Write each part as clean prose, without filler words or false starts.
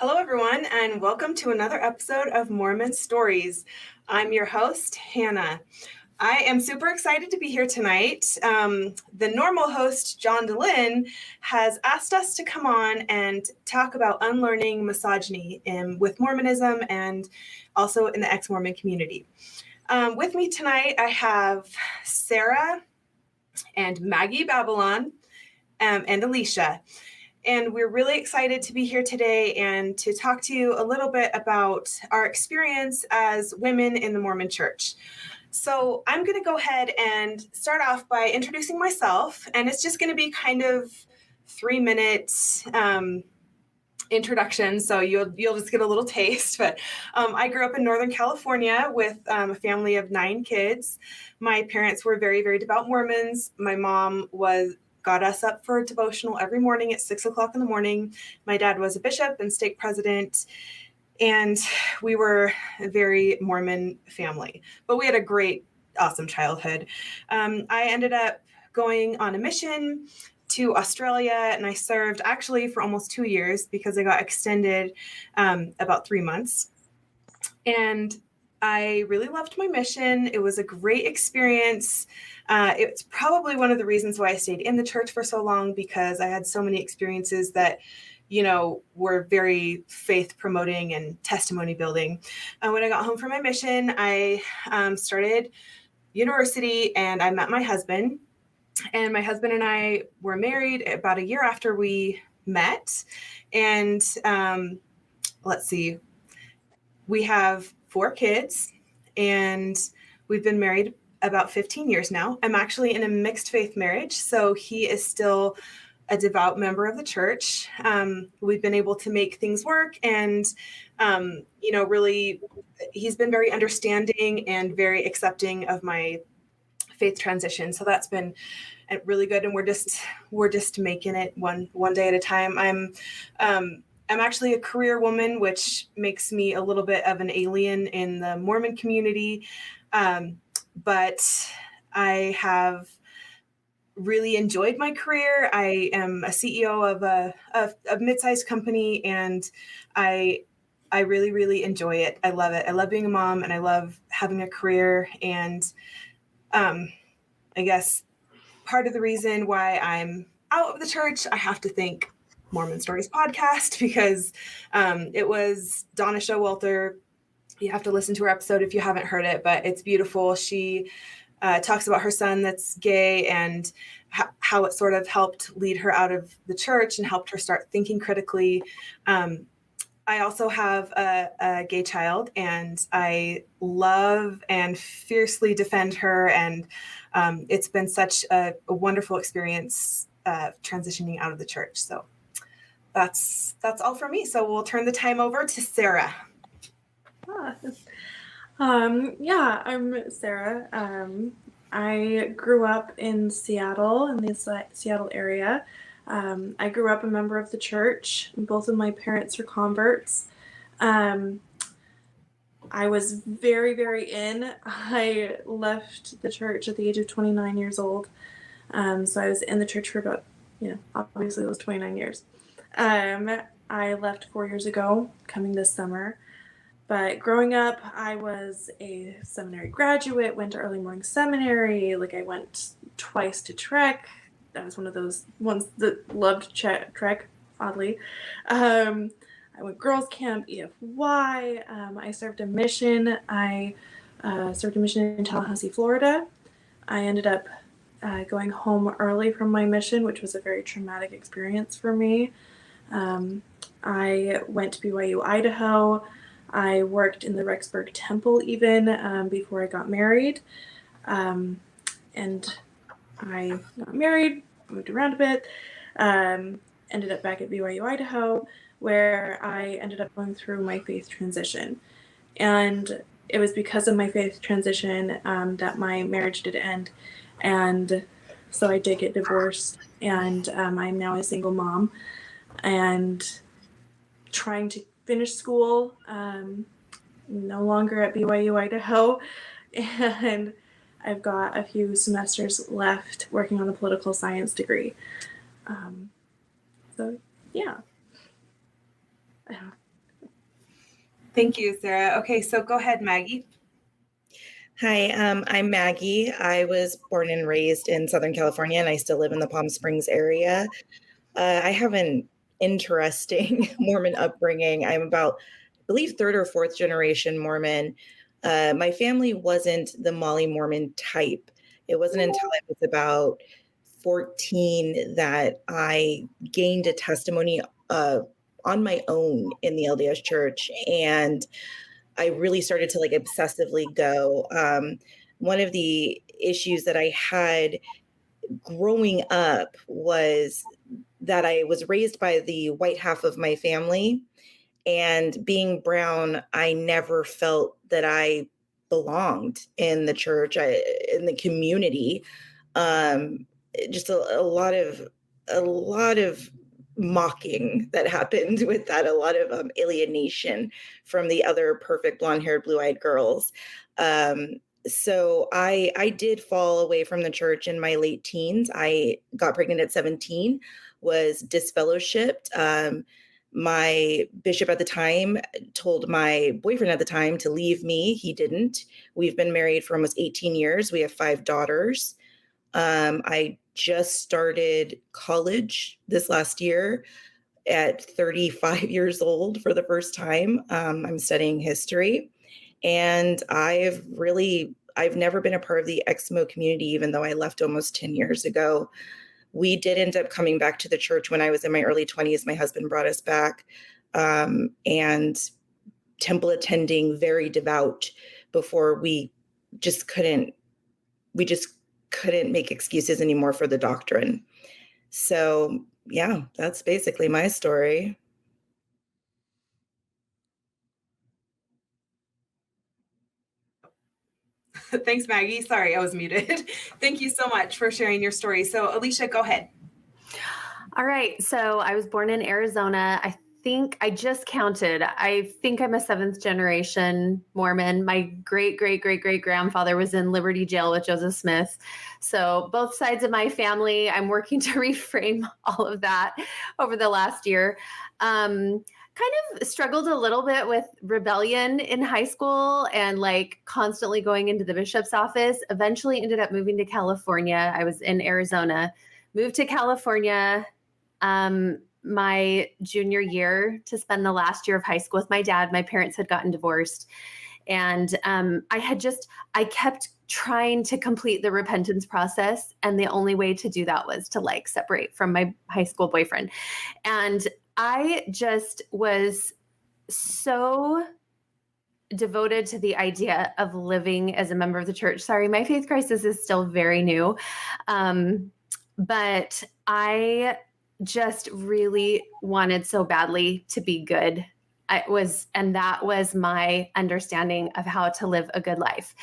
Hello, everyone, and welcome to another episode of Mormon Stories. I'm your host, Hannah. I am super excited to be here tonight. The normal host, John DeLynn, has asked us to come on and talk about unlearning misogyny with Mormonism and also in the Ex-Mormon community. With me tonight, I have Sarah and Maggie Babylon and Elisha. And we're really excited to be here today and to talk to you a little bit about our experience as women in the Mormon Church. So I'm going to go ahead and start off by introducing myself, and it's just going to be kind of 3-minute introduction, so you'll just get a little taste. But I grew up in Northern California with a family of 9 kids. My parents were very, very devout Mormons. My mom got us up for a devotional every morning at 6 o'clock in the morning. My dad was a bishop and stake president, and we were a very Mormon family, but we had a great, awesome childhood. I ended up going on a mission to Australia, and I served actually for almost 2 years because I got extended about 3 months. And I really loved my mission. It was a great experience. It's probably one of the reasons why I stayed in the church for so long, because I had so many experiences that, were very faith promoting and testimony building. When I got home from my mission, I started university and I met my husband. And my husband and I were married about a year after we met. And let's see, we have 4 kids, and we've been married about 15 years now. I'm actually in a mixed faith marriage, so he is still a devout member of the church. We've been able to make things work, and really, he's been very understanding and very accepting of my faith transition. So that's been really good, and we're just making it one day at a time. I'm actually a career woman, which makes me a little bit of an alien in the Mormon community. But I have really enjoyed my career. I am a CEO of a mid-sized company, and I really, really enjoy it. I love it. I love being a mom, and I love having a career. And I guess part of the reason why I'm out of the church, I have to thank Mormon Stories Podcast, because it was Donna Showalter. You have to listen to her episode if you haven't heard it, but it's beautiful. She talks about her son that's gay and how it sort of helped lead her out of the church and helped her start thinking critically. I also have a gay child, and I love and fiercely defend her. And it's been such a wonderful experience transitioning out of the church. So that's all for me. So we'll turn the time over to Sarah. I'm Sarah. I grew up in Seattle, in the Seattle area. I grew up a member of the church. Both of my parents are converts. I was very, very in. I left the church at the age of 29 years old. So I was in the church for about, obviously those 29 years. I left 4 years ago, coming this summer. But growing up, I was a seminary graduate, went to early morning seminary. I went twice to Trek. I was one of those ones that loved Trek, oddly. I went girls camp, EFY. I served a mission. I served a mission in Tallahassee, Florida. I ended up going home early from my mission, which was a very traumatic experience for me. I went to BYU, Idaho. I worked in the Rexburg Temple even before I got married. And I got married, moved around a bit, ended up back at BYU, Idaho, where I ended up going through my faith transition. And it was because of my faith transition that my marriage did end. And so I did get divorced, and I'm now a single mom and trying to finish school, no longer at BYU, Idaho. And I've got a few semesters left working on a political science degree. So, yeah. Thank you, Sarah. Okay, so go ahead, Maggie. Hi, I'm Maggie. I was born and raised in Southern California, and I still live in the Palm Springs area. I have an interesting Mormon upbringing. I'm about, I believe, third or fourth generation Mormon. My family wasn't the Molly Mormon type. It wasn't until I was about 14 that I gained a testimony on my own in the LDS church. And I really started to like obsessively go. One of the issues that I had growing up was that I was raised by the white half of my family. And being brown, I never felt that I belonged in the church, in the community. Um, just a lot of mocking that happened with that, a lot of alienation from the other perfect blonde-haired, blue-eyed girls. So I did fall away from the church in my late teens. I got pregnant at 17, was disfellowshipped. My bishop at the time told my boyfriend at the time to leave me. He didn't. We've been married for almost 18 years. We have 5 daughters. I just started college this last year at 35 years old for the first time. I'm studying history, and I've never been a part of the Ex-Mo community, even though I left almost 10 years ago. We did end up coming back to the church when I was in my early 20s. My husband brought us back, and temple attending, very devout, before we just couldn't make excuses anymore for the doctrine. So yeah, that's basically my story. Thanks, Maggie. Sorry, I was muted. Thank you so much for sharing your story. So, Elisha, go ahead. All right. So I was born in Arizona. I think I just counted. I think I'm a 7th generation Mormon. My great grandfather was in Liberty Jail with Joseph Smith. So both sides of my family, I'm working to reframe all of that over the last year. Kind of struggled a little bit with rebellion in high school and like constantly going into the bishop's office. Eventually ended up moving to California. I was in Arizona, moved to California my junior year to spend the last year of high school with my dad. My parents had gotten divorced. And I kept trying to complete the repentance process. And the only way to do that was to like separate from my high school boyfriend. And I just was so devoted to the idea of living as a member of the church. Sorry, my faith crisis is still very new. But I just really wanted so badly to be good. And that was my understanding of how to live a good life.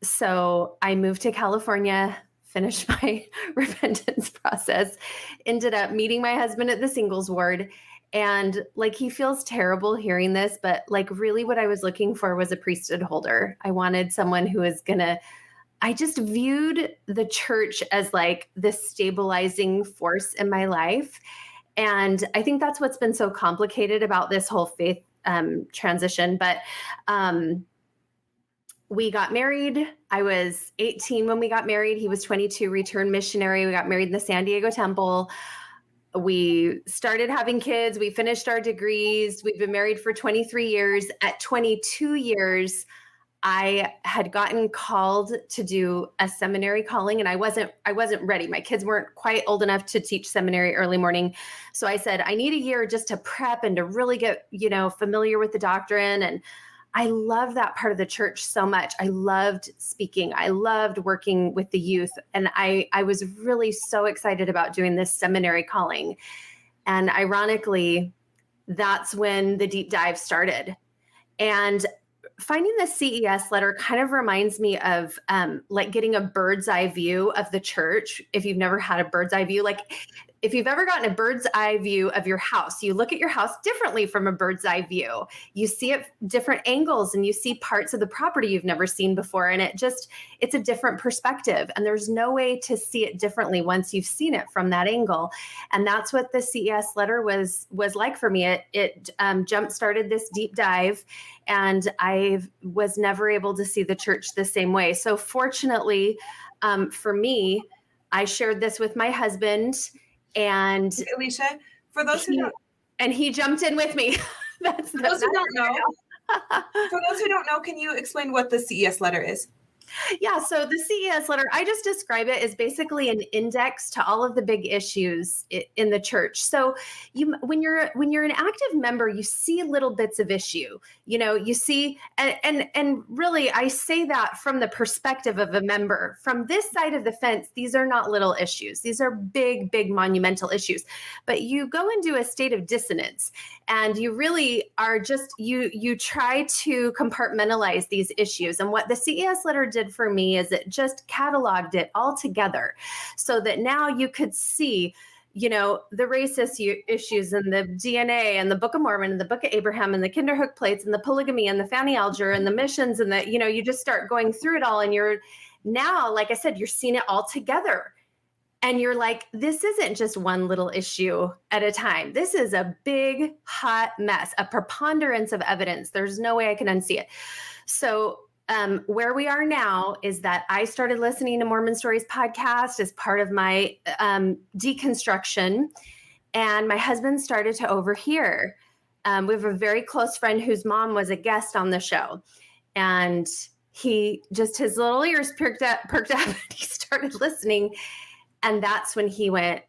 So I moved to California, finished my repentance process, ended up meeting my husband at the singles ward. And like, he feels terrible hearing this, but like really what I was looking for was a priesthood holder. I wanted someone who is I just viewed the church as like this stabilizing force in my life. And I think that's what's been so complicated about this whole faith transition. But we got married. I was 18 when we got married. He was 22, returned missionary. We got married in the San Diego temple. We started having kids. We finished our degrees. We've been married for 23 years. At 22 years, I had gotten called to do a seminary calling, and I wasn't ready. My kids weren't quite old enough to teach seminary early morning. So I said, I need a year just to prep and to really get, familiar with the doctrine. And I loved that part of the church so much. I loved speaking. I loved working with the youth. And I was really so excited about doing this seminary calling. And ironically, that's when the deep dive started. And finding the CES letter kind of reminds me of like getting a bird's eye view of the church. If you've never had a bird's eye view, like if you've ever gotten a bird's eye view of your house, you look at your house differently from a bird's eye view. You see it different angles and you see parts of the property you've never seen before. And it's a different perspective. And there's no way to see it differently once you've seen it from that angle. And that's what the CES letter was like for me. It jump-started this deep dive, and I was never able to see the church the same way. So fortunately for me, I shared this with my husband. And Elisha, for those who don't, and he jumped in with me. For those who don't know, can you explain what the CES letter is? Yeah, so the CES letter, I just describe it as basically an index to all of the big issues in the church. So when you're an active member, you see little bits of issue. You see, and really, I say that from the perspective of a member. From this side of the fence, these are not little issues. These are big, big monumental issues. But you go into a state of dissonance, and you really are just you try to compartmentalize these issues. And what the CES letter did for me is it just cataloged it all together so that now you could see, the racist issues and the DNA and the Book of Mormon and the Book of Abraham and the Kinderhook plates and the polygamy and the Fanny Alger and the missions and the, you just start going through it all. And you're now, like I said, you're seeing it all together. And you're like, this isn't just one little issue at a time. This is a big, hot mess, a preponderance of evidence. There's no way I can unsee it. So where we are now is that I started listening to Mormon Stories Podcast as part of my deconstruction, and my husband started to overhear. We have a very close friend whose mom was a guest on the show, and his little ears perked up, and he started listening, and that's when he went.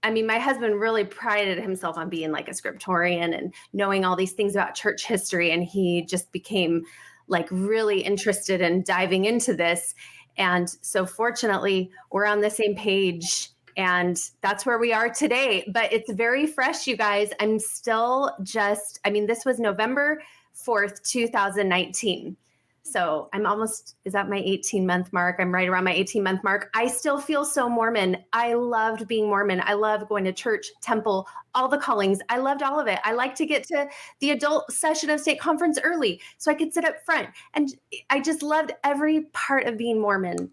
I mean, my husband really prided himself on being like a scriptorian and knowing all these things about church history, and he just became like really interested in diving into this. And so fortunately, we're on the same page, and that's where we are today. But it's very fresh, you guys. I'm still this was November 4th, 2019. So I'm is that my 18-month mark? I'm right around my 18-month mark. I still feel so Mormon. I loved being Mormon. I love going to church, temple, all the callings. I loved all of it. I like to get to the adult session of state conference early so I could sit up front. And I just loved every part of being Mormon.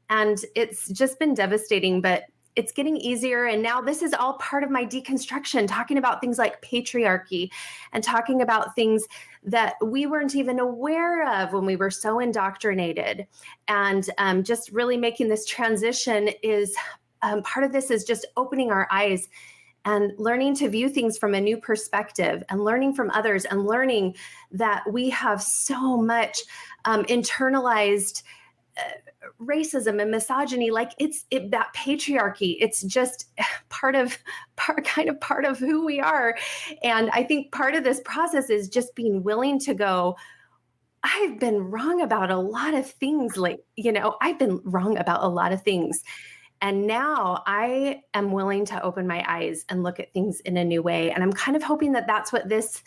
And it's just been devastating, but it's getting easier. And now this is all part of my deconstruction, talking about things like patriarchy and talking about things that we weren't even aware of when we were so indoctrinated. And just really making this transition is part of this is just opening our eyes and learning to view things from a new perspective and learning from others and learning that we have so much internalized racism and misogyny. Like that patriarchy, it's just part of who we are. And I think part of this process is just being willing to go, I've been wrong about a lot of things. I've been wrong about a lot of things. And now I am willing to open my eyes and look at things in a new way. And I'm kind of hoping that that's what this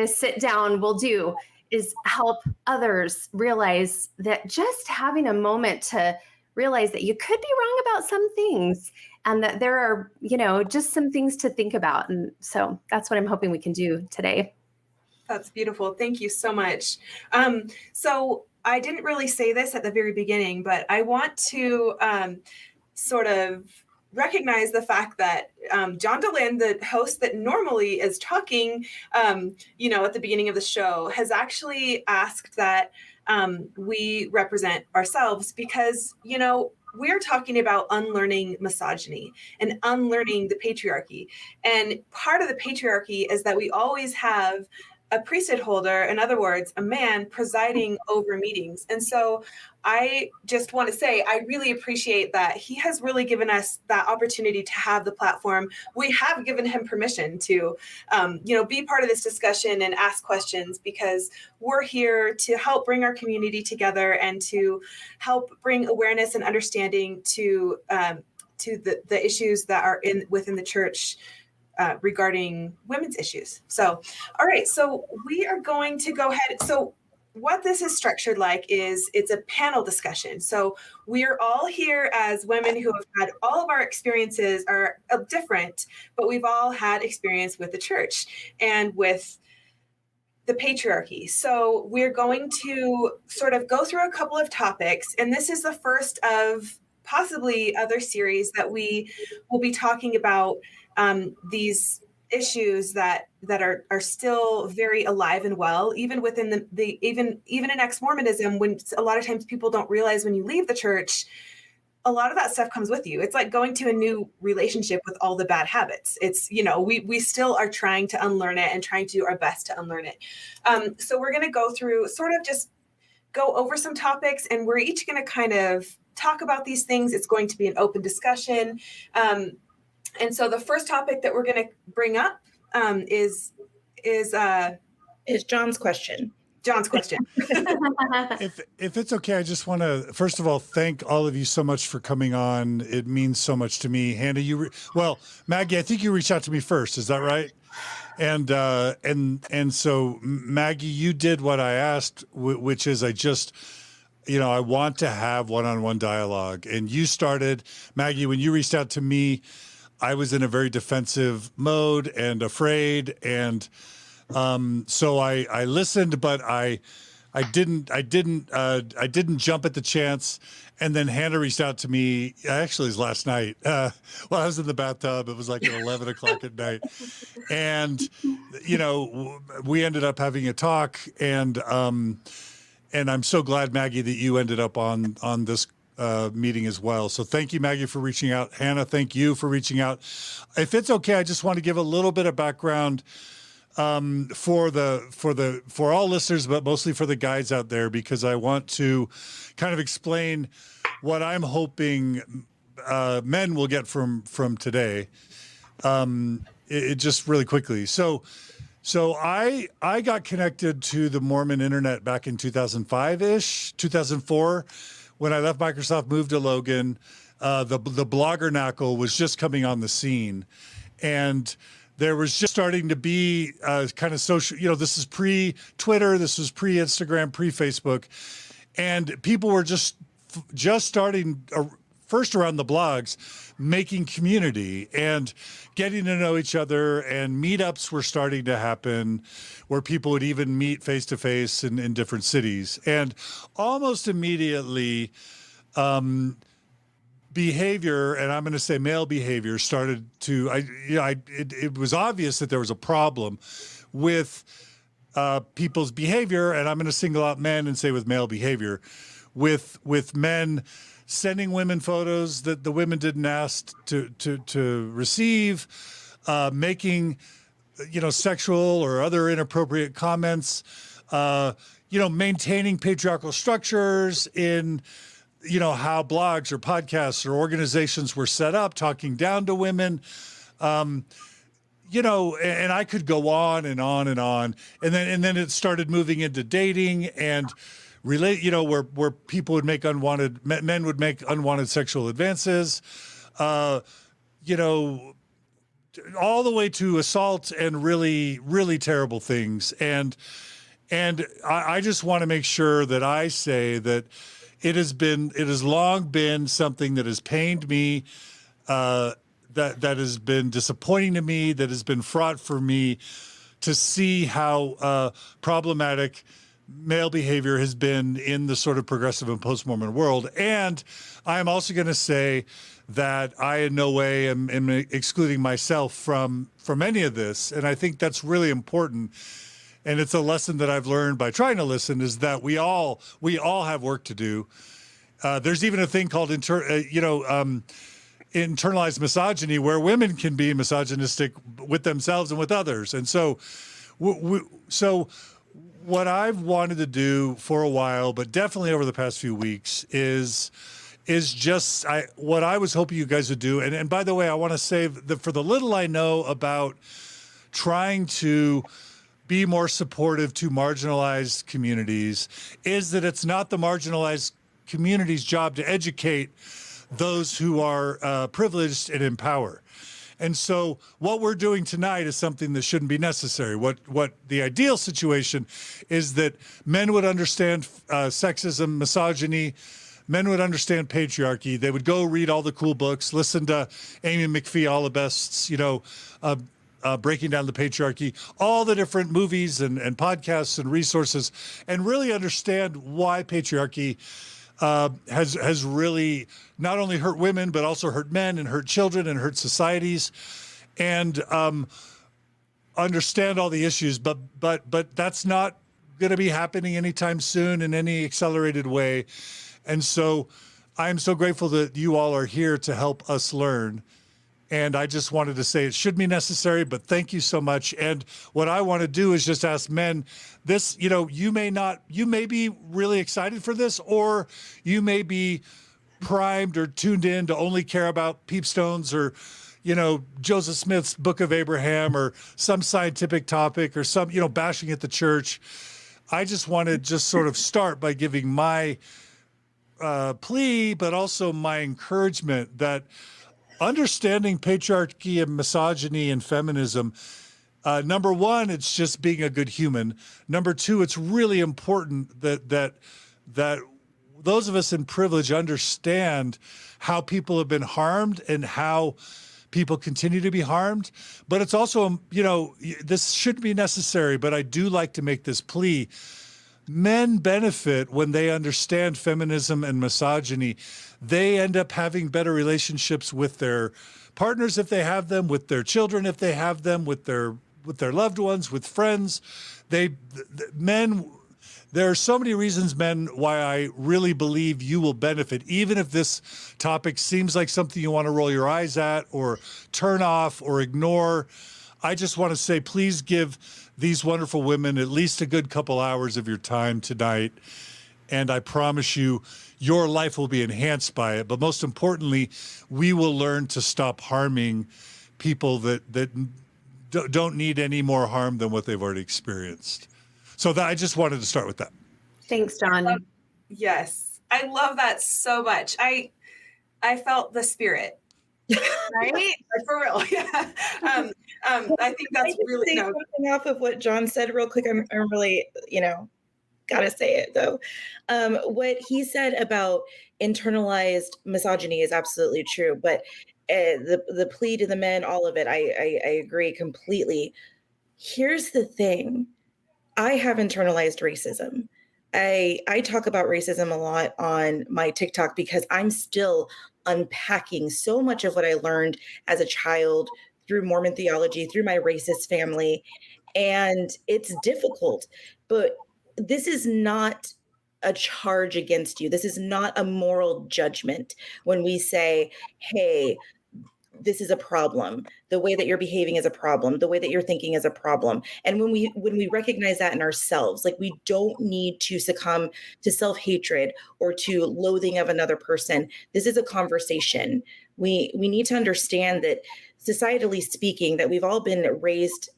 sit down will do, is help others realize that just having a moment to realize that you could be wrong about some things and that there are, just some things to think about. And so that's what I'm hoping we can do today. That's beautiful. Thank you so much. So I didn't really say this at the very beginning, but I want to sort of recognize the fact that John DeLynn, the host that normally is talking, at the beginning of the show, has actually asked that we represent ourselves because, we're talking about unlearning misogyny and unlearning the patriarchy. And part of the patriarchy is that we always have a priesthood holder, in other words, a man presiding over meetings. And so I just want to say, I really appreciate that he has really given us that opportunity to have the platform. We have given him permission to, be part of this discussion and ask questions, because we're here to help bring our community together and to help bring awareness and understanding to the issues that are within the church regarding women's issues. So, all right. So we are going to go ahead. So what this is structured like is it's a panel discussion. So we're all here as women who have had all of our experiences are different, but we've all had experience with the church and with the patriarchy. So we're going to sort of go through a couple of topics, and this is the first of possibly other series that we will be talking about these issues that are still very alive and well, even within even in ex-Mormonism, when a lot of times people don't realize when you leave the church, a lot of that stuff comes with you. It's like going to a new relationship with all the bad habits. It's, we still are trying to unlearn it and trying to do our best to unlearn it. So we're going to go through sort of just go over some topics, and we're each going to kind of talk about these things. It's going to be an open discussion. And so the first topic that we're going to bring up is John's question. John's question. If it's okay, I just want to, first of all, thank all of you so much for coming on. It means so much to me. Hannah, Maggie, I think you reached out to me first. Is that right? And so Maggie, you did what I asked, which is I want to have one-on-one dialogue. And you started, Maggie, when you reached out to me, I was in a very defensive mode and afraid. And so I listened, but I didn't jump at the chance. And then Hannah reached out to me. Actually, it was last night. I was in the bathtub. It was like at 11 o'clock at night, and we ended up having a talk. And I'm so glad, Maggie, that you ended up on this meeting as well. So thank you, Maggie, for reaching out. Hannah, thank you for reaching out. If it's okay, I just want to give a little bit of background for all listeners, but mostly for the guys out there, because I want to kind of explain what I'm hoping men will get from today. It just really quickly. So I got connected to the Mormon Internet back in 2005-ish, 2004, when I left Microsoft, moved to Logan. The blogger knackle was just coming on the scene, and there was just starting to be kind of social, this is pre-Twitter, this was pre-Instagram, pre-Facebook, and people were just starting, first around the blogs, making community and getting to know each other, and meetups were starting to happen where people would even meet face-to-face in different cities. And almost immediately, behavior, and I'm going to say male behavior, started to, it was obvious that there was a problem with people's behavior, and I'm going to single out men and say with male behavior, with men sending women photos that the women didn't ask to receive, making, sexual or other inappropriate comments, maintaining patriarchal structures in, how blogs or podcasts or organizations were set up, talking down to women, and I could go on and on and on. And then it started moving into dating and where people would make men would make unwanted sexual advances, all the way to assault and really, really terrible things. And I just want to make sure that I say that it has long been something that has pained me, that has been disappointing to me, that has been fraught for me to see how problematic male behavior has been in the sort of progressive and post-Mormon world. And I'm also going to say that I in no way am excluding myself from any of this. And I think that's really important. And it's a lesson that I've learned by trying to listen, is that we all have work to do. There's even a thing called internalized misogyny, where women can be misogynistic with themselves and with others. And so, what I've wanted to do for a while, but definitely over the past few weeks, is just what I was hoping you guys would do. And by the way, I want to say that for the little I know about trying to be more supportive to marginalized communities, is that it's not the marginalized community's job to educate those who are privileged and in power. And so what we're doing tonight is something that shouldn't be necessary. What the ideal situation is that men would understand sexism, misogyny, men would understand patriarchy. They would go read all the cool books, listen to Amy McPhee Allebest's, breaking down the patriarchy, all the different movies and podcasts and resources, and really understand why patriarchy has really not only hurt women, but also hurt men and hurt children and hurt societies, and understand all the issues. But that's not going to be happening anytime soon in any accelerated way. And so I'm so grateful that you all are here to help us learn. And I just wanted to say it should be necessary, but thank you so much. And what I want to do is just ask men this, you may be really excited for this, or you may be primed or tuned in to only care about peepstones or, Joseph Smith's Book of Abraham or some scientific topic or some, bashing at the church. I just want to just sort of start by giving my plea, but also my encouragement that understanding patriarchy and misogyny and feminism, number one, it's just being a good human. Number two, it's really important that those of us in privilege understand how people have been harmed and how people continue to be harmed. But it's also, this shouldn't be necessary, but I do like to make this plea. Men benefit when they understand feminism and misogyny. They end up having better relationships with their partners if they have them, with their children if they have them, with their loved ones, with friends. Men, there are so many reasons, men, why I really believe you will benefit, even if this topic seems like something you want to roll your eyes at or turn off or ignore. I just want to say, please give these wonderful women at least a good couple hours of your time tonight. And I promise you, your life will be enhanced by it. But most importantly, we will learn to stop harming people that don't need any more harm than what they've already experienced. So I just wanted to start with that. Thanks, John. Yes, I love that so much. I felt the spirit. Right? For real. Yeah. I think that's really something off of what John said real quick. I'm really, gotta say it though. What he said about internalized misogyny is absolutely true, but the plea to the men, all of it, I agree completely. Here's the thing. I have internalized racism. I talk about racism a lot on my TikTok because I'm still unpacking so much of what I learned as a child through Mormon theology, through my racist family. And it's difficult, but this is not a charge against you. This is not a moral judgment when we say, hey, this is a problem. The way that you're behaving is a problem. The way that you're thinking is a problem. And when we recognize that in ourselves, like, we don't need to succumb to self-hatred or to loathing of another person. This is a conversation. We need to understand that, societally speaking, that we've all been raised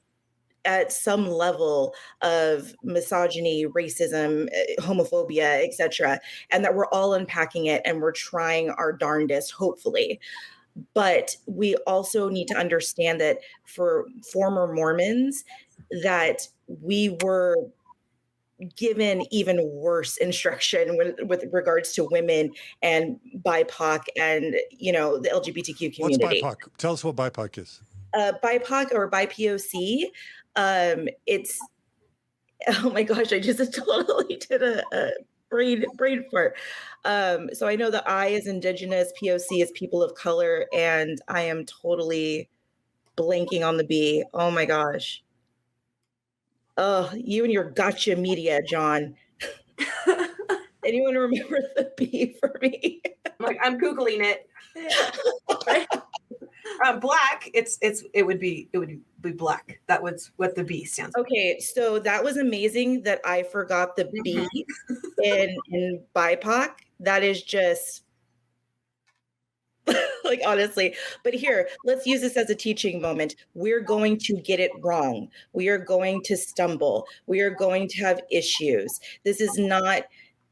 at some level of misogyny, racism, homophobia, etc., and that we're all unpacking it and we're trying our darndest, hopefully. But we also need to understand that for former Mormons, that we were given even worse instruction with regards to women and BIPOC and, the LGBTQ community. What's BIPOC? Tell us what BIPOC is. BIPOC or BIPOC, it's, oh my gosh, I just totally did a brain fart. So I know the I is Indigenous, POC is people of color, and I am totally blanking on the B. Oh my gosh. Oh, you and your gotcha media, John. Anyone remember the B for me? I'm Googling it. Black, it would be black. That was what the B stands for. Okay, so that was amazing that I forgot the B in BIPOC. That is just like, honestly. But here, let's use this as a teaching moment. We're going to get it wrong. We are going to stumble. We are going to have issues. This is not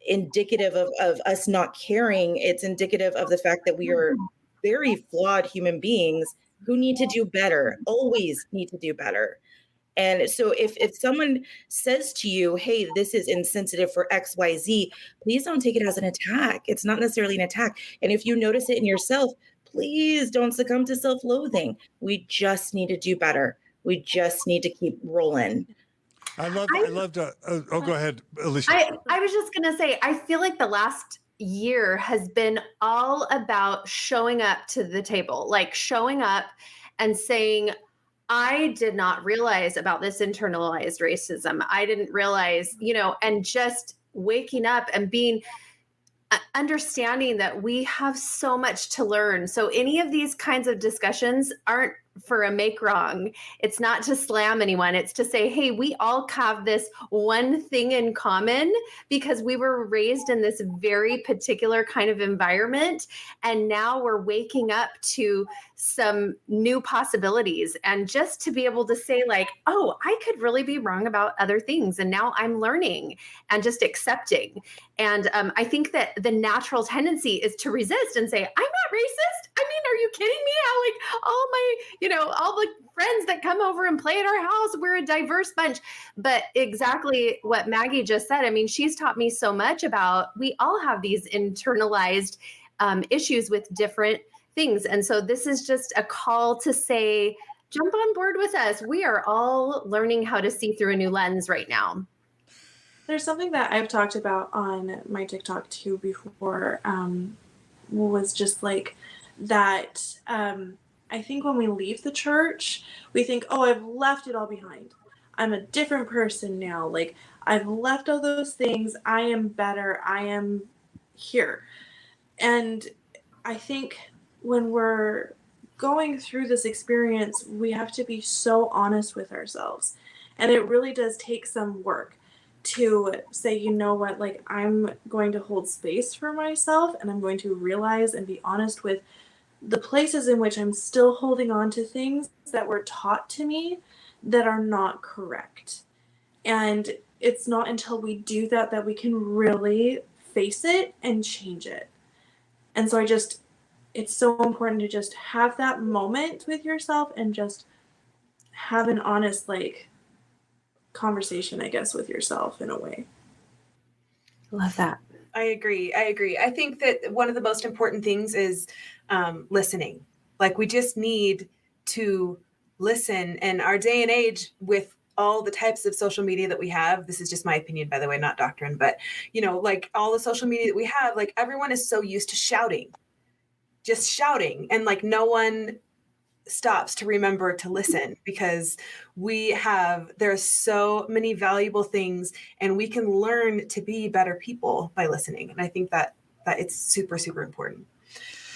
indicative of us not caring. It's indicative of the fact that we are very flawed human beings who need to do better, always need to do better. And so if someone says to you, hey, this is insensitive for XYZ, please don't take it as an attack. It's not necessarily an attack. And if you notice it in yourself, please don't succumb to self-loathing. We just need to do better. We just need to keep rolling. I loved. Go ahead, Elisha. I was just going to say, I feel like the last year has been all about showing up to the table, like showing up and saying, I did not realize about this internalized racism. I didn't realize, and just waking up and being understanding that we have so much to learn. So any of these kinds of discussions aren't for a make wrong. It's not to slam anyone. It's to say, hey, we all have this one thing in common because we were raised in this very particular kind of environment. And now we're waking up to some new possibilities. And just to be able to say like, oh, I could really be wrong about other things. And now I'm learning and just accepting. And I think that the natural tendency is to resist and say, I'm not racist. I mean, are you kidding me? How like all my, all the friends that come over and play at our house, we're a diverse bunch. But exactly what Maggie just said. I mean, she's taught me so much about, we all have these internalized issues with different things. And so this is just a call to say, jump on board with us. We are all learning how to see through a new lens right now. There's something that I've talked about on my TikTok too before, was just like that. I think when we leave the church, we think, oh, I've left it all behind. I'm a different person now. Like I've left all those things. I am better. I am here. And I think when we're going through this experience, we have to be so honest with ourselves. And it really does take some work to say, you know what, like I'm going to hold space for myself and I'm going to realize and be honest with the places in which I'm still holding on to things that were taught to me that are not correct. And it's not until we do that that we can really face it and change it. And so it's so important to just have that moment with yourself and just have an honest, like, conversation, I guess, with yourself in a way. Love that. I agree. I think that one of the most important things is listening. Like we just need to listen. And our day and age with all the types of social media that we have, this is just my opinion, by the way, not doctrine, but like all the social media that we have, like everyone is so used to just shouting. And like no one stops to remember to listen because there's so many valuable things and we can learn to be better people by listening. And I think that it's super, super important.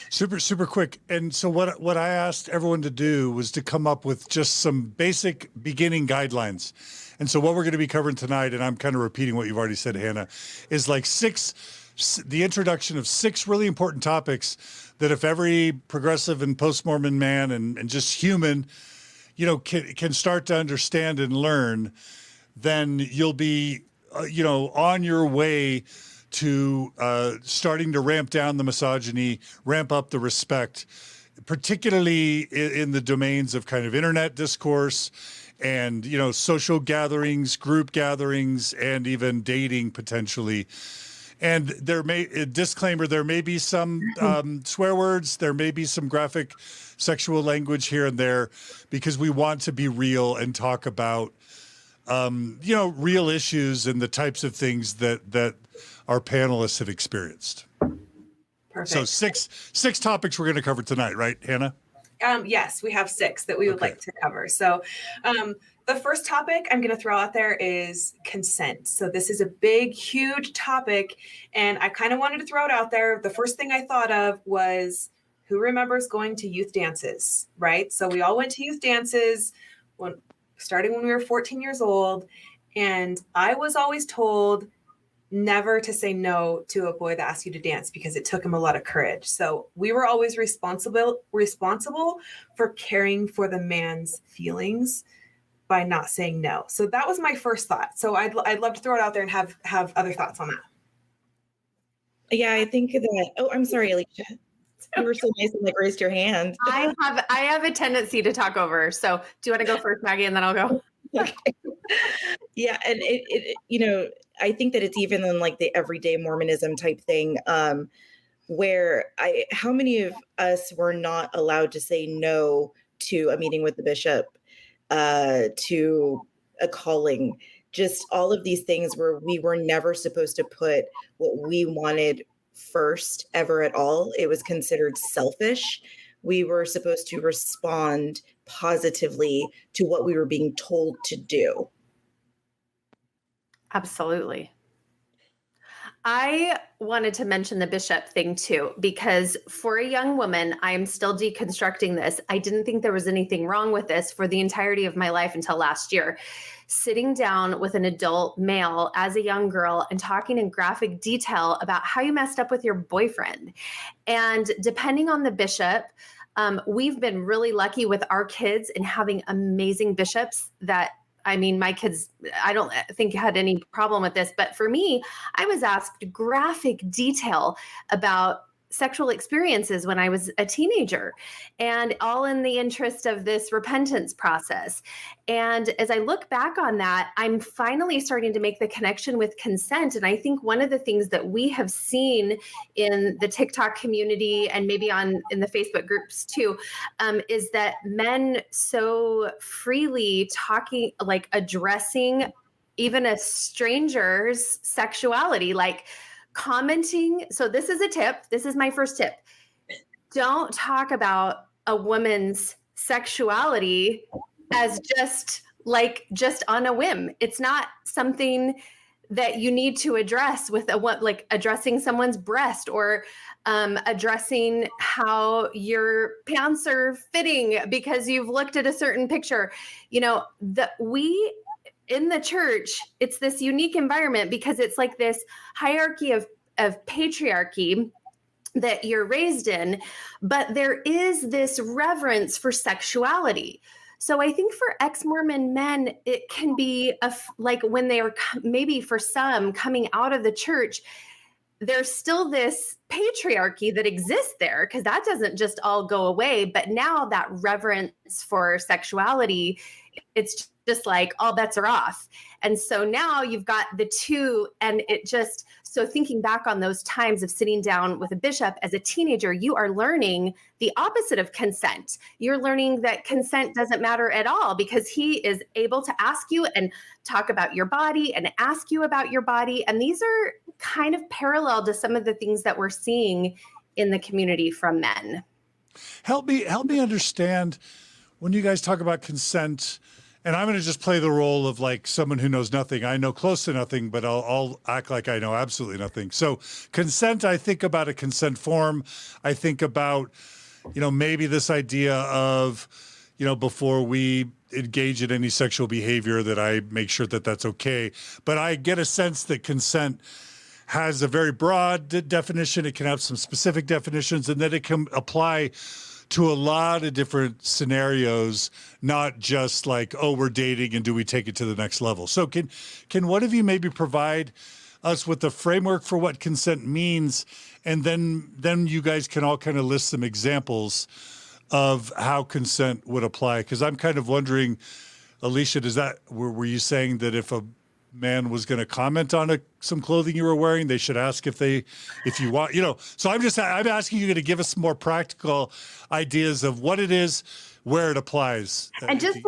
Super, super quick. And so what I asked everyone to do was to come up with just some basic beginning guidelines. And so what we're going to be covering tonight, and I'm kind of repeating what you've already said, Hannah, is like the introduction of 6 really important topics that if every progressive and post-Mormon man and just human, can start to understand and learn, then you'll be, on your way to starting to ramp down the misogyny, ramp up the respect, particularly in the domains of kind of internet discourse and, social gatherings, group gatherings, and even dating potentially. And there may be some swear words, there may be some graphic sexual language here and there, because we want to be real and talk about, real issues and the types of things that our panelists have experienced. Perfect. So six topics we're going to cover tonight, right, Hannah? Yes, we have 6 that we would like to cover. So the first topic I'm going to throw out there is consent. So this is a big, huge topic, and I kind of wanted to throw it out there. The first thing I thought of was, who remembers going to youth dances, right? So we all went to youth dances starting when we were 14 years old, and I was always told never to say no to a boy that asked you to dance because it took him a lot of courage. So we were always responsible for caring for the man's feelings by not saying no. So that was my first thought. So I'd love to throw it out there and have other thoughts on that. Yeah, I think that, I'm sorry, Elisha. You were so nice and like raised your hand. I have a tendency to talk over. So do you want to go first, Maggie, and then I'll go? Okay. Yeah, and it I think that it's even in like the everyday Mormonism type thing, where how many of us were not allowed to say no to a meeting with the bishop, to a calling, just all of these things where we were never supposed to put what we wanted first ever at all. It was considered selfish. We were supposed to respond positively to what we were being told to do. Absolutely. I wanted to mention the bishop thing too, because for a young woman, I'm still deconstructing this. I didn't think there was anything wrong with this for the entirety of my life until last year. Sitting down with an adult male as a young girl and talking in graphic detail about how you messed up with your boyfriend. And depending on the bishop, we've been really lucky with our kids in having amazing bishops that, I mean, my kids, I don't think had any problem with this, but for me, I was asked graphic detail about sexual experiences when I was a teenager, and all in the interest of this repentance process. And as I look back on that, I'm finally starting to make the connection with consent. And I think one of the things that we have seen in the TikTok community and maybe in the Facebook groups too, is that men so freely talking, like addressing even a stranger's sexuality, like commenting. So this is a tip. This is my first tip. Don't talk about a woman's sexuality as just on a whim. It's not something that you need to address with like addressing someone's breast or addressing how your pants are fitting because you've looked at a certain picture. You know, in the church, it's this unique environment because it's like this hierarchy of patriarchy that you're raised in, but there is this reverence for sexuality. So I think for ex-Mormon men, it can be like when they are maybe for some coming out of the church, there's still this patriarchy that exists there because that doesn't just all go away. But now that reverence for sexuality, it's just like all bets are off. And so now you've got the two, and so thinking back on those times of sitting down with a bishop as a teenager, you are learning the opposite of consent. You're learning that consent doesn't matter at all because he is able to ask you and talk about your body and ask you about your body. And these are kind of parallel to some of the things that we're seeing in the community from men. Help me understand when you guys talk about consent. And I'm going to just play the role of like someone who knows nothing. I know close to nothing, but I'll act like I know absolutely nothing. So consent, I think about a consent form. I think about, maybe this idea of, before we engage in any sexual behavior that I make sure that that's okay. But I get a sense that consent has a very broad definition. It can have some specific definitions, and that it can apply to a lot of different scenarios, not just like, oh, we're dating and do we take it to the next level? So can one of you maybe provide us with the framework for what consent means? And then you guys can all kind of list some examples of how consent would apply. Because I'm kind of wondering, Elisha, were you saying that if a man was going to comment on some clothing you were wearing, they should ask if you want, so I'm asking you to give us some more practical ideas of what it is, where it applies. And just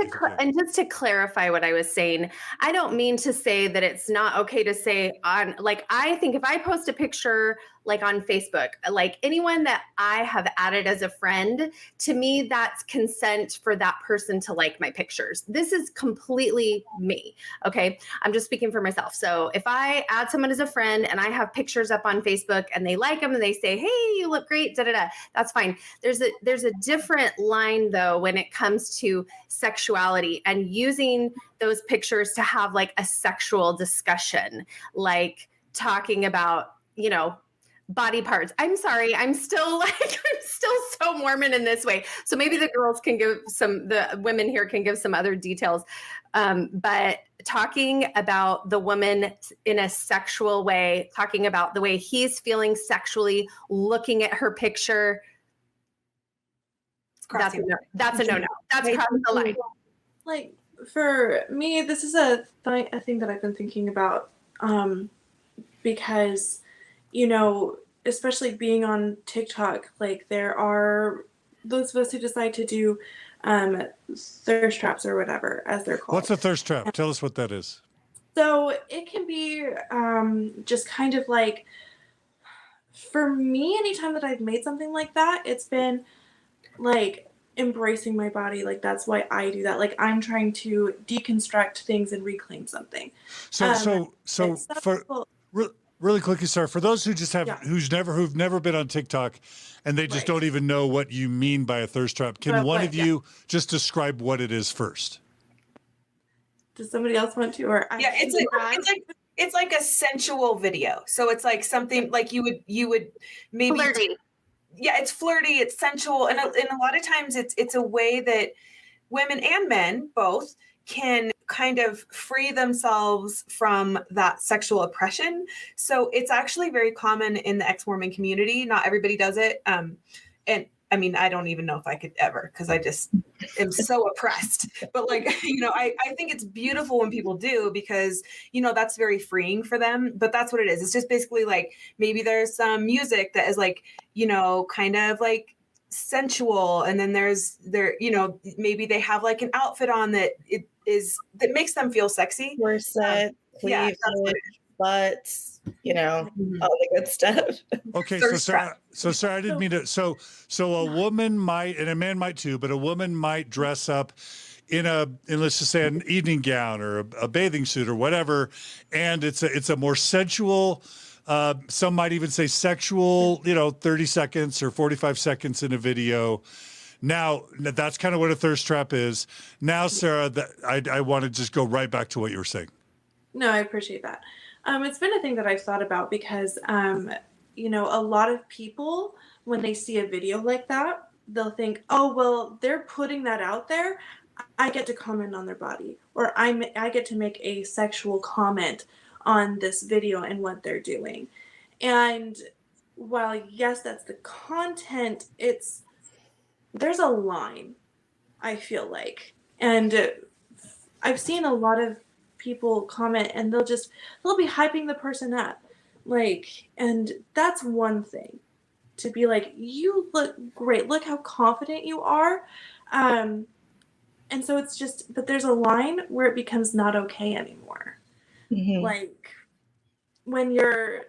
to clarify what I was saying, I don't mean to say that it's not okay to say I think if I post a picture like on Facebook, like anyone that I have added as a friend, to me, that's consent for that person to like my pictures. This is completely me. Okay. I'm just speaking for myself. So if I add someone as a friend and I have pictures up on Facebook and they like them and they say, hey, you look great, that's fine. There's a different line though, when it comes to sexuality and using those pictures to have like a sexual discussion, like talking about, body parts. I'm sorry. I'm still so Mormon in this way. So maybe the women here can give some other details. But talking about the woman in a sexual way, talking about the way he's feeling sexually, looking at her picture, crossing. That's a no-no. That's crossing the line. Like, for me, this is a thing that I've been thinking about, because, you know, especially being on TikTok, like, there are those of us who decide to do thirst traps or whatever, as they're called. What's a thirst trap? Tell us what that is. So it can be just kind of like, for me, anytime that I've made something like that, it's been like embracing my body. Like, that's why I do that. Like, I'm trying to deconstruct things and reclaim something. So for really quickly, sir, for those who just have who've never been on TikTok and they just don't even know what you mean by a thirst trap, can one of you just describe what it is first? Does somebody else want to? Or it's like a sensual video. So it's like something like you would maybe Flirty. It's flirty, it's sensual, and a lot of times it's a way that women and men both can kind of free themselves from that sexual oppression. So it's actually very common in the ex-Mormon community. Not everybody does it. And I mean, I don't even know if I could ever, because I just am so oppressed. But like, you know, I think it's beautiful when people do, because, you know, that's very freeing for them. But that's what it is. It's just basically like, maybe there's some music that is like, you know, kind of like sensual. And then you know, maybe they have like an outfit on that that makes them feel sexy. Corset, cleavage, butts, you know, all the good stuff. Okay, so Sarah, I didn't mean to. So a woman might, and a man might too, but a woman might dress up in let's just say an evening gown or a bathing suit or whatever, and it's a more sensual. Some might even say sexual, you know, 30 seconds or 45 seconds in a video. Now, that's kind of what a thirst trap is. Now, Sarah, I want to just go right back to what you were saying. No, I appreciate that. It's been a thing that I've thought about because, you know, a lot of people, when they see a video like that, they'll think, oh, well, they're putting that out there. I get to comment on their body, or I get to make a sexual comment on this video and what they're doing. And while, yes, that's the content, there's a line, I feel like. And I've seen a lot of people comment and they'll be hyping the person up. Like, and that's one thing, to be like, you look great. Look how confident you are. And so it's just, but there's a line where it becomes not okay anymore. Mm-hmm. Like, when you're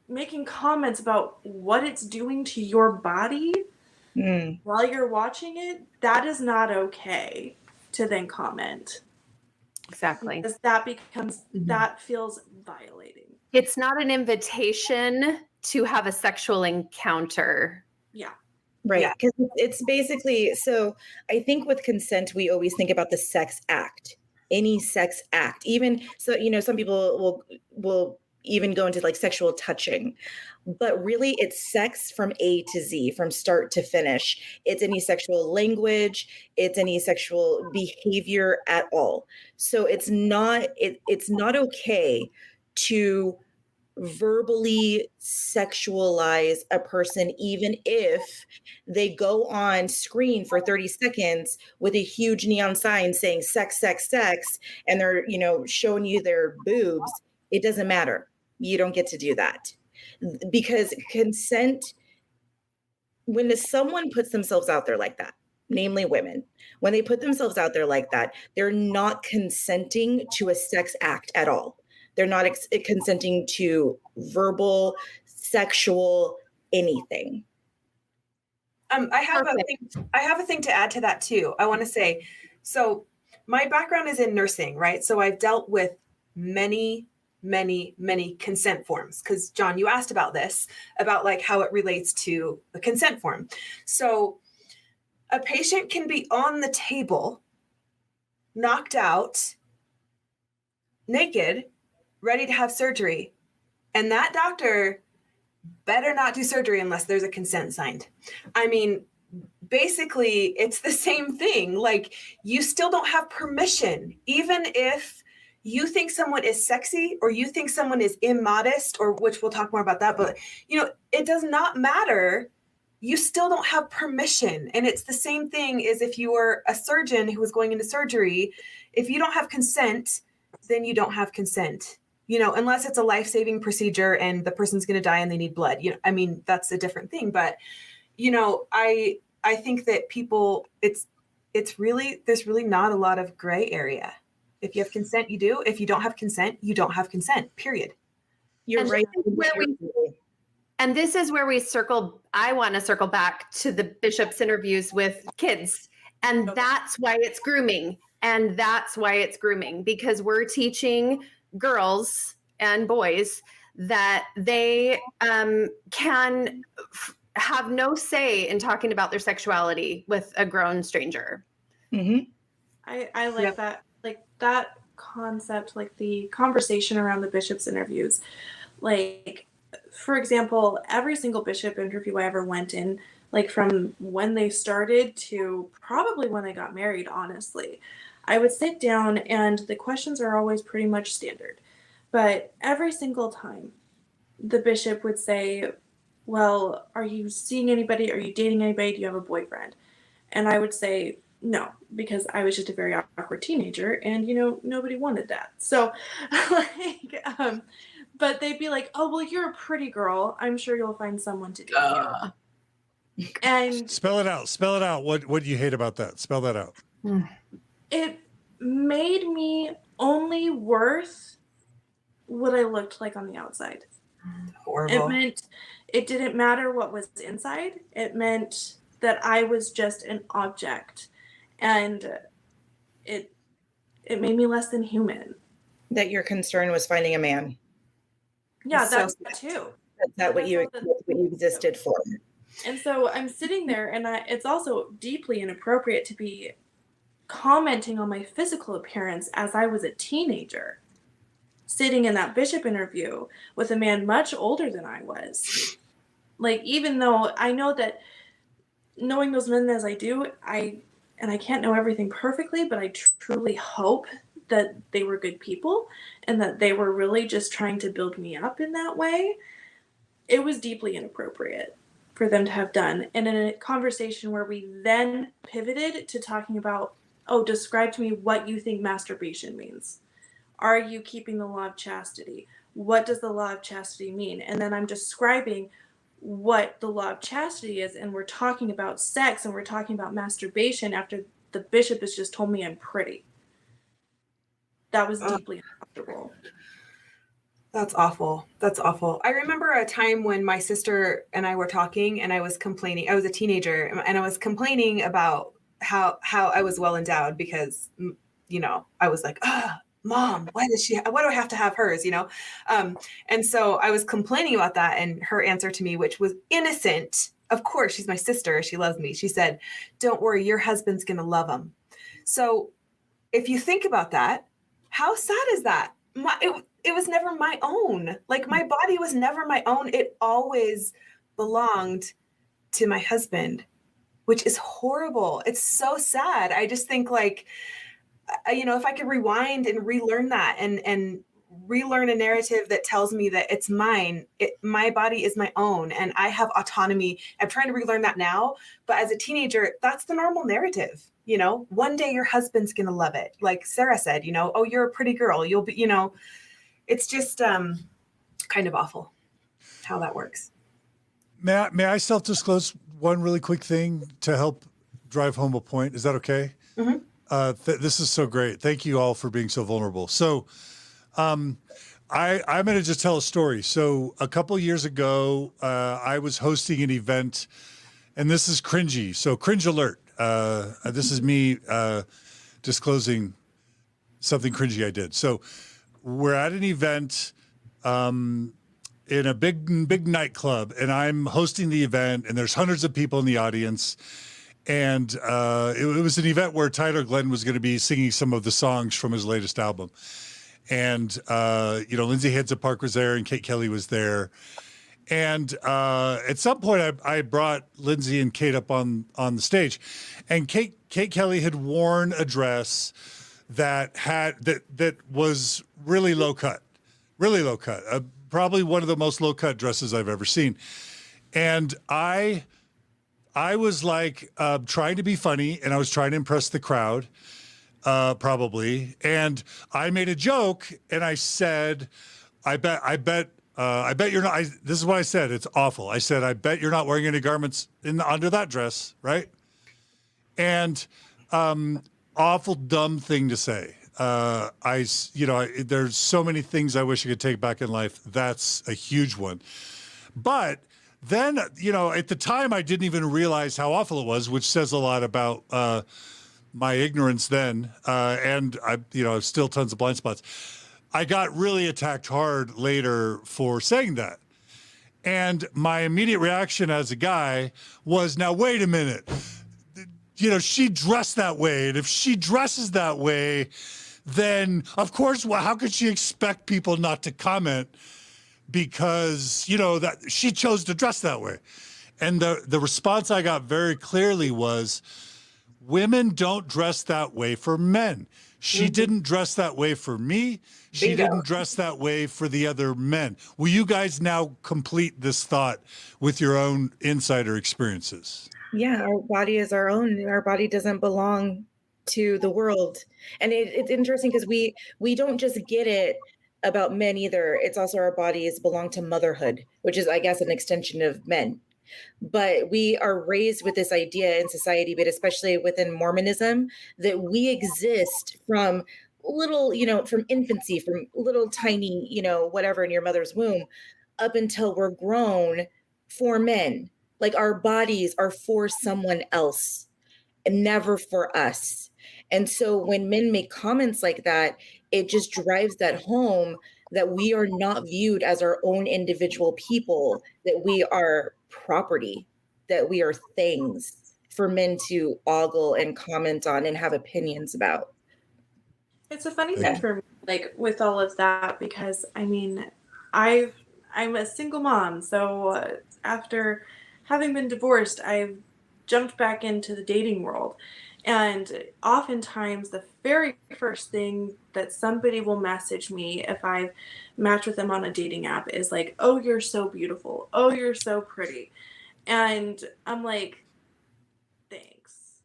making comments about what it's doing to your body while you're watching it, that is not okay to then comment. Exactly. Because that becomes, that feels violating. It's not an invitation to have a sexual encounter. Yeah. Right. Because it's basically, so I think with consent, we always think about the sex act, any sex act. Even, so, you know, some people will even go into like sexual touching, but really it's sex from A to Z, from start to finish. It's any sexual language, it's any sexual behavior at all. So it's not okay to verbally sexualize a person, even if they go on screen for 30 seconds with a huge neon sign saying sex, sex, sex, and they're, you know, showing you their boobs. It doesn't matter. You don't get to do that, because consent, when someone puts themselves out there like that, namely women, when they put themselves out there like that, they're not consenting to a sex act at all. They're not consenting to verbal, sexual, anything. I have a thing to add to that too. I want to say, so my background is in nursing, right? So I've dealt with many consent forms, because John, you asked about this, about like how it relates to a consent form. So a patient can be on the table, knocked out, naked, ready to have surgery, and that doctor better not do surgery unless there's a consent signed. I mean, basically it's the same thing. Like, you still don't have permission, even if you think someone is sexy or you think someone is immodest, or which we'll talk more about that, but you know, it does not matter you still don't have permission. And it's the same thing as if you were a surgeon who was going into surgery. If you don't have consent, then you don't have consent, unless it's a life-saving procedure and the person's going to die and they need blood. I mean, that's a different thing. But, I think that people, there's really not a lot of gray area. If you have consent, you do. If you don't have consent, you don't have consent, period. You're And right. this is where I want to circle back to the bishop's interviews with kids. And that's why it's grooming. And that's why it's grooming, because we're teaching girls and boys that they can have no say in talking about their sexuality with a grown stranger. Mm-hmm. I like that, like that concept, like the conversation around the bishop's interviews. Like, for example, every single bishop interview I ever went in, like from when they started to probably when they got married, honestly, I would sit down and the questions are always pretty much standard. But every single time the bishop would say, well, are you seeing anybody? Are you dating anybody? Do you have a boyfriend? And I would say no, because I was just a very awkward teenager and, nobody wanted that. So but they'd be like, oh, well, you're a pretty girl. I'm sure you'll find someone to date you. And spell it out. What do you hate about that? Spell that out. It made me only worth what I looked like on the outside. Horrible. It didn't matter what was inside. It meant that I was just an object. And it made me less than human. That your concern was finding a man. Yeah, that's that too. That's what you existed for. And so I'm sitting there, and it's also deeply inappropriate to be commenting on my physical appearance as I was a teenager, sitting in that bishop interview with a man much older than I was. Like, even though I know that knowing those men as I do, I can't know everything perfectly, but I truly hope that they were good people and that they were really just trying to build me up in that way. It was deeply inappropriate for them to have done. And in a conversation where we then pivoted to talking about, describe to me what you think masturbation means. Are you keeping the law of chastity? What does the law of chastity mean? And then I'm describing what the law of chastity is, and we're talking about sex and we're talking about masturbation after the bishop has just told me I'm pretty. That was deeply uncomfortable. That's awful. That's awful. I remember a time when my sister and I were talking and I was complaining. I was a teenager and I was complaining about how I was well endowed because, I was like, Mom, why do I have to have hers, And so I was complaining about that. And her answer to me, which was innocent, of course, she's my sister. She loves me. She said, don't worry, your husband's going to love him. So if you think about that, how sad is that? It was never my own. Like, my body was never my own. It always belonged to my husband, which is horrible. It's so sad. I just think, like, if I could rewind and relearn that and relearn a narrative that tells me that it's mine, my body is my own and I have autonomy. I'm trying to relearn that now. But as a teenager, that's the normal narrative. One day your husband's going to love it. Like Sarah said, oh, you're a pretty girl. You'll be, it's just kind of awful how that works. May I self-disclose one really quick thing to help drive home a point? Is that okay? Mm-hmm. This is so great. Thank you all for being so vulnerable. So I'm going to just tell a story. So a couple years ago, I was hosting an event, and this is cringy. So cringe alert. This is me disclosing something cringy I did. So we're at an event in a big nightclub, and I'm hosting the event, and there's hundreds of people in the audience. And it was an event where Tyler Glenn was going to be singing some of the songs from his latest album. And, Lindsay Hansen Park was there and Kate Kelly was there. And at some point, I brought Lindsay and Kate up on the stage, and Kate Kelly had worn a dress that was really low cut, probably one of the most low cut dresses I've ever seen. And I I was like trying to be funny, and I was trying to impress the crowd, probably. And I made a joke, and I said, I bet you're not. This is what I said. It's awful. I said, I bet you're not wearing any garments under that dress, right? And awful dumb thing to say. There's so many things I wish I could take back in life. That's a huge one. But then, at the time, I didn't even realize how awful it was, which says a lot about my ignorance then. And I, still tons of blind spots. I got really attacked hard later for saying that. And my immediate reaction as a guy was, now, wait a minute. She dressed that way. And if she dresses that way, then, of course, how could she expect people not to comment? Because, that she chose to dress that way. And the response I got very clearly was, women don't dress that way for men. She didn't dress that way for me. She didn't dress that way for the other men. Will you guys now complete this thought with your own insider experiences? Yeah, our body is our own. Our body doesn't belong to the world. And it's interesting because we don't just get it about men either. It's also our bodies belong to motherhood, which is, I guess, an extension of men. But we are raised with this idea in society, but especially within Mormonism, that we exist from little, from infancy, from little tiny, whatever in your mother's womb, up until we're grown for men. Like our bodies are for someone else and never for us. And so when men make comments like that, it just drives that home that we are not viewed as our own individual people, that we are property, that we are things for men to ogle and comment on and have opinions about. It's a funny thing for me, like with all of that, because I'm a single mom. So after having been divorced, I've jumped back into the dating world. And oftentimes the very first thing that somebody will message me if I've matched with them on a dating app is like, oh, you're so beautiful. Oh, you're so pretty. And I'm like, thanks.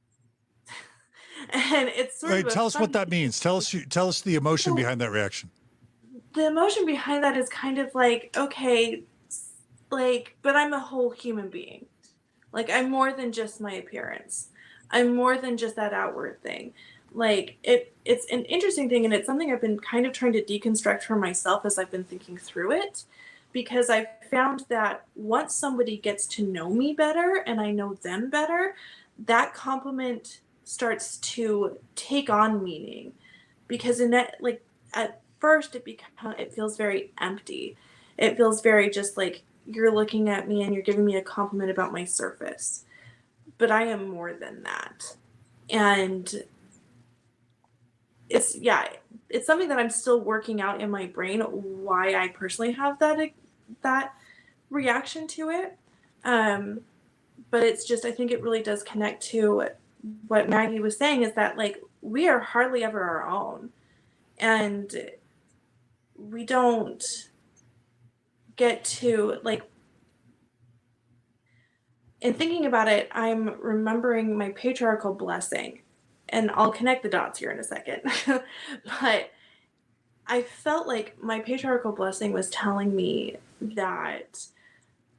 And it's sort of tell us what that means. Tell us the emotion behind that reaction. The emotion behind that is kind of like, okay, like, but I'm a whole human being. Like, I'm more than just my appearance. I'm more than just that outward thing. Like, it's an interesting thing, and it's something I've been kind of trying to deconstruct for myself as I've been thinking through it, because I've found that once somebody gets to know me better and I know them better, that compliment starts to take on meaning. Because in that, like, at first it feels very empty. It feels very just like you're looking at me and you're giving me a compliment about my surface. But I am more than that. And it's something that I'm still working out in my brain, why I personally have that reaction to it. But it's just, I think it really does connect to what Maggie was saying, is that like we are hardly ever our own. And we don't get to, like, in thinking about it, I'm remembering my patriarchal blessing, and I'll connect the dots here in a second. But I felt like my patriarchal blessing was telling me that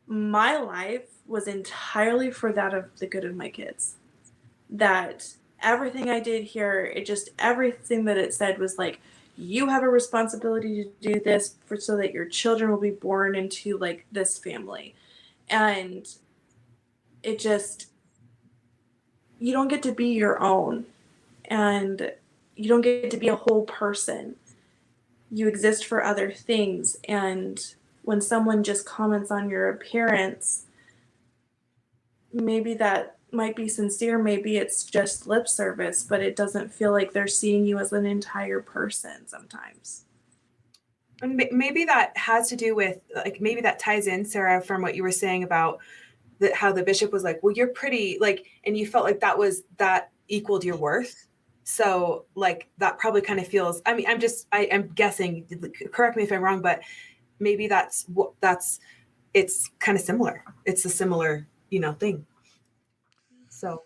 my life was entirely for that of the good of my kids. That everything I did here, everything that it said was like, you have a responsibility to do this so that your children will be born into like this family. And it just, you don't get to be your own, and you don't get to be a whole person. You exist for other things. And when someone just comments on your appearance, maybe that might be sincere, maybe it's just lip service, but it doesn't feel like they're seeing you as an entire person sometimes. And maybe that has to do with, like, maybe that ties in, Sarah, from what you were saying about how the bishop was like, well, you're pretty, like, and you felt like that equaled your worth. So like that probably kind of feels, I mean, I'm guessing, correct me if I'm wrong, but maybe it's kind of similar. It's a similar, thing. So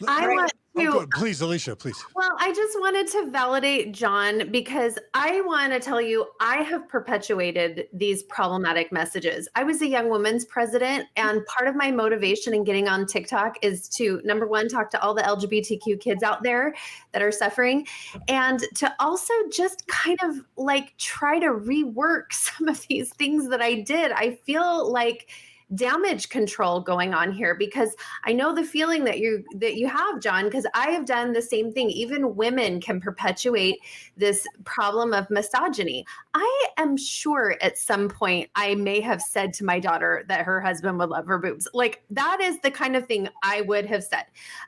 I Right. want to, Please, Elisha, please. well, I just wanted to validate John because I want to tell you, I have perpetuated these problematic messages. I was a young women's president, and part of my motivation in getting on TikTok is to, number one, talk to all the LGBTQ kids out there that are suffering, and to also just kind of like try to rework some of these things that I did. I feel like damage control going on here because I know the feeling that you have, John, because I have done the same thing. Even women can perpetuate this problem of misogyny. I am sure at some point I may have said to my daughter that her husband would love her boobs. Like that is the kind of thing I would have said.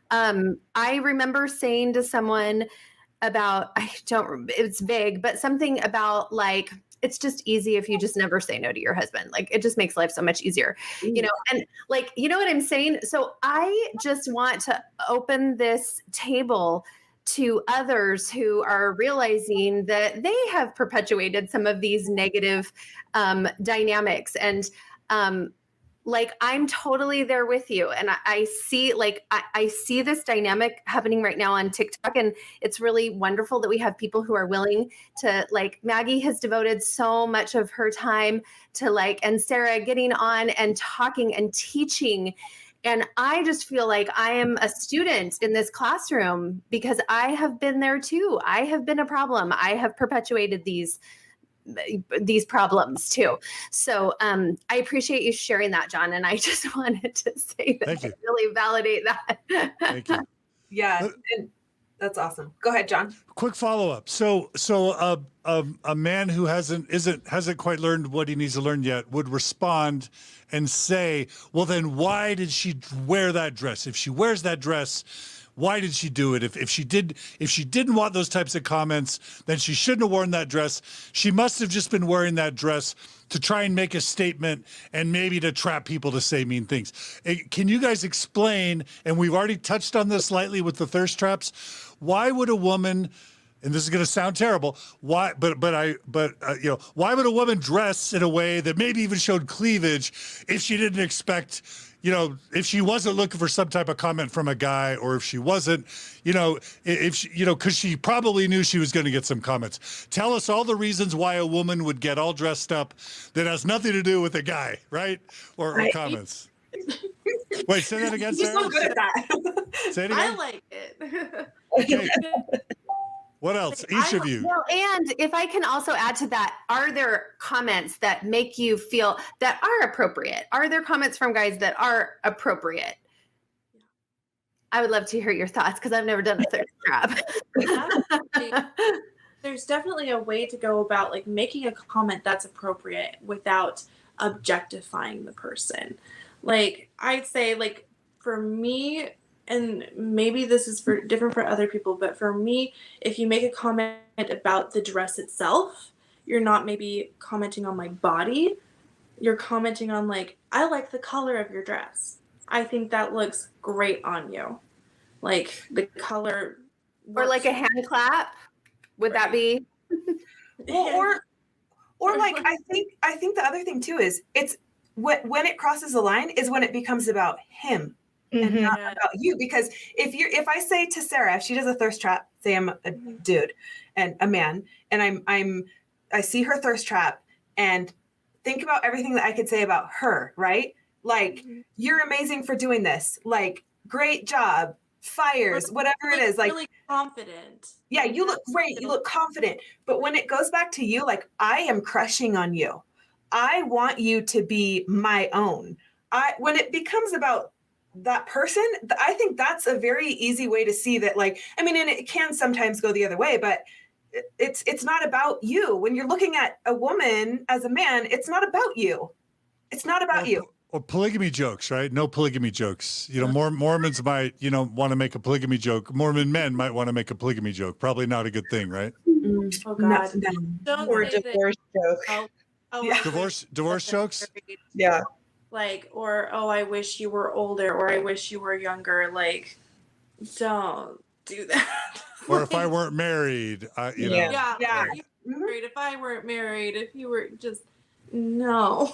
I remember saying to someone about, it's vague, but something about like, it's just easy if you just never say no to your husband. Like it just makes life so much easier, you know, and like, you know what I'm saying? So I just want to open this table to others who are realizing that they have perpetuated some of these negative dynamics. And like I'm totally there with you, and I see like I see this dynamic happening right now on TikTok, and it's really wonderful that we have people who are willing to, like Maggie has devoted so much of her time to like, and Sarah getting on and talking and teaching. And I just feel like I am a student in this classroom because I have been there too. I have been a problem. I have perpetuated these problems too. So I appreciate you sharing that, John. And I just wanted to say that Thank you. I really validate that. Thank you. yeah, and that's awesome. Go ahead, John. Quick follow-up. So a man who hasn't quite learned what he needs to learn yet would respond and say, well, then why did she wear that dress? If she wears that dress, why did she do it? If she didn't want those types of comments, then she shouldn't have worn that dress. She must have just been wearing that dress to try and make a statement and maybe to trap people to say mean things. Can you guys explain, and we've already touched on this slightly with the thirst traps, why would a woman, and this is going to sound terrible, why would a woman dress in a way that maybe even showed cleavage if she didn't expect, if she wasn't looking for some type of comment from a guy, or if she wasn't, if she, because she probably knew she was going to get some comments. Tell us all the reasons why a woman would get all dressed up that has nothing to do with a guy, right? Or comments. Wait, say that again, You're Sarah. so good at that. Say it again. I like it. Okay. What else? Each of you. Well, and if I can also add to that, are there comments that make you feel that are appropriate? Are there comments from guys that are appropriate? I would love to hear your thoughts because I've never done a thirst trap. There's definitely a way to go about like making a comment that's appropriate without objectifying the person. Like I'd say, like for me, and maybe this is different for other people, but for me, if you make a comment about the dress itself, you're not maybe commenting on my body. You're commenting on like, I like the color of your dress. I think that looks great on you. Like the color. Or like a hand clap. Would that be? Or like, I think the other thing too is it's when it crosses the line is when it becomes about him. And not about you, because if I say to Sarah, if she does a thirst trap, say I'm a dude and a man, and I see her thirst trap and think about everything that I could say about her, right? Like, you're amazing for doing this. Like, great job, fires, whatever it is. Like, really confident. Yeah, you look great. You look confident. But when it goes back to you, like, I am crushing on you. I want you to be my own. When it becomes about that person, I think that's a very easy way to see that, like, I mean, and it can sometimes go the other way, but it's not about you. When you're looking at a woman as a man, it's not about you. It's not about you. Or polygamy jokes, right? No polygamy jokes. Mormons might, want to make a polygamy joke. Mormon men might want to make a polygamy joke. Probably not a good thing, right? Oh God. No. Or divorce joke. Yeah. Divorce jokes? Yeah. Like, or, oh, I wish you were older, or I wish you were younger. Like, don't do that. Or if I weren't married, Yeah. Yeah. If you were married, if I weren't married, if you were just, no.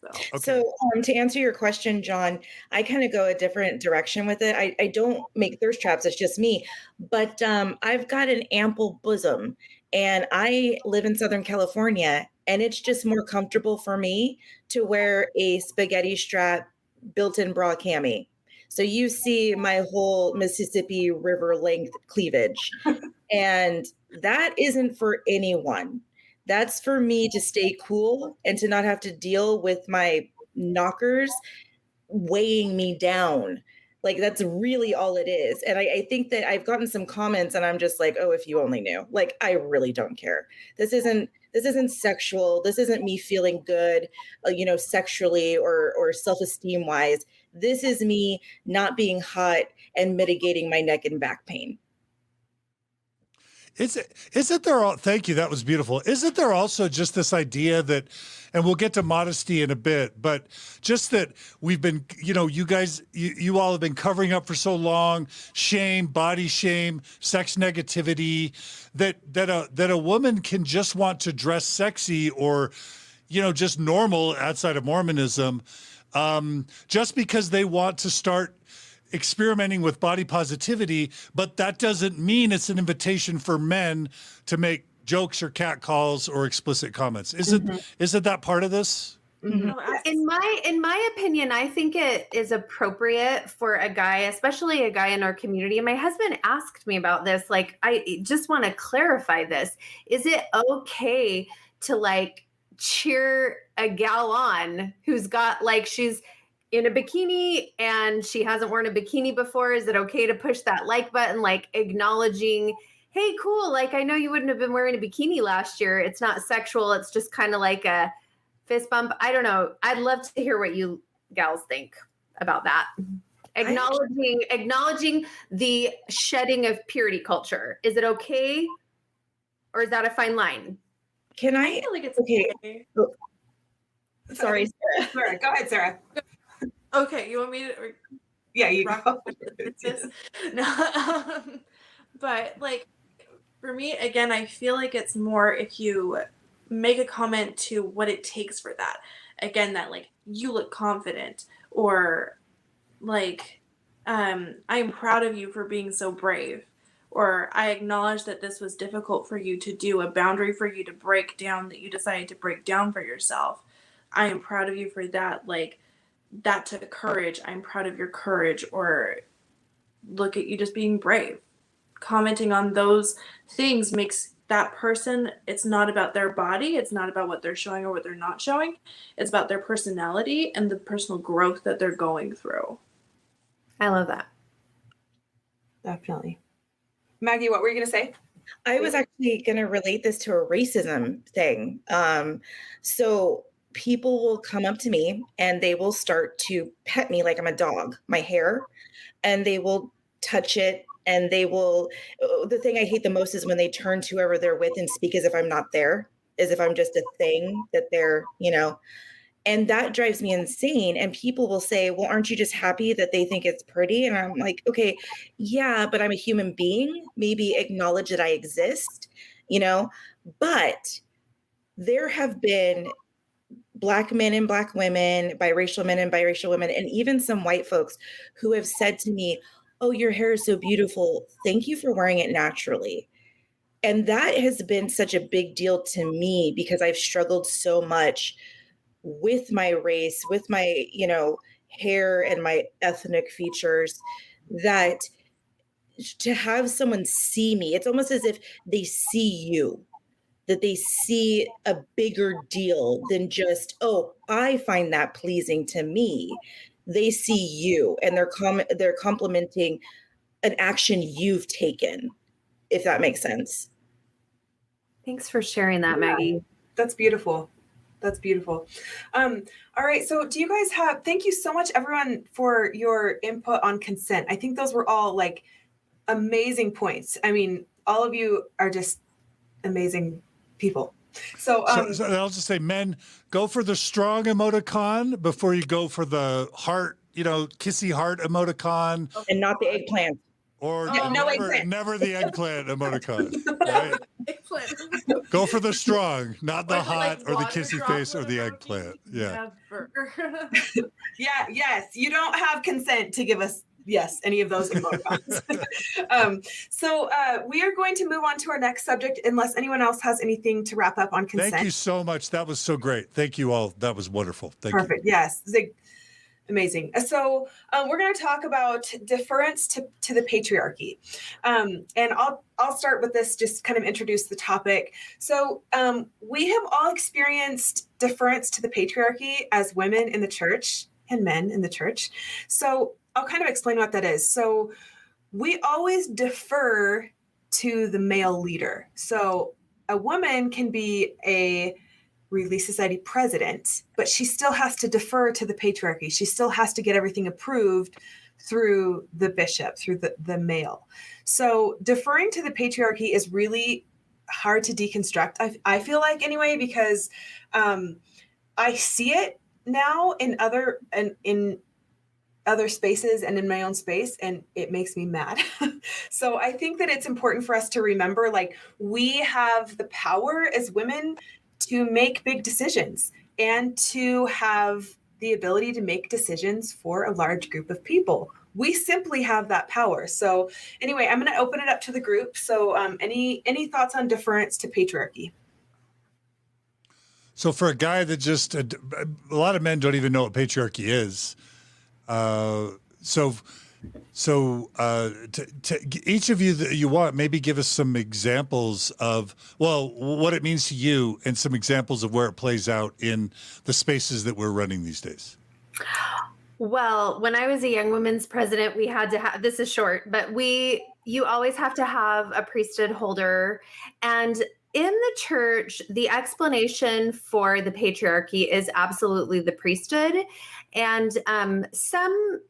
Okay. So to answer your question, John, I kind of go a different direction with it. I don't make thirst traps. It's just me. But I've got an ample bosom and I live in Southern California and it's just more comfortable for me to wear a spaghetti strap built-in bra cami. So you see my whole Mississippi River length cleavage. And that isn't for anyone. That's for me to stay cool and to not have to deal with my knockers weighing me down. Like that's really all it is. And I think that I've gotten some comments and I'm just like, oh, if you only knew. Like, I really don't care. This isn't sexual. This isn't me feeling good, sexually or self-esteem wise. This is me not being hot and mitigating my neck and back pain. Isn't there thank you, that was beautiful. Isn't there also just this idea that, and we'll get to modesty in a bit, but just that we've been, you guys, you all have been covering up for so long, shame, body shame, sex negativity, that a woman can just want to dress sexy or, just normal outside of Mormonism, just because they want to start experimenting with body positivity, but that doesn't mean it's an invitation for men to make jokes or catcalls or explicit comments. Isn't that part of this? Mm-hmm. In my opinion, I think it is appropriate for a guy, especially a guy in our community. And my husband asked me about this. Like, I just want to clarify this. Is it okay to cheer a gal on who's got she's in a bikini and she hasn't worn a bikini before? Is it okay to push that like button, acknowledging, hey, cool. I know you wouldn't have been wearing a bikini last year. It's not sexual. It's just kind of like a fist bump. I don't know. I'd love to hear what you gals think about that. Acknowledging the shedding of purity culture. Is it okay? Or is that a fine line? I feel like it's okay. Oh. Sorry, Sarah. Go ahead, Sarah. Okay, you want me to? Yeah, you go. No, but for me, again, I feel like it's more if you make a comment to what it takes for that. Again, that you look confident, or I'm proud of you for being so brave, or I acknowledge that this was difficult for you to do, a boundary for you to break down that you decided to break down for yourself. I am proud of you for that. That took courage. I'm proud of your courage. Or look at you just being brave. Commenting on those things makes that person, it's not about their body. It's not about what they're showing or what they're not showing. It's about their personality and the personal growth that they're going through. I love that. Definitely. Maggie, what were you going to say? I was actually going to relate this to a racism thing. So people will come up to me and they will start to pet me like I'm a dog, my hair, and they will touch it. And they will, the thing I hate the most is when they turn to whoever they're with and speak as if I'm not there, as if I'm just a thing that they're, and that drives me insane. And people will say, well, aren't you just happy that they think it's pretty? And I'm like, okay, yeah, but I'm a human being. Maybe acknowledge that I exist, but there have been Black men and Black women, biracial men and biracial women, and even some white folks who have said to me, oh, your hair is so beautiful. Thank you for wearing it naturally. And that has been such a big deal to me because I've struggled so much with my race, with my, hair and my ethnic features, that to have someone see me, it's almost as if they see you, that they see a bigger deal than just, oh, I find that pleasing to me. They see you and they're complimenting an action you've taken, if that makes sense. Thanks for sharing that, Maggie. That's beautiful. That's beautiful. All right. So do you guys thank you so much, everyone, for your input on consent. I think those were all amazing points. I mean, all of you are just amazing people. So I'll just say, men, go for the strong emoticon before you go for the heart, kissy heart emoticon. And not the eggplant. Or Yeah, no never, eggplant. never the eggplant emoticon, right? Eggplant. Go for the strong, not the Or hot or the water kissy droplet face or the emoji. eggplant. Yeah. Never. Yes, you don't have consent to give us any of those emoticons. So we are going to move on to our next subject, unless anyone else has anything to wrap up on consent. Thank you so much. That was so great. Thank you all. That was wonderful. Thank you. Perfect. Yes. Amazing. So we're going to talk about deference to the patriarchy. And I'll start with this, just kind of introduce the topic. So we have all experienced deference to the patriarchy as women in the church and men in the church. So I'll kind of explain what that is. So we always defer to the male leader. So a woman can be a Relief Society president, but she still has to defer to the patriarchy. She still has to get everything approved through the bishop, through the male. So deferring to the patriarchy is really hard to deconstruct, I feel like, anyway, because I see it now in other spaces and in my own space, and it makes me mad. So I think that it's important for us to remember, like, we have the power as women to make big decisions and to have the ability to make decisions for a large group of people. We simply have that power. So anyway, I'm going to open it up to the group. So any thoughts on deference to patriarchy? So for a guy that just, a lot of men don't even know what patriarchy is. So each of you that you want, maybe give us some examples of, well, what it means to you and some examples of where it plays out in the spaces that we're running these days. Well, when I was a young women's president, we had to have, this is short, but you always have to have a priesthood holder. And in the church, the explanation for the patriarchy is absolutely the priesthood. And some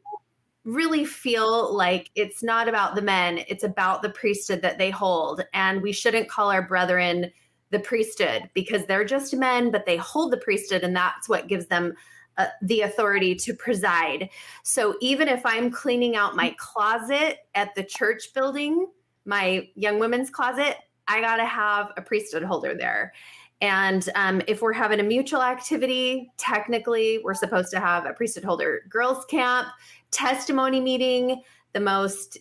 really feel like it's not about the men, it's about the priesthood that they hold. And we shouldn't call our brethren the priesthood because they're just men, but they hold the priesthood, and that's what gives them the authority to preside. So even if I'm cleaning out my closet at the church building, my young women's closet, I got to have a priesthood holder there. And if we're having a mutual activity, technically we're supposed to have a priesthood holder. Girls' camp, testimony meeting, the most,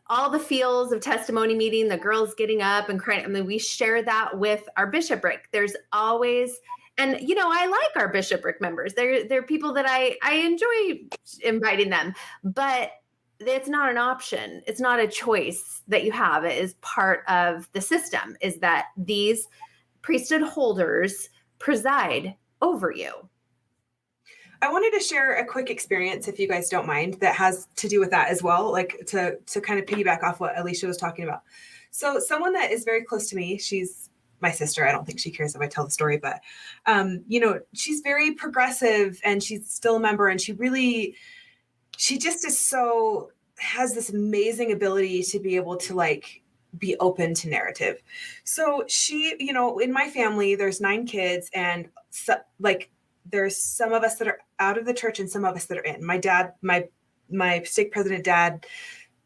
all the feels of testimony meeting, the girls getting up and crying. I mean, we share that with our bishopric. There's always, and I like our bishopric members. They're people that I enjoy inviting them, but it's not an option. It's not a choice that you have. It is part of the system, is that these priesthood holders preside over you. I wanted to share a quick experience, if you guys don't mind, that has to do with that as well, like to kind of piggyback off what Elisha was talking about. So someone that is very close to me, she's my sister. I don't think she cares if I tell the story, but, she's very progressive and she's still a member, and she just has this amazing ability to be able to be open to narrative. So she, in my family, there's 9 kids, and there's some of us that are out of the church and some of us that are in. My dad, my stake president dad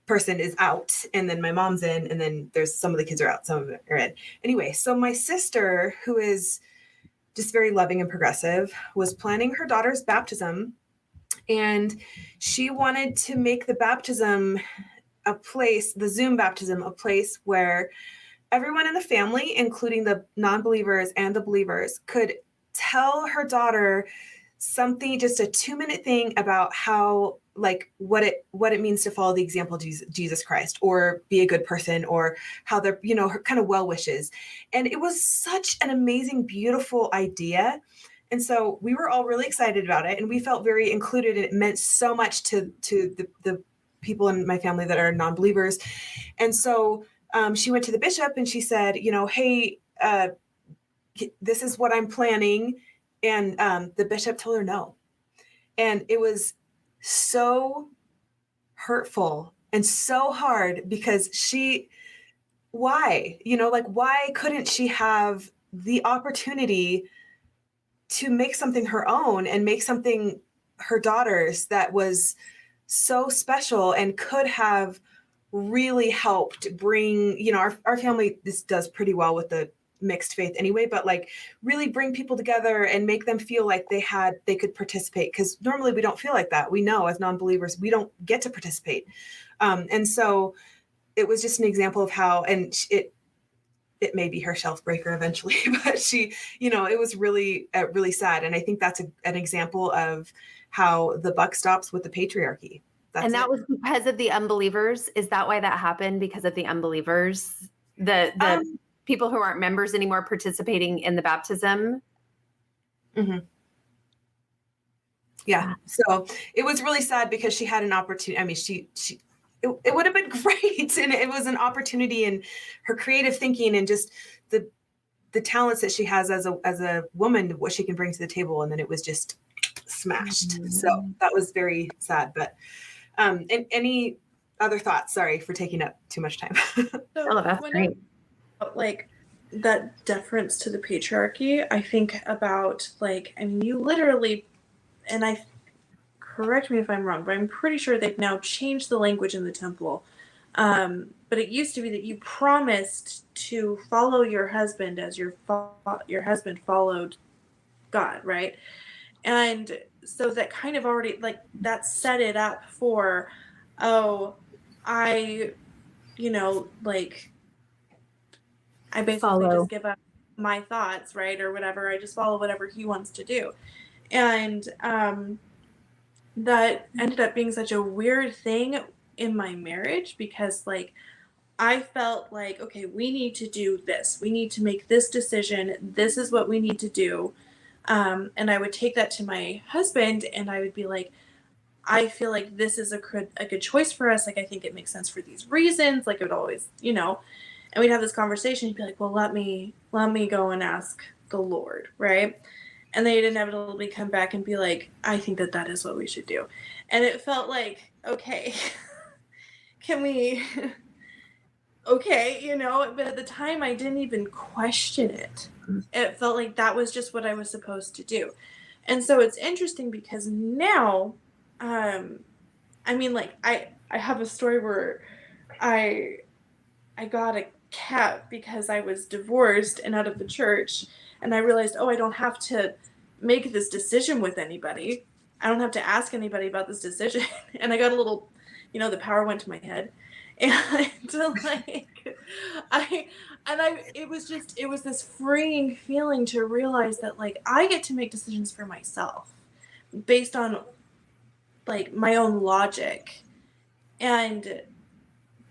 person is out, and then my mom's in, and then there's some of the kids are out, some of them are in. Anyway, so my sister, who is just very loving and progressive, was planning her daughter's baptism, and she wanted to make the baptism the Zoom baptism, a place where everyone in the family, including the non-believers and the believers, could tell her daughter something, just a 2-minute thing about how, what it means to follow the example of Jesus Christ, or be a good person, or how they're, her kind of well wishes. And it was such an amazing, beautiful idea. And so we were all really excited about it, and we felt very included, and it meant so much to the people in my family that are non-believers. And so she went to the bishop and she said, hey, this is what I'm planning. And the bishop told her no. And it was so hurtful and so hard, because why couldn't she have the opportunity to make something her own and make something her daughter's that was so special and could have really helped bring, our family, this does pretty well with the mixed faith anyway, but like really bring people together and make them feel like they could participate. Because normally we don't feel like that. We know as non-believers, we don't get to participate. And so it was just an example of how, and it may be her shelf breaker eventually, but she, it was really, really sad. And I think that's an example of how the buck stops with the patriarchy. And that was because of the unbelievers. Is that why that happened? Because of the unbelievers, the people who aren't members anymore participating in the baptism? Mm-hmm. Yeah. So it was really sad because she had an opportunity. I mean, it would have been great. And it was an opportunity in her creative thinking and just the talents that she has as a woman, what she can bring to the table. And then it was just smashed. Mm-hmm. So that was very sad, but and any other thoughts? Sorry for taking up too much time. Oh, that's great. Like that deference to the patriarchy, I think about you literally, and correct me if I'm wrong, but I'm pretty sure they've now changed the language in the temple. But it used to be that you promised to follow your husband as your husband followed God, right? And so that kind of already that set it up for, I basically just give up my thoughts, right? Or whatever. I just follow whatever he wants to do. And that ended up being such a weird thing in my marriage because I felt like, okay, we need to do this. We need to make this decision. This is what we need to do. And I would take that to my husband and I would be like, I feel like this is a good choice for us. I think it makes sense for these reasons. It would always, and we'd have this conversation. He'd be like, well, let me go and ask the Lord. Right. And they'd inevitably come back and be like, I think that is what we should do. And it felt like, okay, can we, okay, but at the time I didn't even question it. It felt like that was just what I was supposed to do. And so it's interesting because now, I have a story where I got a cat because I was divorced and out of the church. And I realized, I don't have to make this decision with anybody. I don't have to ask anybody about this decision. And I got a little, the power went to my head. And it was this freeing feeling to realize that I get to make decisions for myself based on my own logic. And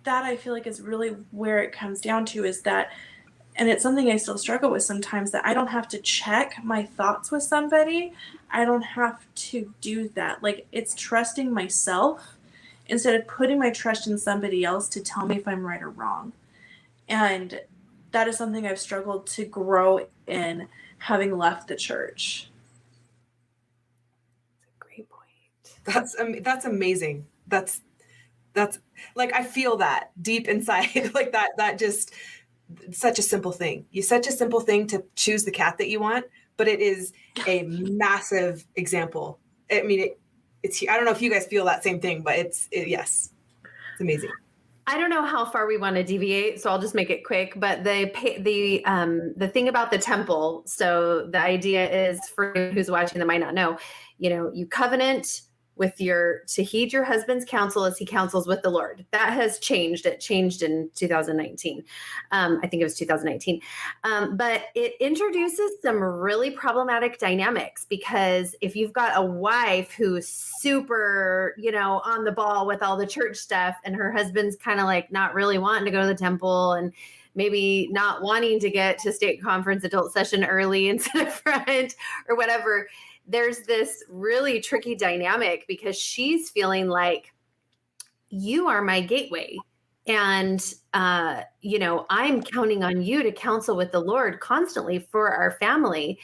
that I feel like is really where it comes down to is that, and it's something I still struggle with sometimes, that I don't have to check my thoughts with somebody. I don't have to do that. It's trusting myself instead of putting my trust in somebody else to tell me if I'm right or wrong. And that is something I've struggled to grow in having left the church. That's a great point. That's amazing. That's I feel that deep inside, that just such a simple thing. Such a simple thing to choose the cat that you want, but it is a massive example. I mean, it's I don't know if you guys feel that same thing, but yes, it's amazing. I don't know how far we want to deviate, so I'll just make it quick. But the thing about the temple. So the idea is, for who's watching that might not know, you covenant to heed your husband's counsel as he counsels with the Lord. That has changed. It changed in 2019. I think it was 2019. But it introduces some really problematic dynamics, because if you've got a wife who's super, on the ball with all the church stuff, and her husband's kind of not really wanting to go to the temple and maybe not wanting to get to state conference adult session early instead of front or whatever, there's this really tricky dynamic because she's feeling like, you are my gateway. And, I'm counting on you to counsel with the Lord constantly for our family.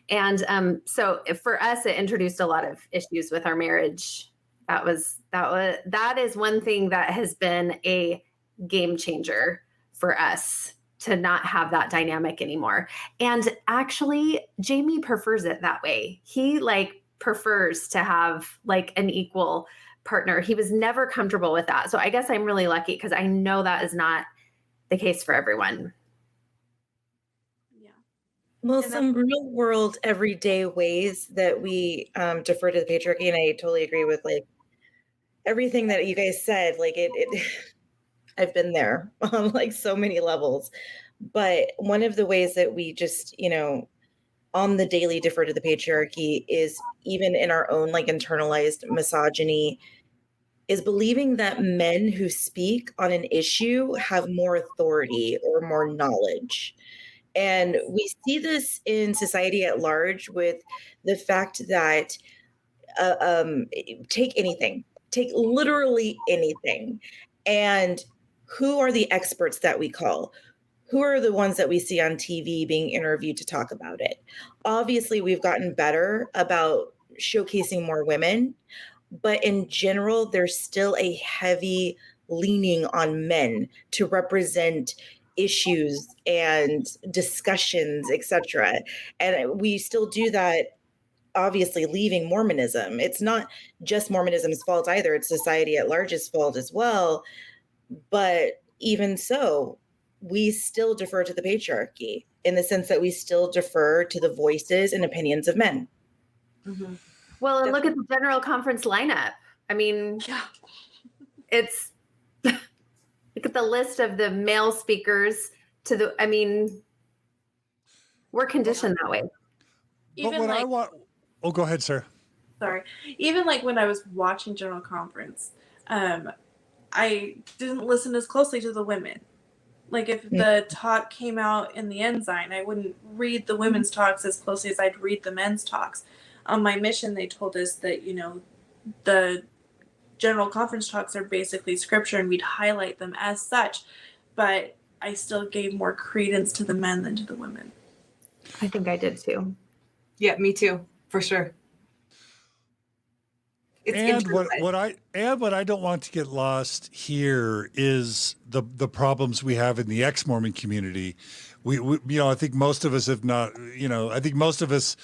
And so for us, it introduced a lot of issues with our marriage. That is one thing that has been a game changer for us, to not have that dynamic anymore. And actually, Jamie prefers it that way. He prefers to have an equal partner. He was never comfortable with that. So I guess I'm really lucky because I know that is not the case for everyone. Yeah. Well, And some real world everyday ways that we defer to the patriarchy, and I totally agree with like everything that you guys said. Like it I've been there on like so many levels. But one of the ways that we just, on the daily defer to the patriarchy is even in our own like internalized misogyny is believing that men who speak on an issue have more authority or more knowledge. And we see this in society at large with the fact that uh, um, take anything, take literally anything. And who are the experts that we call? Who are the ones that we see on TV being interviewed to talk about it? Obviously, we've gotten better about showcasing more women, but in general, there's still a heavy leaning on men to represent issues and discussions, etc. And we still do that, obviously leaving Mormonism. It's not just Mormonism's fault either, it's society at large's fault as well. But even so, we still defer to the patriarchy in the sense that we still defer to the voices and opinions of men. Mm-hmm. Well, and look at the general conference lineup. I mean, yeah. it's look at the list of the male speakers we're conditioned that way. But what I want, go ahead, sir. Sorry. Even like when I was watching General Conference, I didn't listen as closely to the women. Like if the talk came out in the Ensign, I wouldn't read the women's talks as closely as I'd read the men's talks. On my mission, they told us that, the General Conference talks are basically scripture and we'd highlight them as such. But I still gave more credence to the men than to the women. I think I did too. Yeah, me too, for sure. And what I don't want to get lost here is the problems we have in the ex-Mormon community. We I think most of us have not, I think most of us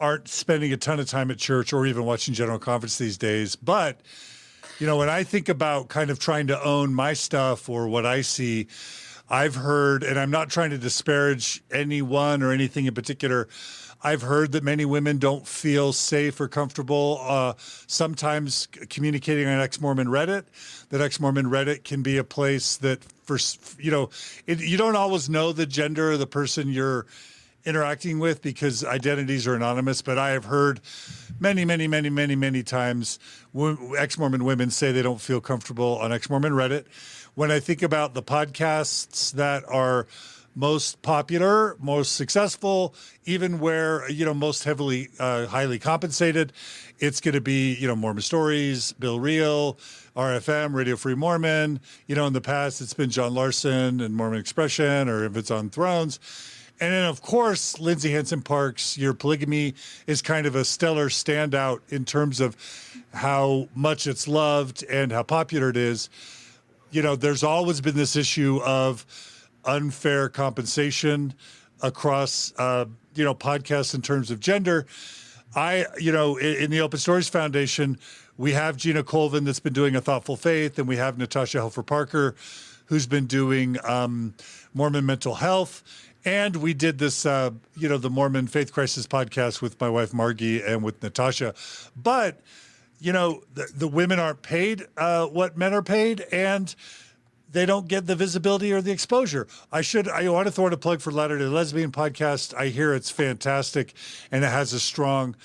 aren't spending a ton of time at church or even watching General Conference these days. But, when I think about kind of trying to own my stuff or what I see, I've heard, and I'm not trying to disparage anyone or anything in particular, I've heard that many women don't feel safe or comfortable sometimes communicating on Ex-Mormon Reddit, that Ex-Mormon Reddit can be a place that, you don't always know the gender of the person you're interacting with because identities are anonymous, but I have heard many, many, many, many, many times ex-Mormon women say they don't feel comfortable on ex-Mormon Reddit. When I think about the podcasts that are most popular, most successful, even where, most highly compensated, it's going to be, Mormon Stories, Bill Reel, RFM, Radio Free Mormon. In the past, it's been John Larson and Mormon Expression, or if it's on Thrones. And then, of course, Lindsay Hansen Parks, Your Polygamy is kind of a stellar standout in terms of how much it's loved and how popular it is. There's always been this issue of unfair compensation across, podcasts in terms of gender. In the Open Stories Foundation, we have Gina Colvin that's been doing A Thoughtful Faith, and we have Natasha Helfer Parker, who's been doing Mormon mental health. And we did this, the Mormon Faith Crisis podcast with my wife, Margie, and with Natasha. But, the women aren't paid what men are paid, and they don't get the visibility or the exposure. I want to throw in a plug for Latter-day Lesbian podcast. I hear it's fantastic, and it has a strong,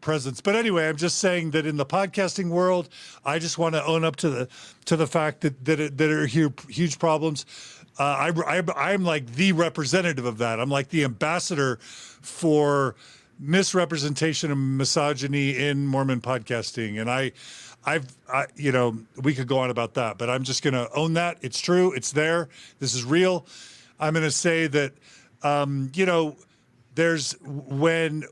presence. But anyway, I'm just saying that in the podcasting world, I just want to own up to the fact that are huge problems. I'm like the representative of that. I'm like the ambassador for misrepresentation and misogyny in Mormon podcasting. And we could go on about that, but I'm just going to own that. It's true. It's there. This is real. I'm going to say that, there's when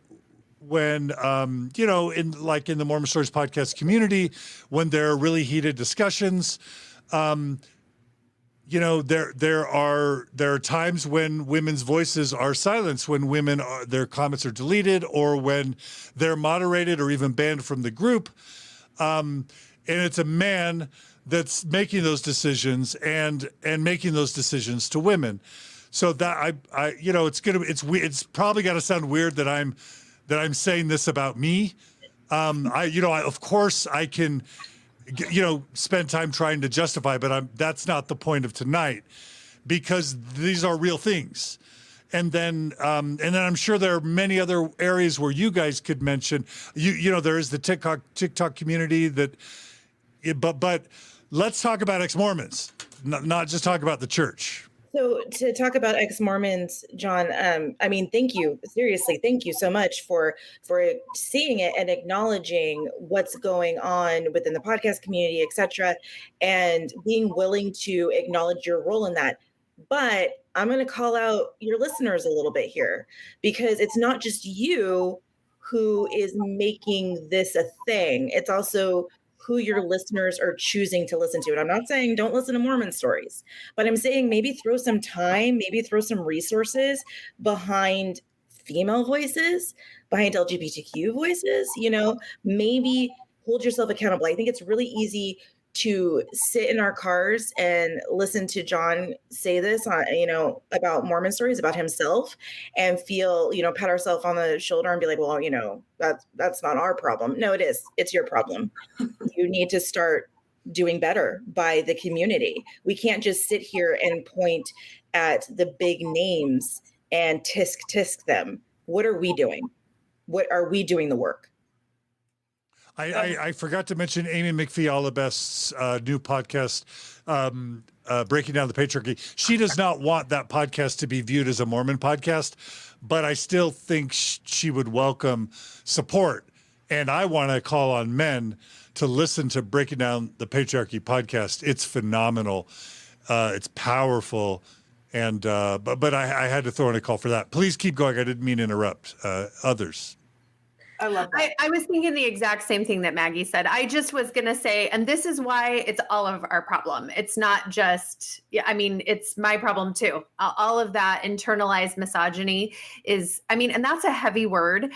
in the Mormon Stories podcast community, when there are really heated discussions, there are times when women's voices are silenced, when their comments are deleted, or when they're moderated or even banned from the group. And it's a man that's making those decisions and making those decisions to women. So that it's probably got to sound weird that I'm saying this about me. Of course I can, spend time trying to justify, but that's not the point of tonight, because these are real things. And then I'm sure there are many other areas where you guys could mention. There is the TikTok community but let's talk about ex-Mormons, not just talk about the church. So to talk about ex-Mormons, John, thank you. Seriously, thank you so much for seeing it and acknowledging what's going on within the podcast community, et cetera, and being willing to acknowledge your role in that. But I'm going to call out your listeners a little bit here, because it's not just you who is making this a thing. It's also who your listeners are choosing to listen to. And I'm not saying don't listen to Mormon stories, but I'm saying maybe throw some time, maybe throw some resources behind female voices, behind LGBTQ voices, maybe hold yourself accountable. I think it's really easy to sit in our cars and listen to John say this, about Mormon stories, about himself, and feel, pat ourselves on the shoulder and be like, well, that's not our problem. No, it is. It's your problem. You need to start doing better by the community. We can't just sit here and point at the big names and tisk them. What are we doing? What are we doing the work? I forgot to mention Amy McPhee-Allebest's new podcast, Breaking Down the Patriarchy. She does not want that podcast to be viewed as a Mormon podcast, but I still think she would welcome support. And I want to call on men to listen to Breaking Down the Patriarchy podcast. It's phenomenal. It's powerful. And but I had to throw in a call for that. Please keep going. I didn't mean to interrupt others. I love that. I was thinking the exact same thing that Maggie said. I just was going to say, and this is why it's all of our problem. It's not just, it's my problem too. All of that internalized misogyny is, and that's a heavy word.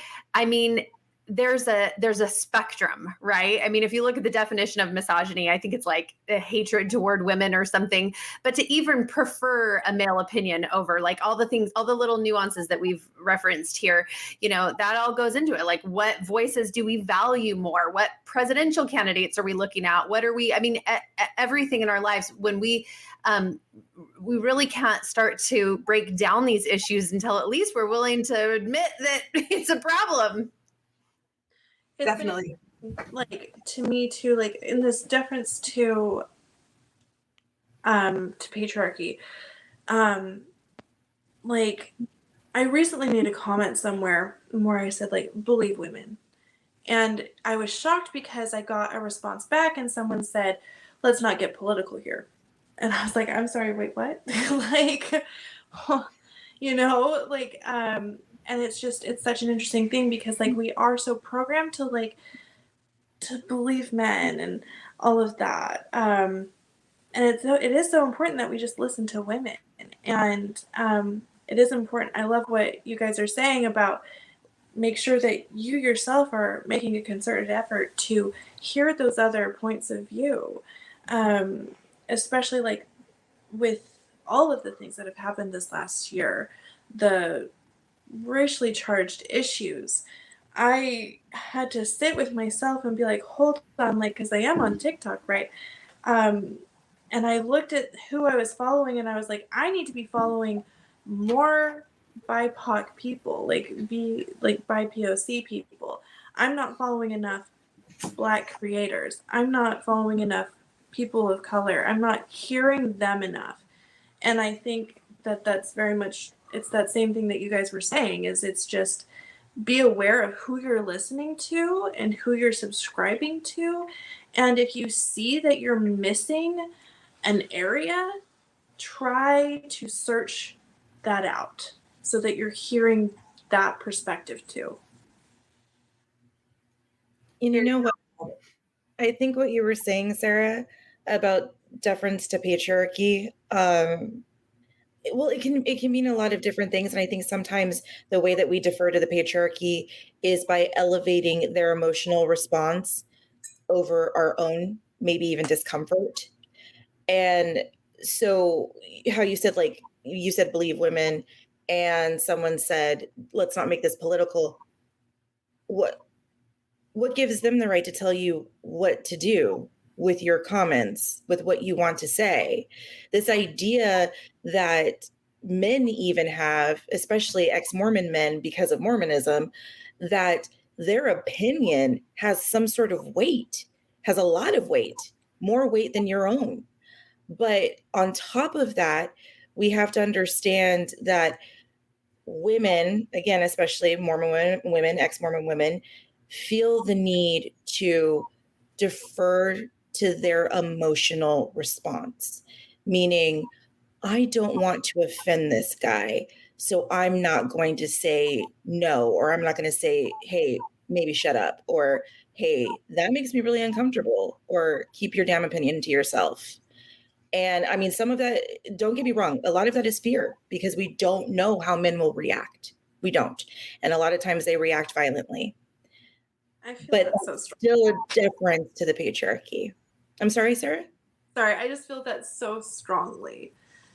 There's a spectrum, right? if you look at the definition of misogyny, I think it's like a hatred toward women or something, but to even prefer a male opinion over like all the things, all the little nuances that we've referenced here, that all goes into it. Like, what voices do we value more? What presidential candidates are we looking at? What are we, everything in our lives, when we really can't start to break down these issues until at least we're willing to admit that it's a problem. It's Definitely. Like, to me too, like in this deference to patriarchy, like I recently made a comment somewhere where I said like, believe women. And I was shocked because I got a response back and someone said, let's not get political here. And I was like, I'm sorry, wait, what? And it's such an interesting thing because like we are so programmed to believe men and all of that. And it is so important that we just listen to women. And it is important. I love what you guys are saying about make sure that you yourself are making a concerted effort to hear those other points of view. Especially like with all of the things that have happened this last year, the racially charged issues, I had to sit with myself and be like, hold on, like, because I am on TikTok, right? And I looked at who I was following and I was like, I need to be following more BIPOC people, like BIPOC people. I'm not following enough Black creators. I'm not following enough people of color. I'm not hearing them enough. And I think that that's very much, it's that same thing that you guys were saying, is it's just be aware of who you're listening to and who you're subscribing to. And if you see that you're missing an area, try to search that out so that you're hearing that perspective too. You know what? I think what you were saying, Sarah, about deference to patriarchy, well, it can mean a lot of different things. And I think sometimes the way that we defer to the patriarchy is by elevating their emotional response over our own, maybe even discomfort. And so how you said, like, you said believe women, and someone said, let's not make this political. What gives them the right to tell you what to do with your comments, with what you want to say? This idea that men even have, especially ex-Mormon men, because of Mormonism, that their opinion has some sort of weight, has a lot of weight, more weight than your own. But on top of that, we have to understand that women, again, especially Mormon women, ex-Mormon women, feel the need to defer to their emotional response, meaning, I don't want to offend this guy, so I'm not going to say no, or I'm not going to say, hey, maybe shut up, or hey, that makes me really uncomfortable, or keep your damn opinion to yourself. And I mean, some of that, don't get me wrong, a lot of that is fear, because we don't know how men will react. We don't. And a lot of times they react violently. I feel But that's so that's strong. still a difference to the patriarchy. I'm sorry, Sarah? Sorry, I just feel that so strongly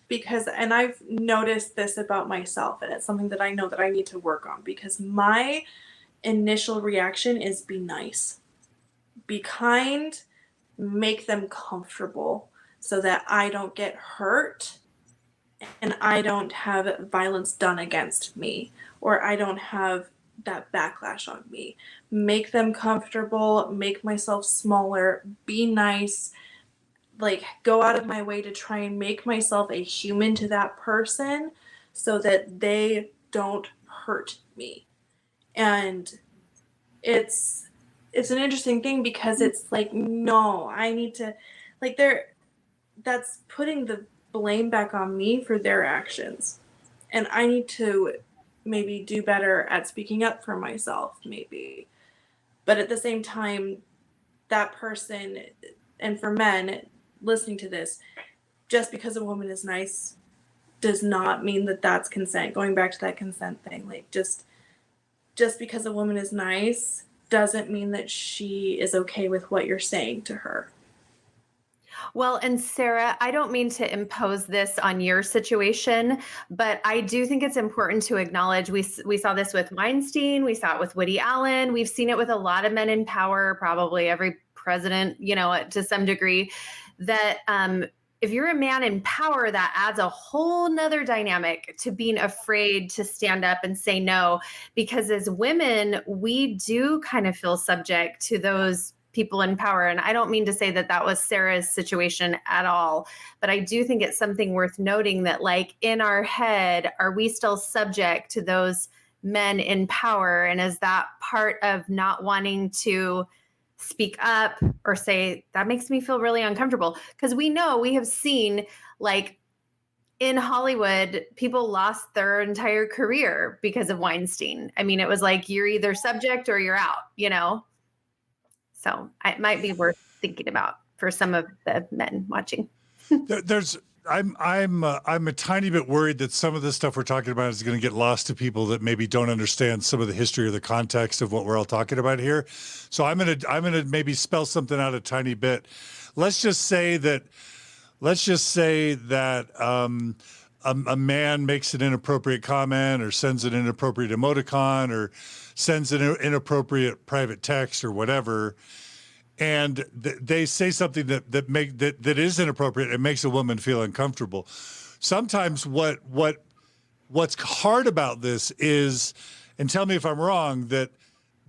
because, and I've noticed this about myself, and it's something that I know that I need to work on, because my initial reaction is be nice, be kind, make them comfortable so that I don't get hurt and I don't have violence done against me, or I don't have that backlash on me. Make them comfortable, make myself smaller, be nice, like go out of my way to try and make myself a human to that person so that they don't hurt me. And it's an interesting thing because it's like, no, I need to, like, that's putting the blame back on me for their actions. And I need to maybe do better at speaking up for myself, maybe. But at the same time, that person, and for men listening to this, just because a woman is nice does not mean that that's consent. Going back to that consent thing, like just because a woman is nice doesn't mean that she is okay with what you're saying to her. Well, and Sarah, I don't mean to impose this on your situation, but I do think it's important to acknowledge we saw this with Weinstein, we saw it with Woody Allen, we've seen it with a lot of men in power, probably every president, to some degree, that if you're a man in power, that adds a whole nother dynamic to being afraid to stand up and say no, because as women, we do kind of feel subject to those people in power. And I don't mean to say that that was Sarah's situation at all, but I do think it's something worth noting that, like, in our head, are we still subject to those men in power? And is that part of not wanting to speak up or say, that makes me feel really uncomfortable? Because we have seen, like, in Hollywood, people lost their entire career because of Weinstein. I mean, it was like, you're either subject or you're out, So it might be worth thinking about for some of the men watching. I'm a tiny bit worried that some of the stuff we're talking about is going to get lost to people that maybe don't understand some of the history or the context of what we're all talking about here. So I'm gonna maybe spell something out a tiny bit. Let's just say that a man makes an inappropriate comment or sends an inappropriate emoticon or sends an inappropriate private text or whatever, and they say something that is inappropriate and makes a woman feel uncomfortable. Sometimes what's hard about this is, and tell me if I'm wrong, that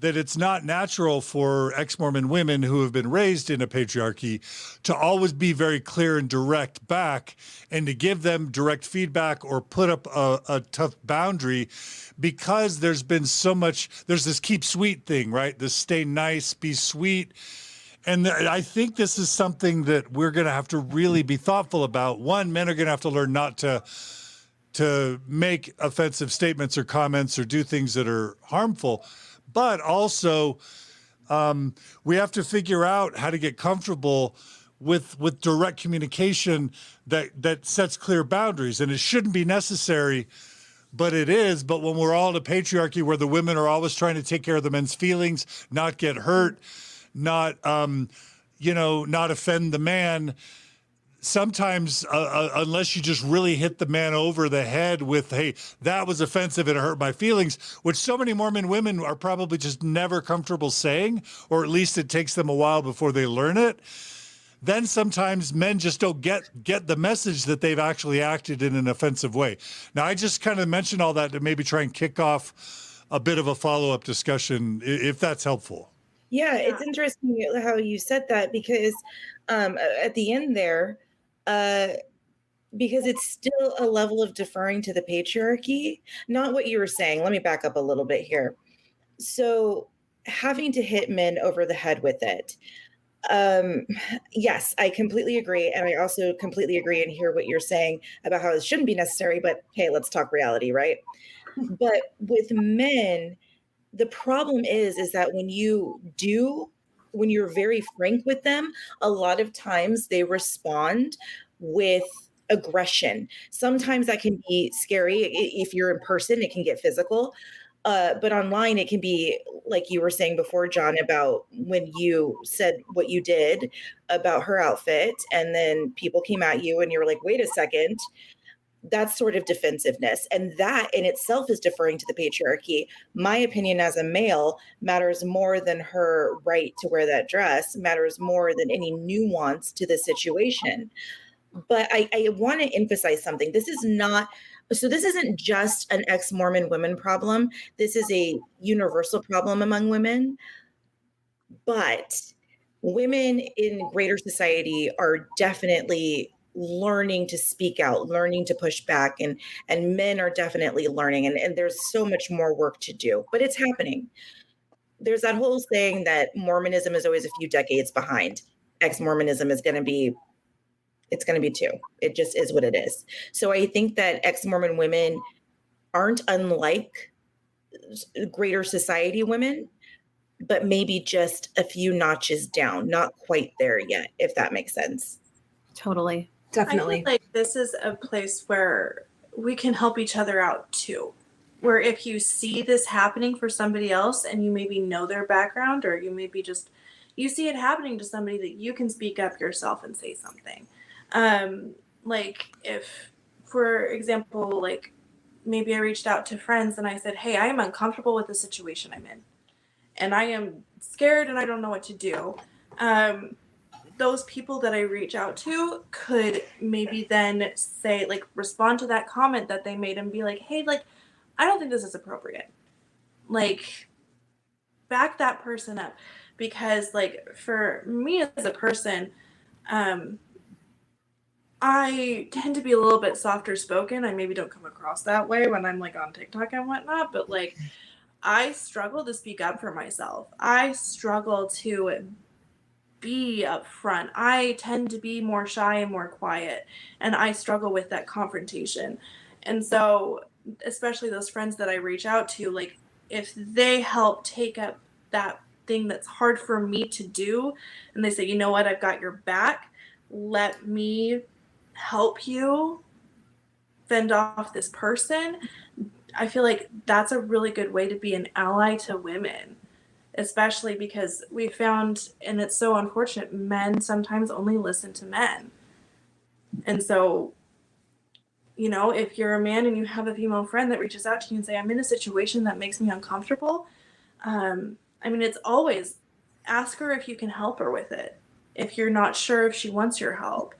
it's not natural for ex-Mormon women who have been raised in a patriarchy to always be very clear and direct back and to give them direct feedback or put up a tough boundary, because there's been so much, there's this keep sweet thing, right? This stay nice, be sweet. And I think this is something that we're going to have to really be thoughtful about. One, men are going to have to learn not to make offensive statements or comments or do things that are harmful. But also, we have to figure out how to get comfortable with direct communication that sets clear boundaries. And it shouldn't be necessary, but it is. But when we're all in a patriarchy where the women are always trying to take care of the men's feelings, not get hurt, not offend the man. Sometimes, unless you just really hit the man over the head with, hey, that was offensive and it hurt my feelings, which so many Mormon women are probably just never comfortable saying, or at least it takes them a while before they learn it. Then sometimes men just don't get the message that they've actually acted in an offensive way. Now, I just kind of mentioned all that to maybe try and kick off a bit of a follow-up discussion, if that's helpful. Yeah, it's interesting how you said that, because at the end there, because it's still a level of deferring to the patriarchy, not what you were saying. Let me back up a little bit here. So having to hit men over the head with it. Yes, I completely agree. And I also completely agree and hear what you're saying about how it shouldn't be necessary, but hey, let's talk reality, right? But with men, the problem is that when you're very frank with them, a lot of times they respond with aggression. Sometimes that can be scary. If you're in person, it can get physical. But online, it can be like you were saying before, John, about when you said what you did about her outfit, and then people came at you and you were like, wait a second. That's sort of defensiveness. And that in itself is deferring to the patriarchy. My opinion as a male matters more than her right to wear that dress, matters more than any nuance to the situation. But I want to emphasize something. This isn't just an ex-Mormon women problem. This is a universal problem among women. But women in greater society are definitely learning to speak out, learning to push back, and men are definitely learning, and there's so much more work to do, but it's happening. There's that whole saying that Mormonism is always a few decades behind. Ex-Mormonism is going to be too. It just is what it is. So I think that ex-Mormon women aren't unlike greater society women, but maybe just a few notches down, not quite there yet, if that makes sense. Totally. Definitely. I feel like this is a place where we can help each other out too. Where if you see this happening for somebody else and you maybe know their background, or you see it happening to somebody, that you can speak up yourself and say something. Like if, for example, like maybe I reached out to friends and I said, hey, I am uncomfortable with the situation I'm in and I am scared and I don't know what to do. Those people that I reach out to could maybe then say, like, respond to that comment that they made and be like, hey, like, I don't think this is appropriate. Like, back that person up. Because, like, for me as a person, I tend to be a little bit softer spoken. I maybe don't come across that way when I'm, like, on TikTok and whatnot. But, like, I struggle to speak up for myself. I struggle to be upfront. I tend to be more shy and more quiet, and I struggle with that confrontation. And so, especially those friends that I reach out to, like, if they help take up that thing that's hard for me to do, and they say, you know what, I've got your back, let me help you fend off this person, I feel like that's a really good way to be an ally to women. Especially because we found, and it's so unfortunate, men sometimes only listen to men. And so, you know, if you're a man and you have a female friend that reaches out to you and say, I'm in a situation that makes me uncomfortable, I mean, it's always ask her if you can help her with it. If you're not sure if she wants your help,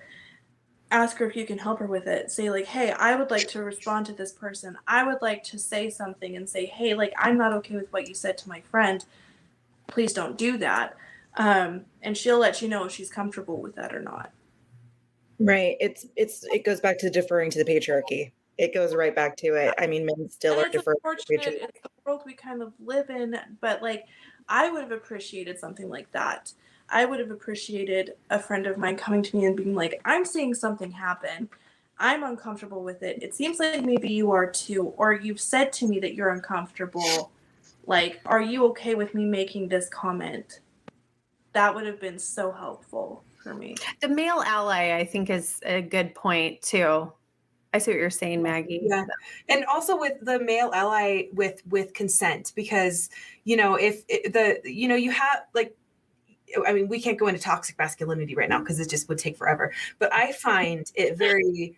ask her if you can help her with it. Say, like, hey, I would like to respond to this person. I would like to say something and say, hey, like, I'm not okay with what you said to my friend. Please don't do that. And she'll let you know if she's comfortable with that or not. Right. It goes back to deferring to the patriarchy. It goes right back to it. I mean, men still are deferring to the patriarchy. It's the world we kind of live in, but like, I would have appreciated something like that. I would have appreciated a friend of mine coming to me and being like, I'm seeing something happen. I'm uncomfortable with it. It seems like maybe you are too, or you've said to me that you're uncomfortable. Like, are you okay with me making this comment? That would have been so helpful for me. The male ally, I think, is a good point too. I see what you're saying, Maggie. Yeah. And also with the male ally with consent, because, you know, if you have, like, I mean, we can't go into toxic masculinity right now because it just would take forever. But I find it very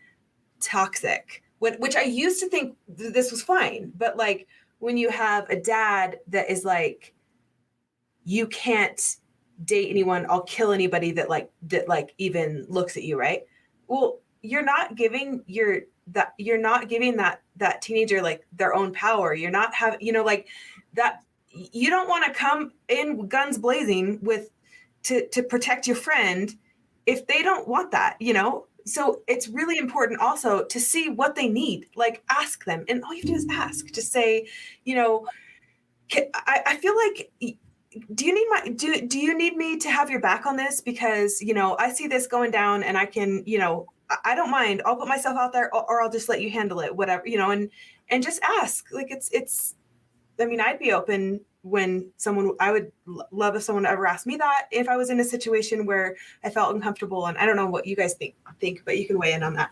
toxic, which I used to think this was fine. But like when you have a dad that is like, you can't date anyone, I'll kill anybody that even looks at you, right? Well, you're not giving that teenager like their own power. You're not having, like that. You don't want to come in guns blazing to protect your friend if they don't want that, So it's really important also to see what they need, like ask them. And all you do is ask, just say, I feel like, do you need me to have your back on this? Because, I see this going down and I can, I don't mind. I'll put myself out there or I'll just let you handle it, whatever, and just ask. Like I'd be open when I would love if someone ever asked me that if I was in a situation where I felt uncomfortable. And I don't know what you guys think, but you can weigh in on that.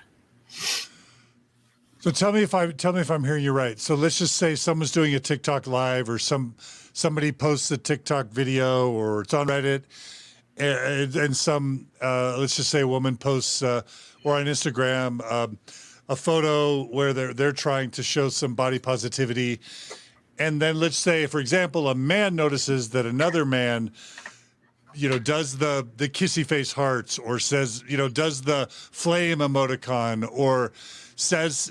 So tell me if I'm hearing you right. So let's just say someone's doing a TikTok live or somebody posts a TikTok video or it's on Reddit and some, let's just say a woman posts or on Instagram, a photo where they're trying to show some body positivity. And then let's say, for example, a man notices that another man, does the kissy face hearts or says, does the flame emoticon or says,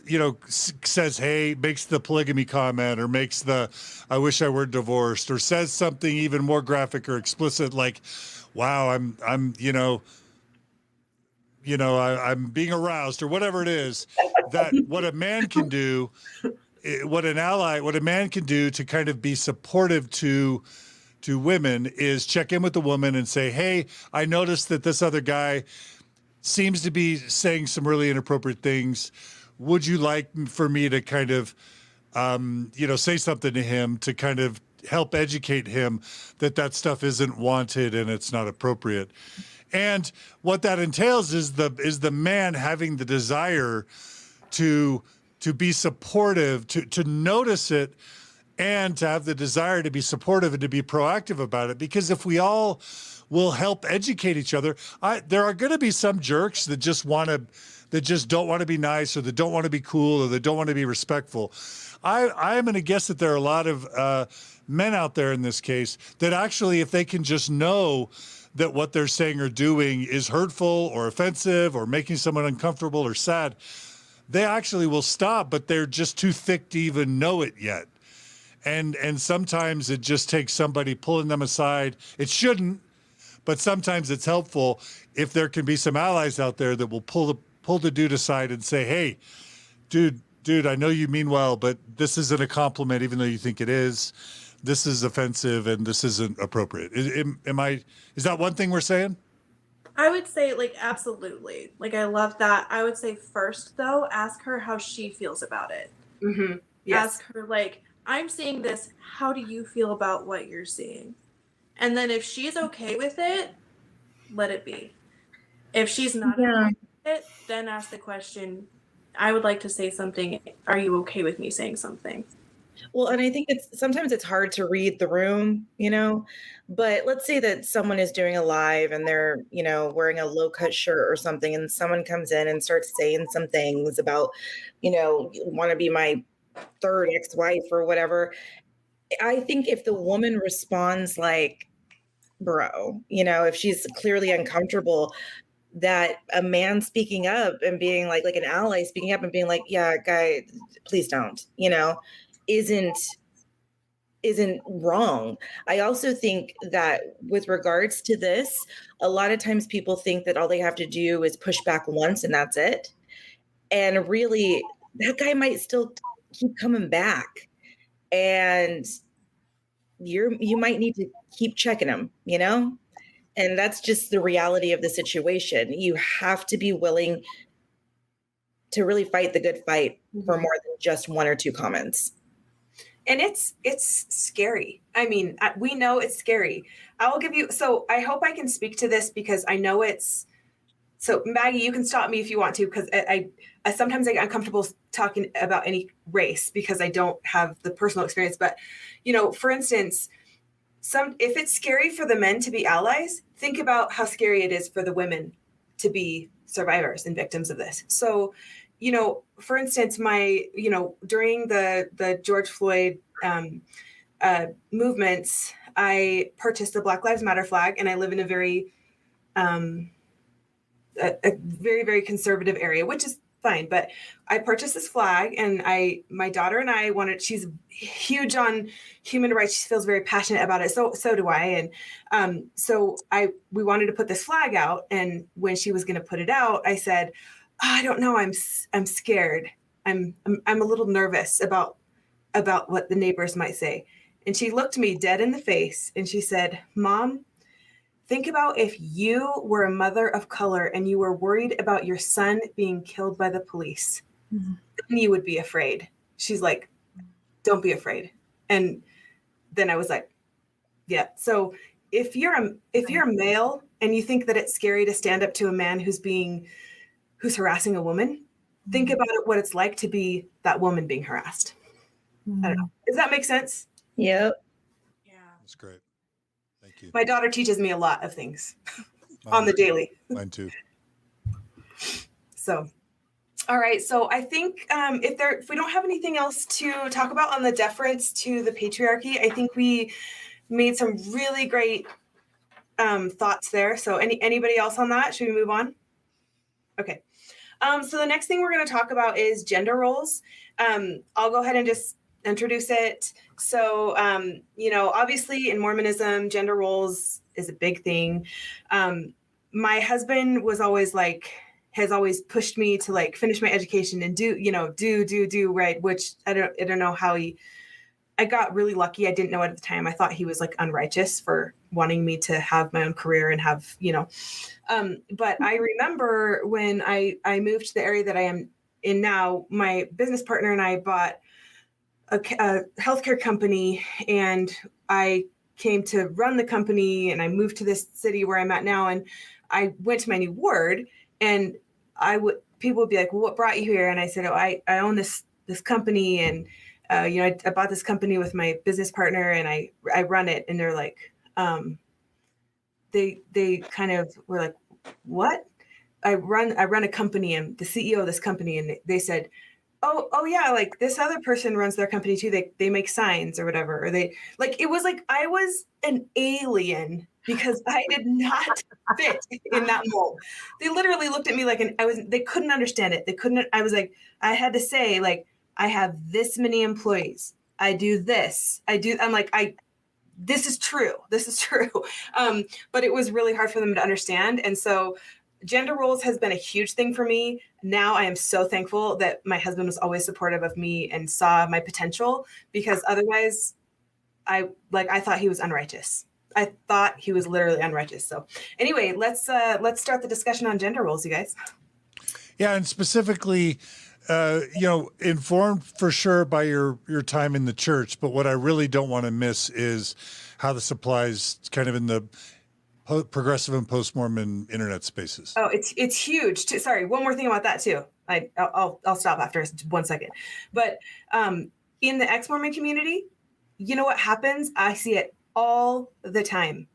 hey, makes the polygamy comment or makes the, I wish I were divorced or says something even more graphic or explicit, like, wow, I'm being aroused or whatever it is, that what a man can do, what a man can do to kind of be supportive to women is check in with the woman and say, hey, I noticed that this other guy seems to be saying some really inappropriate things. Would you like for me to kind of, say something to him to kind of help educate him that stuff isn't wanted and it's not appropriate? And what that entails is the man having the desire to be supportive, to notice it, and to have the desire to be supportive and to be proactive about it. Because if we all will help educate each other, there are going to be some jerks that just don't want to be nice or that don't want to be cool or that don't want to be respectful. I'm going to guess that there are a lot of men out there in this case that actually, if they can just know that what they're saying or doing is hurtful or offensive or making someone uncomfortable or sad, they actually will stop, but they're just too thick to even know it yet. And sometimes it just takes somebody pulling them aside. It shouldn't, but sometimes it's helpful if there can be some allies out there that will pull the dude aside and say, hey, dude, I know you mean well, but this isn't a compliment, even though you think it is. This is offensive and this isn't appropriate. Is that one thing we're saying? I would say, absolutely. I love that. I would say first, though, ask her how she feels about it. Mm-hmm. Yes. Ask her, I'm seeing this. How do you feel about what you're seeing? And then if she's okay with it, let it be. If she's not okay with it, then ask the question, I would like to say something. Are you okay with me saying something? Well, and I think sometimes it's hard to read the room, but let's say that someone is doing a live and they're, wearing a low cut shirt or something, and someone comes in and starts saying some things about, you want to be my third ex-wife or whatever. I think if the woman responds like, bro, if she's clearly uncomfortable, that a man speaking up and being like an ally speaking up and being like, yeah, guy, please don't, isn't wrong. I also think that with regards to this, a lot of times people think that all they have to do is push back once and that's it. And really, that guy might still keep coming back. And you might need to keep checking him, And that's just the reality of the situation. You have to be willing to really fight the good fight for more than just one or two comments. And it's scary. I mean, we know it's scary. I will give you, so I hope I can speak to this because I know so Maggie, you can stop me if you want to, because I sometimes I get uncomfortable talking about any race because I don't have the personal experience. But, for instance, if it's scary for the men to be allies, think about how scary it is for the women to be survivors and victims of this. So, for instance, during the George Floyd movements, I purchased the Black Lives Matter flag, and I live in a very, a very, very conservative area, which is fine. But I purchased this flag, and my daughter and I she's huge on human rights. She feels very passionate about it. So do I. And we wanted to put this flag out. And when she was going to put it out, I said, I don't know. I'm scared. I'm a little nervous about what the neighbors might say. And she looked me dead in the face and she said, Mom, think about if you were a mother of color and you were worried about your son being killed by the police, then you would be afraid. She's like, don't be afraid. And then I was like, yeah. So if you're a male and you think that it's scary to stand up to a man who's harassing a woman, think about what it's like to be that woman being harassed. I don't know. Does that make sense? Yep. Yeah. That's great. Thank you. My daughter teaches me a lot of things on the daily. Mine too. So, all right. So I think if we don't have anything else to talk about on the deference to the patriarchy, I think we made some really great thoughts there. So anybody else on that? Should we move on? Okay. So the next thing we're going to talk about is gender roles. I'll go ahead and just introduce it. So, obviously in Mormonism, gender roles is a big thing. My husband has always pushed me to finish my education and do right. Which I don't know how I got really lucky. I didn't know it at the time. I thought he was unrighteous for wanting me to have my own career and have, but I remember when I moved to the area that I am in now, my business partner and I bought a healthcare company, and I came to run the company, and I moved to this city where I'm at now. And I went to my new ward, and people would be like, well, what brought you here? And I said, oh, I own this company. And, I bought this company with my business partner, and I run it. And they're like, they kind of were like, what? I run a company, and the CEO of this company. And they said, oh yeah, this other person runs their company too. They make signs or whatever. Or it was like I was an alien because I did not fit in that mold. They literally looked at me they couldn't understand it. I had to say, I have this many employees. I do this. This is true. This is true. But it was really hard for them to understand. And so gender roles has been a huge thing for me. Now I am so thankful that my husband was always supportive of me and saw my potential, because otherwise I thought he was unrighteous. I thought he was literally unrighteous. So anyway, let's start the discussion on gender roles, you guys. Yeah. And specifically, informed for sure by your time in the church, but what I really don't want to miss is how this applies kind of in the progressive and post-Mormon internet spaces. Oh, it's huge too. Sorry, one more thing about that too. I'll stop after 1 second. But in the Ex-Mormon community, you know what happens? I see it all the time.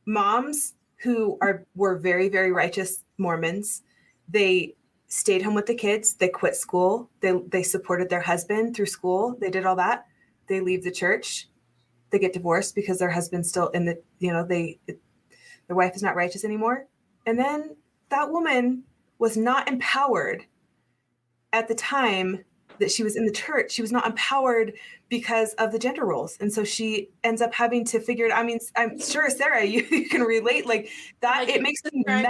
Moms who were very, very righteous Mormons, they stayed home with the kids. They quit school. They supported their husband through school. They did all that. They leave the church. They get divorced because their husband's still in their wife is not righteous anymore. And then that woman was not empowered at the time that she was in the church. She was not empowered because of the gender roles. And so she ends up having to figure it out. I mean, I'm sure, Sarah, you can relate that. It makes me mad.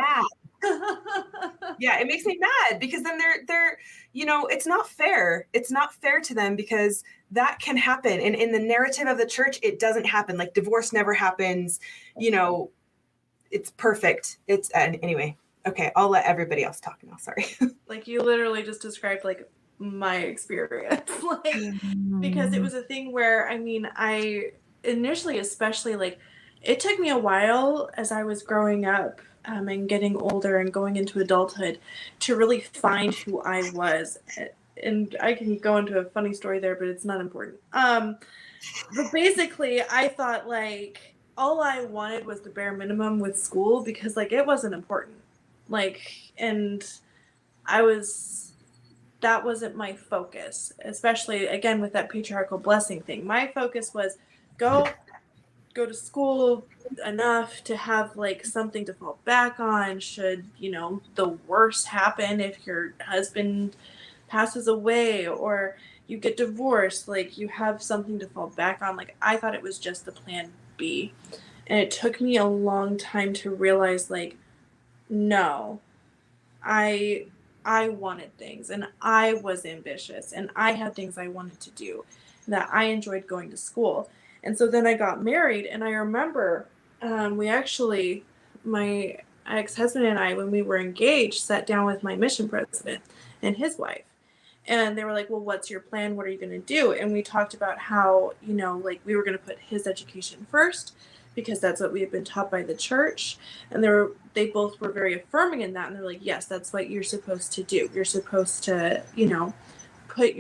Yeah, it makes me mad because then they're it's not fair. It's not fair to them because that can happen. And in the narrative of the church, it doesn't happen. Divorce never happens. It's perfect. Anyway. Okay, I'll let everybody else talk now. Sorry. You literally just described my experience, because it was a thing where, I initially, especially it took me a while as I was growing up and getting older and going into adulthood to really find who I was. And I can go into a funny story there, but it's not important. But basically, I thought like all I wanted was the bare minimum with school because like it wasn't important. Like, and that wasn't my focus, especially again with that patriarchal blessing thing. My focus was go to school enough to have like something to fall back on should, the worst happen if your husband passes away or you get divorced, like you have something to fall back on. Like I thought it was just the plan B. And it took me a long time to realize like, no, I wanted things and I was ambitious and I had things I wanted to do, that I enjoyed going to school. And so then I got married, and I remember my ex-husband and I, when we were engaged, sat down with my mission president and his wife. And they were like, well, what's your plan? What are you going to do? And we talked about how, like we were going to put his education first because that's what we had been taught by the church. And they both were very affirming in that. And they're like, yes, that's what you're supposed to do. You're supposed to, put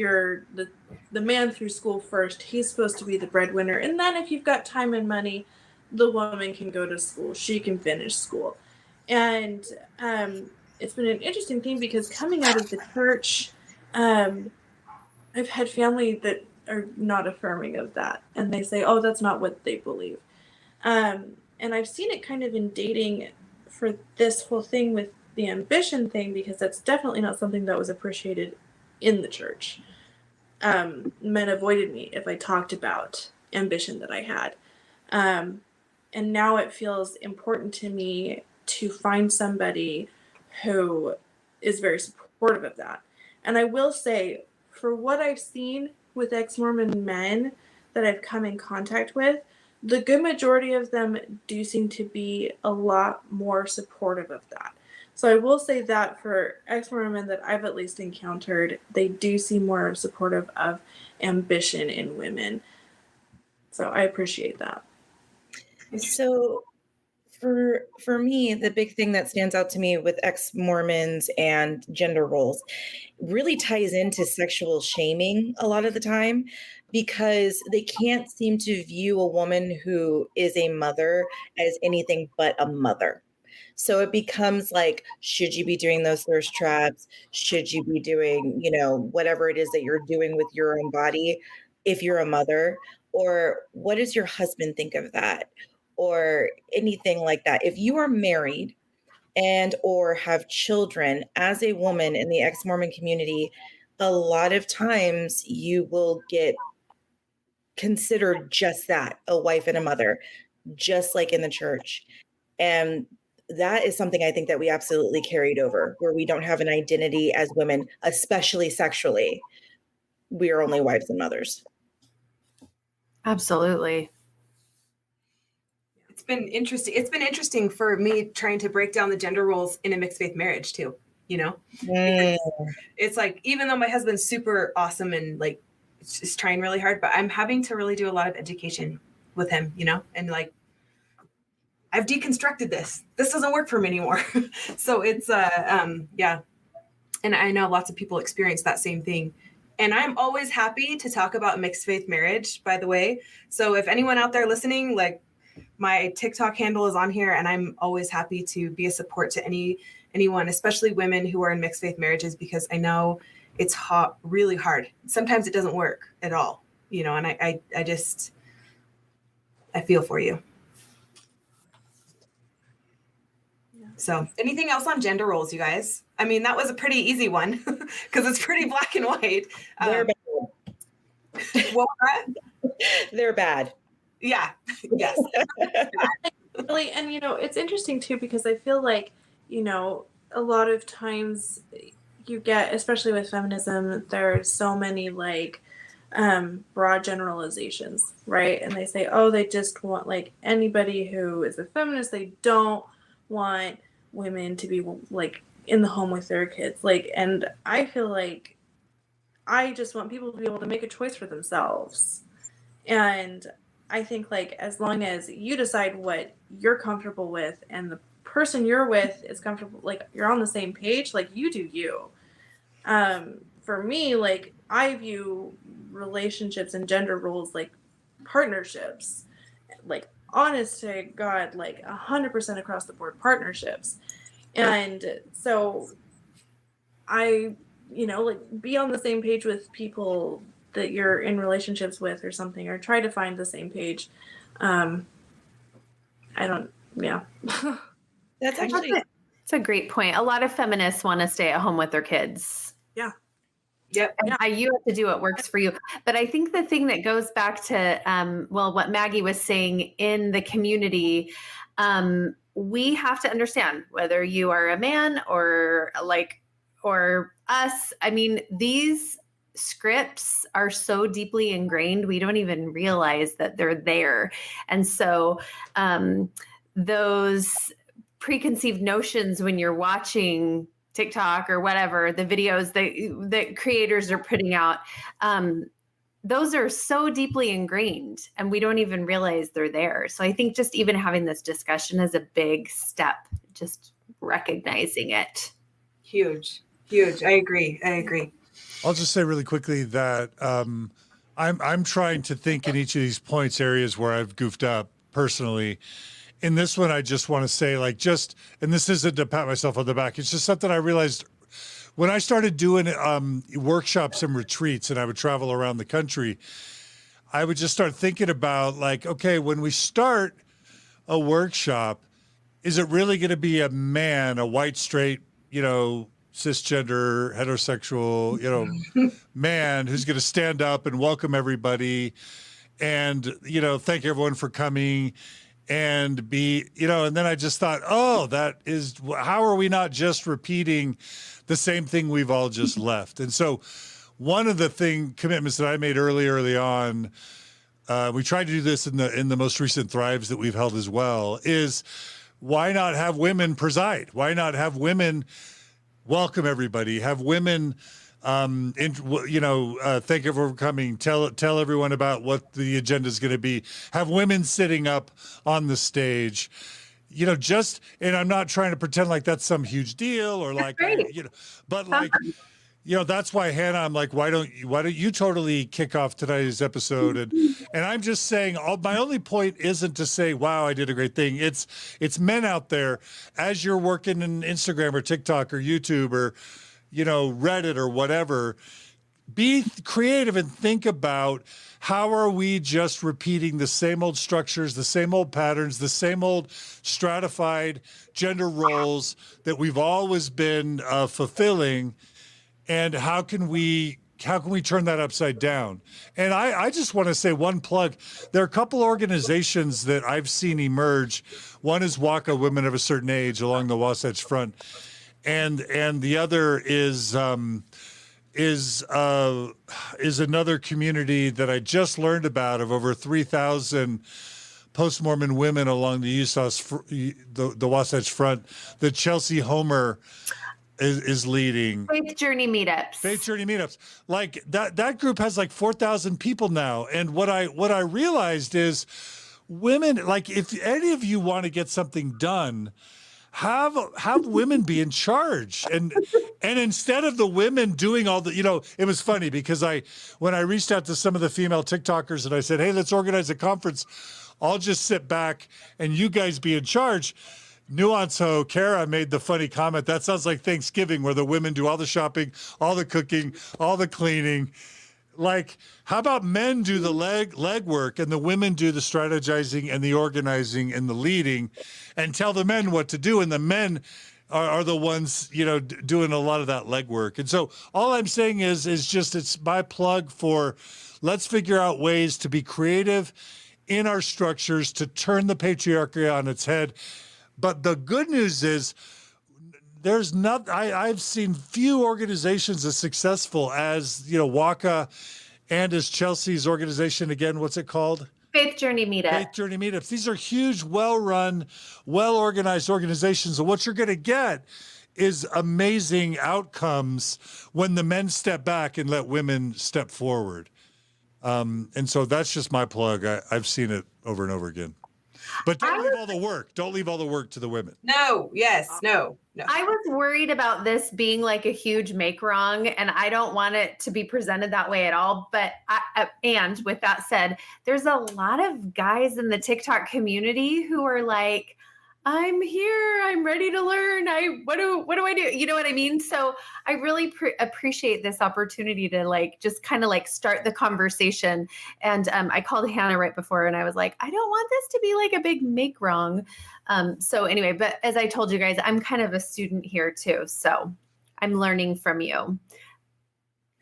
the man through school first. He's supposed to be the breadwinner. And then if you've got time and money, the woman can go to school. She can finish school. And it's been an interesting thing because coming out of the church, I've had family that are not affirming of that. And they say, oh, that's not what they believe. And I've seen it kind of in dating for this whole thing with the ambition thing, because that's definitely not something that was appreciated in the church. Men avoided me if I talked about ambition that I had. And now it feels important to me to find somebody who is very supportive of that. And I will say, for what I've seen with ex-Mormon men that I've come in contact with, the good majority of them do seem to be a lot more supportive of that. So I will say that for ex-Mormon men that I've at least encountered, they do seem more supportive of ambition in women. So I appreciate that. So for me, the big thing that stands out to me with ex-Mormons and gender roles really ties into sexual shaming a lot of the time, because they can't seem to view a woman who is a mother as anything but a mother. So it becomes like, should you be doing those thirst traps? Should you be doing, whatever it is that you're doing with your own body if you're a mother? Or what does your husband think of that? Or anything like that. If you are married and or have children as a woman in the ex-Mormon community, a lot of times you will get considered just that, a wife and a mother, just like in the church. And that is something I think that we absolutely carried over, where we don't have an identity as women, especially sexually. We are only wives and mothers. Absolutely. It's been interesting for me trying to break down the gender roles in a mixed faith marriage too, It's like, even though my husband's super awesome and like is trying really hard, but I'm having to really do a lot of education with him, and like, I've deconstructed this doesn't work for me anymore. So it's yeah. And I know lots of people experience that same thing. And I'm always happy to talk about mixed faith marriage, by the way. So if anyone out there listening, like, my TikTok handle is on here, and I'm always happy to be a support to anyone, especially women who are in mixed faith marriages, because I know it's really hard. Sometimes it doesn't work at all, and I feel for you. Yeah. So anything else on gender roles, you guys? I mean, that was a pretty easy one because it's pretty black and white. They're bad. Well, they're bad. Yeah. Yes. Really, and it's interesting too, because I feel like, a lot of times you get, especially with feminism, there's so many like broad generalizations, right? And they say, oh, they just want like anybody who is a feminist, they don't want women to be like in the home with their kids. Like, and I feel like I just want people to be able to make a choice for themselves. And I think like as long as you decide what you're comfortable with and the person you're with is comfortable, like you're on the same page, like you do you. For me, like I view relationships and gender roles like partnerships, like honest to God, like 100% across the board partnerships. And so I, like be on the same page with people that you're in relationships with or something, or try to find the same page. That's actually It's a great point. A lot of feminists want to stay at home with their kids. Yeah. Yep. And you have to do what works for you. But I think the thing that goes back to, what Maggie was saying in the community, we have to understand whether you are a man or us. I mean, these scripts are so deeply ingrained, we don't even realize that they're there. And so those preconceived notions when you're watching TikTok or whatever, the videos that creators are putting out, those are so deeply ingrained and we don't even realize they're there. So I think just even having this discussion is a big step, just recognizing it. Huge. I agree. I'll just say really quickly that I'm trying to think in each of these points areas where I've goofed up personally. In this one, I just want to say, and this isn't to pat myself on the back, it's just something I realized when I started doing workshops and retreats and I would travel around the country, I would just start thinking about okay, when we start a workshop, is it really going to be a man, a white, straight, cisgender, heterosexual, man who's going to stand up and welcome everybody and, thank everyone for coming and be, and then I just thought, how are we not just repeating the same thing we've all just left? And so one of the commitments that I made early on, we tried to do this in the most recent Thrives that we've held as well, is why not have women preside? Why not have women welcome everybody? Have women, thank everyone for coming. Tell everyone about what the agenda is going to be. Have women sitting up on the stage. And I'm not trying to pretend like that's some huge deal or that's why Hannah, I'm like, why don't you totally kick off today's episode? And I'm just saying, my only point isn't to say, wow, I did a great thing. It's men out there, as you're working in Instagram or TikTok or YouTube or, Reddit or whatever, be creative and think about how are we just repeating the same old structures, the same old patterns, the same old stratified gender roles that we've always been fulfilling. And how can we turn that upside down? And I just want to say one plug. There are a couple organizations that I've seen emerge. One is WACA, Women of a Certain Age, along the Wasatch Front, and the other is another community that I just learned about of over 3,000 post-Mormon women along the Wasatch Front that Chelsea Homer is leading. Faith Journey meetups. Like that group has 4,000 people now. And what I realized is women, if any of you want to get something done, have women be in charge. And instead of the women doing all the, it was funny because when I reached out to some of the female TikTokers and I said, hey, let's organize a conference, I'll just sit back and you guys be in charge. Nuance Ho, Kara made the funny comment, that sounds like Thanksgiving where the women do all the shopping, all the cooking, all the cleaning. How about men do the leg work and the women do the strategizing and the organizing and the leading and tell the men what to do, and the men are the ones, doing a lot of that leg work. And so all I'm saying is it's my plug for let's figure out ways to be creative in our structures to turn the patriarchy on its head. But the good news is I've seen few organizations as successful as, WACA and as Chelsea's organization, again, what's it called? Faith Journey Meetups. These are huge, well-run, well-organized organizations. And what you're going to get is amazing outcomes when the men step back and let women step forward. And so that's just my plug. I've seen it over and over again. But don't leave all the work. Don't leave all the work to the women. No, yes, no. I was worried about this being like a huge make wrong, and I don't want it to be presented that way at all. But and with that said, there's a lot of guys in the TikTok community who are like, I'm here. I'm ready to learn. What do I do? You know what I mean? So I really appreciate this opportunity to like just kind of like start the conversation. And I called Hannah right before, and I was like, I don't want this to be like a big make wrong. So anyway, but as I told you guys, I'm kind of a student here too. So I'm learning from you.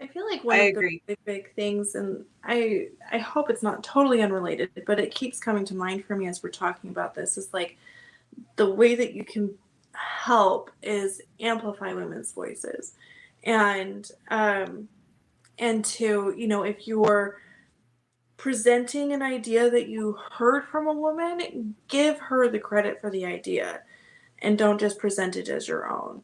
I feel like one of the big things, and I hope it's not totally unrelated, but it keeps coming to mind for me as we're talking about this, is like, the way that you can help is amplify women's voices, and to, you know, if you're presenting an idea that you heard from a woman, give her the credit for the idea and don't just present it as your own.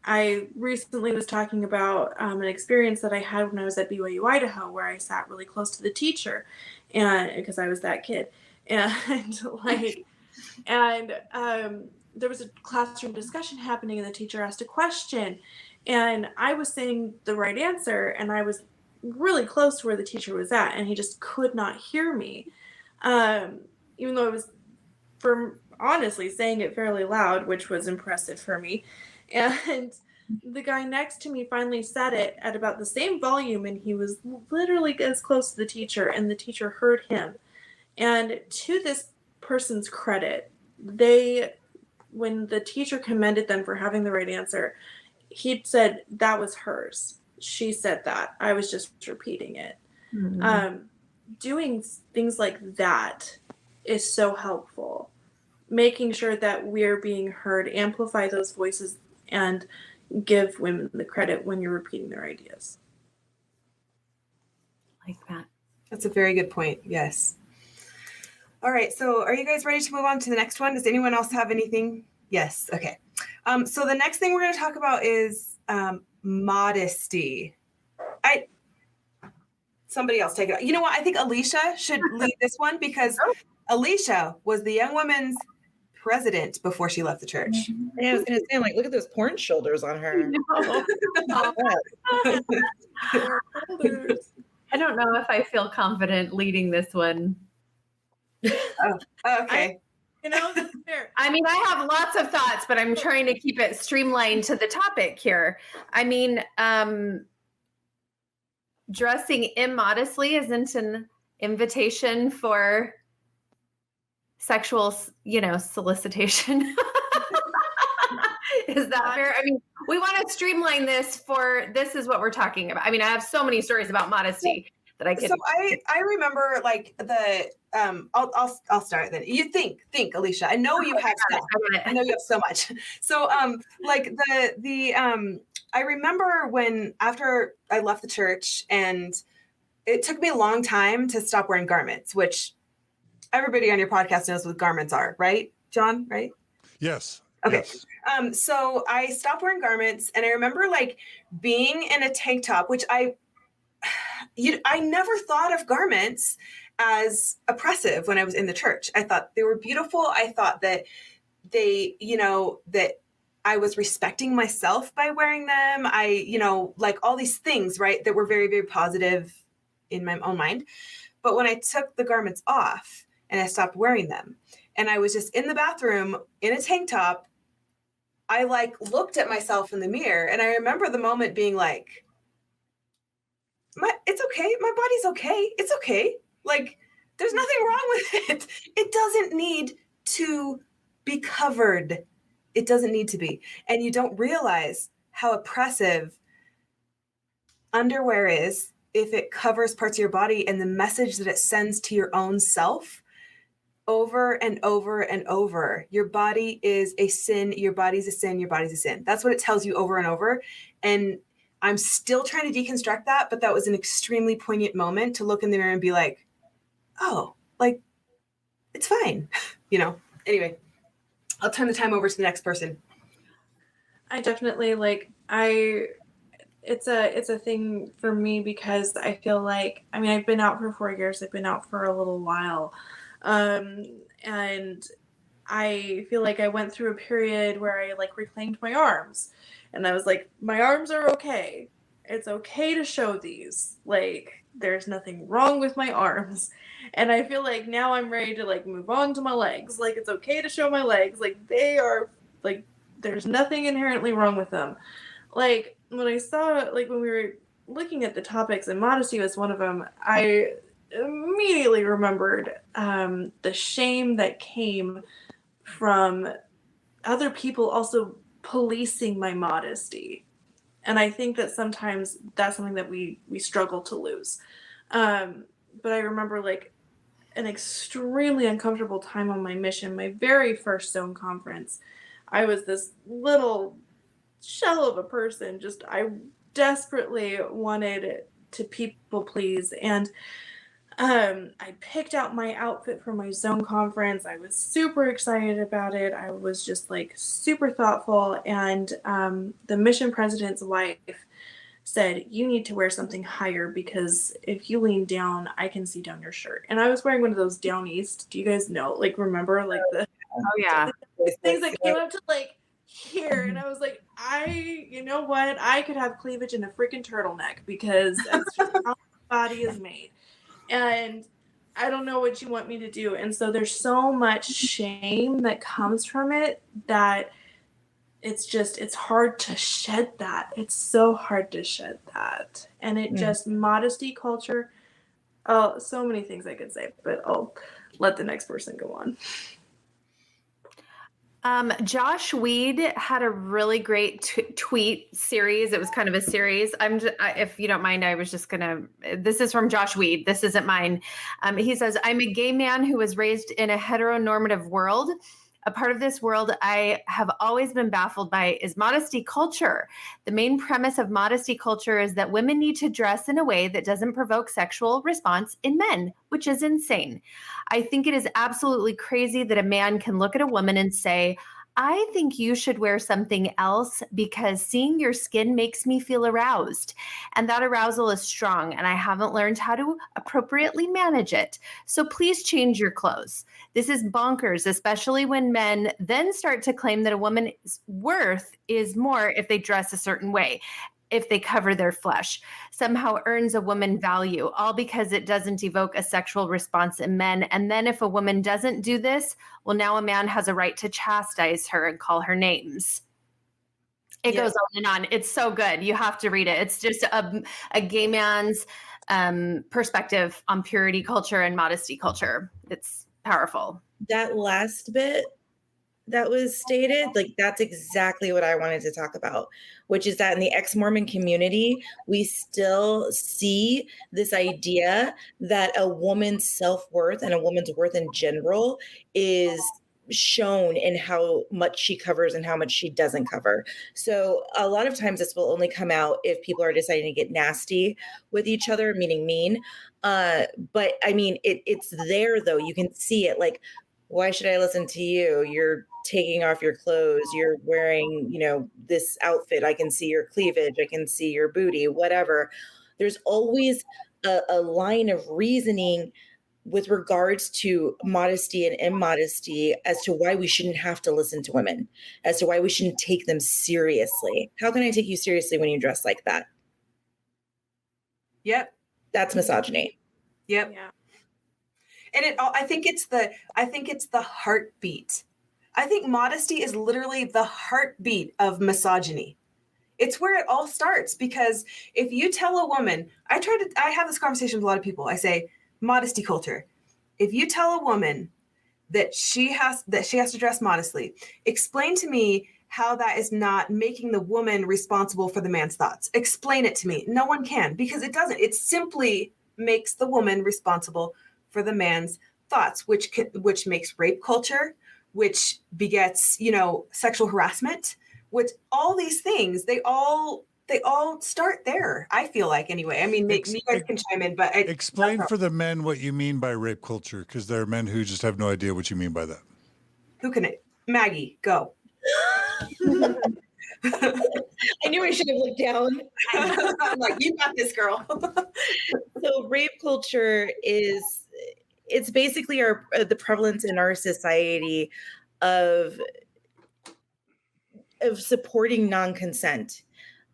I recently was talking about an experience that I had when I was at BYU, Idaho, where I sat really close to the teacher, and because I was that kid, and like, and there was a classroom discussion happening, and the teacher asked a question, and I was saying the right answer, and I was really close to where the teacher was at, and he just could not hear me, even though I was, honestly, saying it fairly loud, which was impressive for me. And the guy next to me finally said it at about the same volume, and he was literally as close to the teacher, and the teacher heard him. And to this person's credit, when the teacher commended them for having the right answer, he said that was hers. She said that. I was just repeating it. Mm-hmm. Doing things like that is so helpful. Making sure that we're being heard, amplify those voices, and give women the credit when you're repeating their ideas. Like that. That's a very good point. Yes. All right. So are you guys ready to move on to the next one? Does anyone else have anything? Yes. Okay. So the next thing we're going to talk about is modesty. Somebody else take it. You know what? I think Elisha should lead this one, because Elisha was the young women's president before she left the church. Yeah, I was going to say, like, look at those porn shoulders on her. I don't know if I feel confident leading this one. Okay. That's fair. I mean, I have lots of thoughts, but I'm trying to keep it streamlined to the topic here. I mean, dressing immodestly isn't an invitation for sexual, solicitation. Is that fair? I mean, we want to streamline this this is what we're talking about. I mean, I have so many stories about modesty that I could. So I remember like I'll start then. You think, Elisha. I know you have stuff. I know you have so much. So I remember when after I left the church, and it took me a long time to stop wearing garments, which everybody on your podcast knows what garments are, right, John? Right? Yes. Okay. Yes. So I stopped wearing garments, and I remember like being in a tank top, which I never thought of garments as oppressive when I was in the church. I thought they were beautiful. I thought that that I was respecting myself by wearing them. Like all these things, right, that were very, very positive in my own mind. But when I took the garments off and I stopped wearing them, and I was just in the bathroom in a tank top, I like looked at myself in the mirror, and I remember the moment being like, it's okay. My body's okay. It's okay. Like, there's nothing wrong with it. It doesn't need to be covered. It doesn't need to be. And you don't realize how oppressive underwear is if it covers parts of your body, and the message that it sends to your own self over and over and over. Your body is a sin. Your body's a sin. Your body's a sin. That's what it tells you over and over. And I'm still trying to deconstruct that, but that was an extremely poignant moment to look in the mirror and be like, oh, like, it's fine. Anyway, I'll turn the time over to the next person. I definitely it's a thing for me, because I feel like, I mean, I've been out for 4 years. I've been out for a little while. And I feel like I went through a period where I like reclaimed my arms, and I was like, my arms are okay. It's okay to show these. Like, there's nothing wrong with my arms. And I feel like now I'm ready to like move on to my legs. Like, it's okay to show my legs. Like, they are like, there's nothing inherently wrong with them. Like, when I saw, like, when we were looking at the topics, and modesty was one of them, I immediately remembered the shame that came from other people also policing my modesty. And I think that sometimes that's something that we struggle to lose. But I remember like an extremely uncomfortable time on my mission, my very first zone conference. I was this little shell of a person. Just I desperately wanted to people please. And I picked out my outfit for my zone conference. I was super excited about it. I was just like super thoughtful. And the mission president's wife said, you need to wear something higher because if you lean down, I can see down your shirt. And I was wearing one of those down east. Do you guys know? Like, remember like the things that came up to like here? And I was like, you know what? I could have cleavage in a freaking turtleneck because that's just how my body is made. And I don't know what you want me to do. And so there's so much shame that comes from it that it's hard to shed that. It's so hard to shed that. And it just, modesty culture, so many things I could say, but I'll let the next person go on. Josh Weed had a really great tweet series. It was kind of a series. If you don't mind, this is from Josh Weed. This isn't mine. He says, I'm a gay man who was raised in a heteronormative world. A part of this world I have always been baffled by is modesty culture. The main premise of modesty culture is that women need to dress in a way that doesn't provoke sexual response in men, which is insane. I think it is absolutely crazy that a man can look at a woman and say, I think you should wear something else because seeing your skin makes me feel aroused. And that arousal is strong, and I haven't learned how to appropriately manage it. So please change your clothes. This is bonkers, especially when men then start to claim that a woman's worth is more if they dress a certain way, if they cover their flesh, somehow earns a woman value, all because it doesn't evoke a sexual response in men. And then if a woman doesn't do this, well, now a man has a right to chastise her and call her names. It goes on and on. It's so good. You have to read it. It's just a gay man's perspective on purity culture and modesty culture. It's powerful. That last bit that was stated, like that's exactly what I wanted to talk about, which is that in the ex-Mormon community, we still see this idea that a woman's self-worth and a woman's worth in general is shown in how much she covers and how much she doesn't cover. So a lot of times this will only come out if people are deciding to get nasty with each other, meaning mean. But I mean, it's there though. You can see it. Like, why should I listen to you? You're taking off your clothes. You're wearing, this outfit. I can see your cleavage. I can see your booty, whatever. There's always a line of reasoning with regards to modesty and immodesty as to why we shouldn't have to listen to women, as to why we shouldn't take them seriously. How can I take you seriously when you dress like that? Yep. That's misogyny. Yep. Yeah. And I think it's the heartbeat. I think modesty is literally the heartbeat of misogyny. It's where it all starts, because if you tell a woman, I have this conversation with a lot of people. I say, modesty culture. If you tell a woman that she has to dress modestly, explain to me how that is not making the woman responsible for the man's thoughts. Explain it to me. No one can, because it doesn't. It simply makes the woman responsible for the man's thoughts, which makes rape culture, which begets, sexual harassment, which all these things, they all start there. I feel like, anyway. I mean, you guys can chime in, but explain for the men what you mean by rape culture, because there are men who just have no idea what you mean by that. Who can it? Maggie, go. I knew I should have looked down. I'm like, you got this, girl. So rape culture is it's basically the prevalence in our society of supporting non-consent,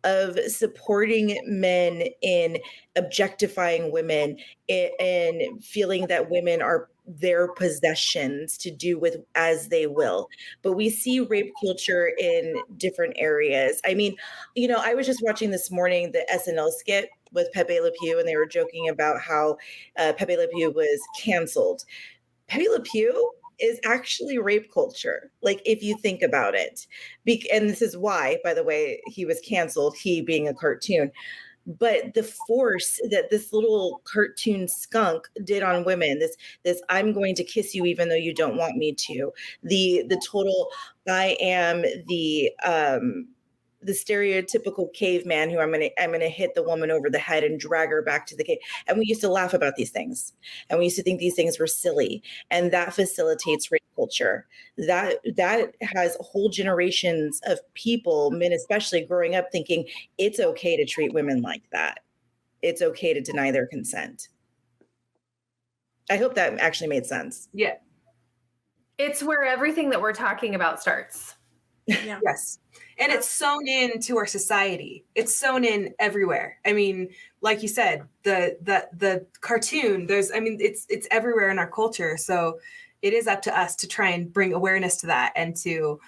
of supporting men in objectifying women, and feeling that women are their possessions to do with as they will. But we see rape culture in different areas. I mean, I was just watching this morning the SNL skit with Pepe Le Pew, and they were joking about how Pepe Le Pew was canceled. Pepe Le Pew is actually rape culture, like if you think about it. And this is why, by the way, he was canceled, he being a cartoon. But the force that this little cartoon skunk did on women, this I'm going to kiss you even though you don't want me to, the total I am the stereotypical caveman who I'm gonna hit the woman over the head and drag her back to the cave. And we used to laugh about these things, and we used to think these things were silly, and that facilitates rape culture. That has whole generations of people, men especially, growing up thinking it's okay to treat women like that. It's okay to deny their consent. I hope that actually made sense. Yeah. It's where everything that we're talking about starts. Yeah. Yes. And it's sewn into our society. It's sewn in everywhere. I mean, like you said, the cartoon, it's everywhere in our culture. So it is up to us to try and bring awareness to that, and to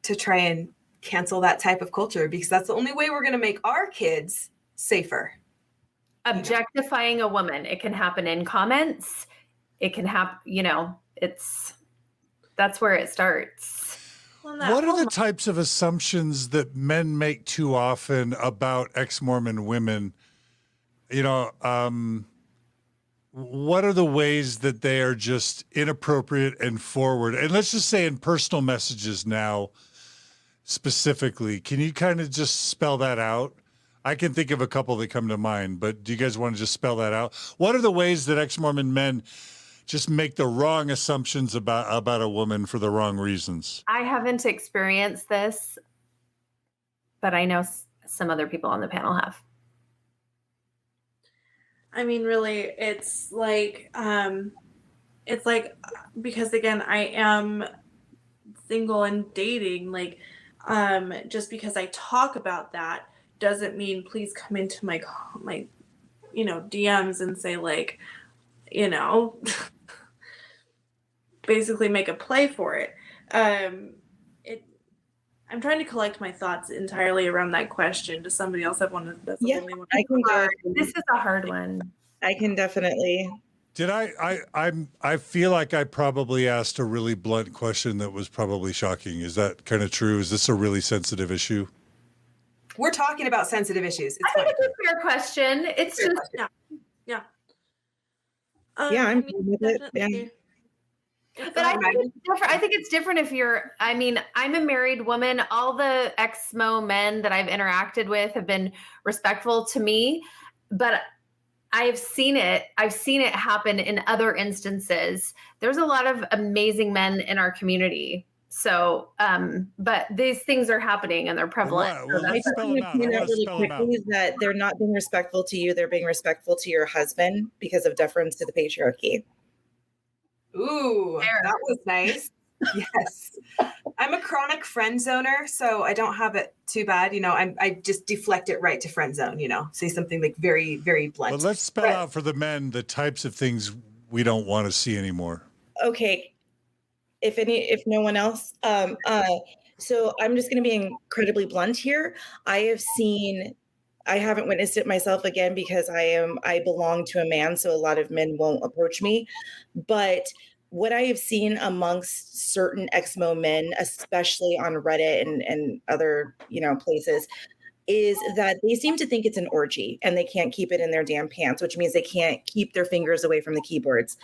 try and cancel that type of culture, because that's the only way we're going to make our kids safer. Objectifying a woman. It can happen in comments. It can happen, that's where it starts. What are the types of assumptions that men make too often about ex-Mormon women? What are the ways that they are just inappropriate and forward? And let's just say in personal messages now, specifically, can you kind of just spell that out? I can think of a couple that come to mind, but do you guys want to just spell that out? What are the ways that ex-Mormon men just make the wrong assumptions about a woman for the wrong reasons? I haven't experienced this, but I know some other people on the panel have. I mean, really, it's like because again, I am single and dating, like, just because I talk about that doesn't mean please come into my DMs and say, like, basically make a play for it. I'm trying to collect my thoughts entirely around that question. Does somebody else have one? Yeah, I can go. This is a hard one. I can definitely. Did I feel like I probably asked a really blunt question that was probably shocking. Is that kind of true? Is this a really sensitive issue? We're talking about sensitive issues. It's I think it's a fair question. It's fair just question. Yeah. I'm good with it. Yeah. But I think it's different. I think it's different if I'm a married woman. All the ex-Mo men that I've interacted with have been respectful to me, but I've seen it happen in other instances. There's a lot of amazing men in our community. So, but these things are happening and they're prevalent. Is that they're not being respectful to you. They're being respectful to your husband because of deference to the patriarchy. Ooh, that was nice. Yes. I'm a chronic friend zoner, so I don't have it too bad. I just deflect it right to friend zone, say something like very, very blunt. But let's spell out for the men the types of things we don't want to see anymore. Okay. If no one else, so I'm just going to be incredibly blunt here. I haven't witnessed it myself, again, because I belong to a man, so a lot of men won't approach me. But what I have seen amongst certain ex-Mo men, especially on Reddit and other, places, is that they seem to think it's an orgy and they can't keep it in their damn pants, which means they can't keep their fingers away from the keyboards.